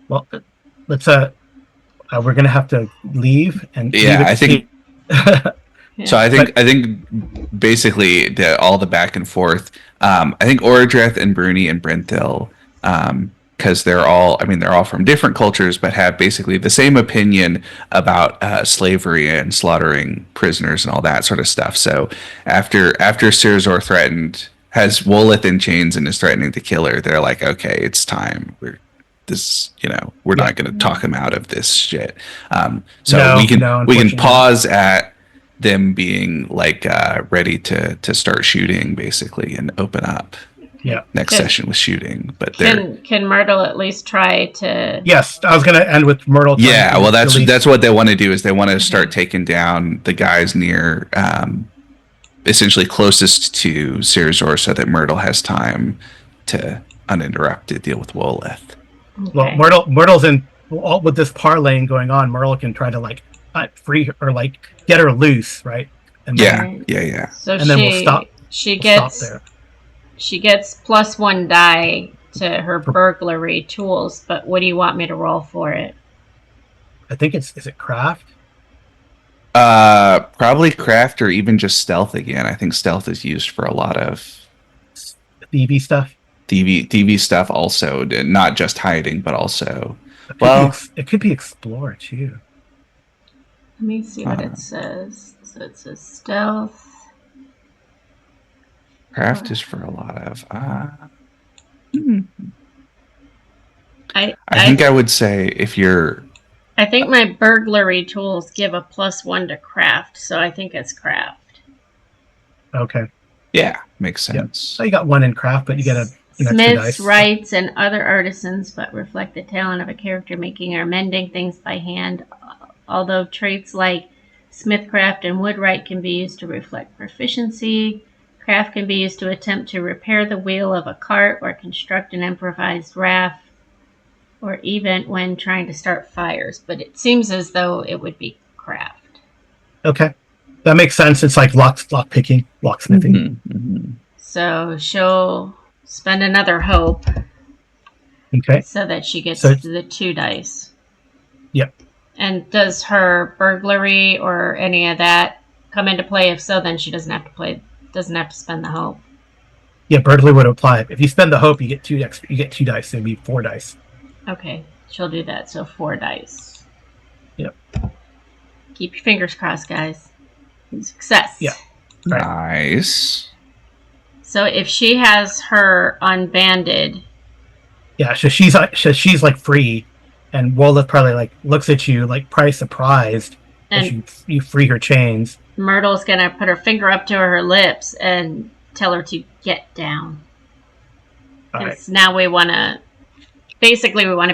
Well, let's we're gonna have to leave and Yeah, leave it I think. Yeah. So I think basically all the back and forth. I think Orodreth and Bruni and Brenthil, because they're all from different cultures, but have basically the same opinion about slavery and slaughtering prisoners and all that sort of stuff. So after Sirzor has Wolith in chains and is threatening to kill her, they're like, okay, it's time. We're not going to talk him out of this shit. So we can pause at them being like ready to start shooting basically and open up. Yeah. Next session with shooting, but can Myrtle at least try to? Yes, I was going to end with Myrtle. Yeah, well, that's what they want to do is they want to start taking down the guys near, essentially closest to Sirzor, so that Myrtle has time to uninterrupted deal with Wolith. Okay. Well, Myrtle's in with this parlaying going on. Myrtle can try to like free her, or like get her loose, right? And Yeah. So and then we'll stop. She Stop gets there. she gets +1 die to her burglary tools. But what do you want me to roll for it? I think is it craft? Probably craft or even just stealth again. I think stealth is used for a lot of DV stuff. DV stuff also, not just hiding, but also. It could be explore too. Let me see what it says. So it says stealth. Craft is for a lot of. I think I would say if you're. I think my burglary tools give a +1 to craft, so I think it's craft. Okay. Yeah, makes sense. Yep. So you got 1 in craft, but you get an extra Smiths, dice. wrights, and other artisans, but reflect the talent of a character making or mending things by hand. Although traits like smithcraft and woodwright can be used to reflect proficiency, craft can be used to attempt to repair the wheel of a cart or construct an improvised raft, or even when trying to start fires. But it seems as though it would be craft. Okay. That makes sense. It's like lock picking, locksmithing. Mm-hmm. So she'll spend another hope. Okay. So that she gets the 2 dice. Yep. And does her burglary or any of that come into play? If so, then she doesn't have to spend the hope. Yeah, burglary would apply. If you spend the hope, you get 2 extra. You get 2 dice. So it'd be 4 dice. Okay, she'll do that. So 4 dice. Yep. Keep your fingers crossed, guys. Success. Yeah. Right. Nice. So if she has her unbanded. Yeah, so she's like free, and Wolith probably like looks at you like probably surprised as you free her chains. Myrtle's gonna put her finger up to her lips and tell her to get down. Because now we want to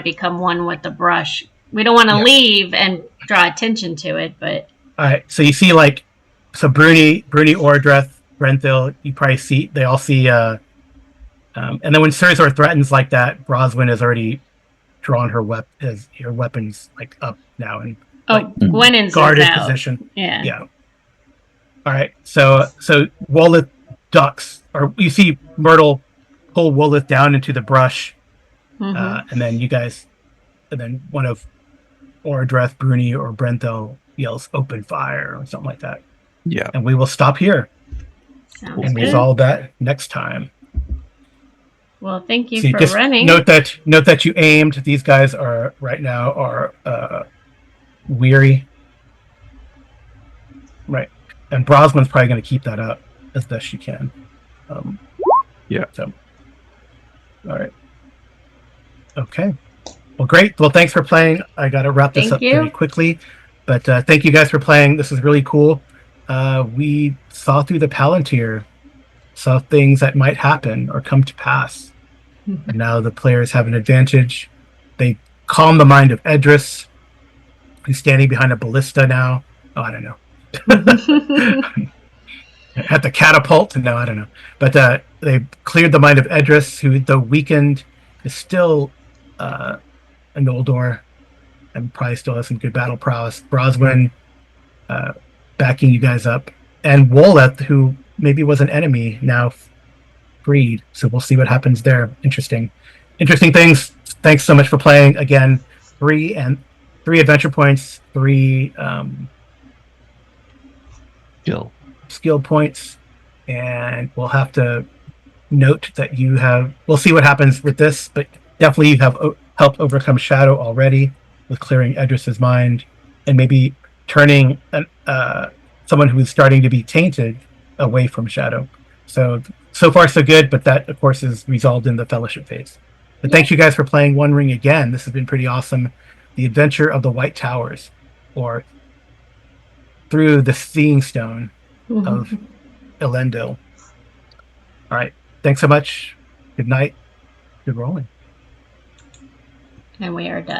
become one with the brush. We don't want to leave and draw attention to it, but. All right, so you see Bruni, Ordreth, Brenthil, you probably they all see, and then when Sirzor threatens like that, Broswyn has already drawn her weapons like up now and Gwennon's guarded position. Yeah. All right, so Wolith ducks, or you see Myrtle pull Wolith down into the brush, Mm-hmm. And then you guys, and then one of Ordreth, Bruni, or Brenthel yells "Open fire" or something like that, Yeah. and we will stop here Sounds and good. resolve that next time. Well, thank you See, for just running. note that you aimed. These guys are right now weary, right? And Brosman's probably going to keep that up as best she can. Yeah. So, all right. Okay. Well, great. Well, thanks for playing. I got to wrap this Thank up very you. quickly, but thank you guys for playing. This is really cool. We saw through the Palantir, saw things that might happen or come to pass, and now the players have an advantage. They calm the mind of Edris, who's standing behind a ballista now. Oh, I don't know. At the catapult. No, I don't know. But they cleared the mind of Edris, who, though weakened, is still an Noldor and probably still has some good battle prowess. Broswyn backing you guys up, and Woleth, who maybe was an enemy, now freed. So we'll see what happens there. Interesting things. Thanks so much for playing again. Three adventure points, three skill points, and we'll have to note that you have. We'll see what happens with this, but definitely you have helped overcome Shadow already with clearing Edris's mind and maybe turning someone who is starting to be tainted away from Shadow. So far so good, but that of course is resolved in the fellowship phase. But thanks you guys for playing One Ring again. This has been pretty awesome. The Adventure of the White Towers, or Through the Seeing Stone of Elendil. All right. Thanks so much. Good night. Good rolling. And we are done.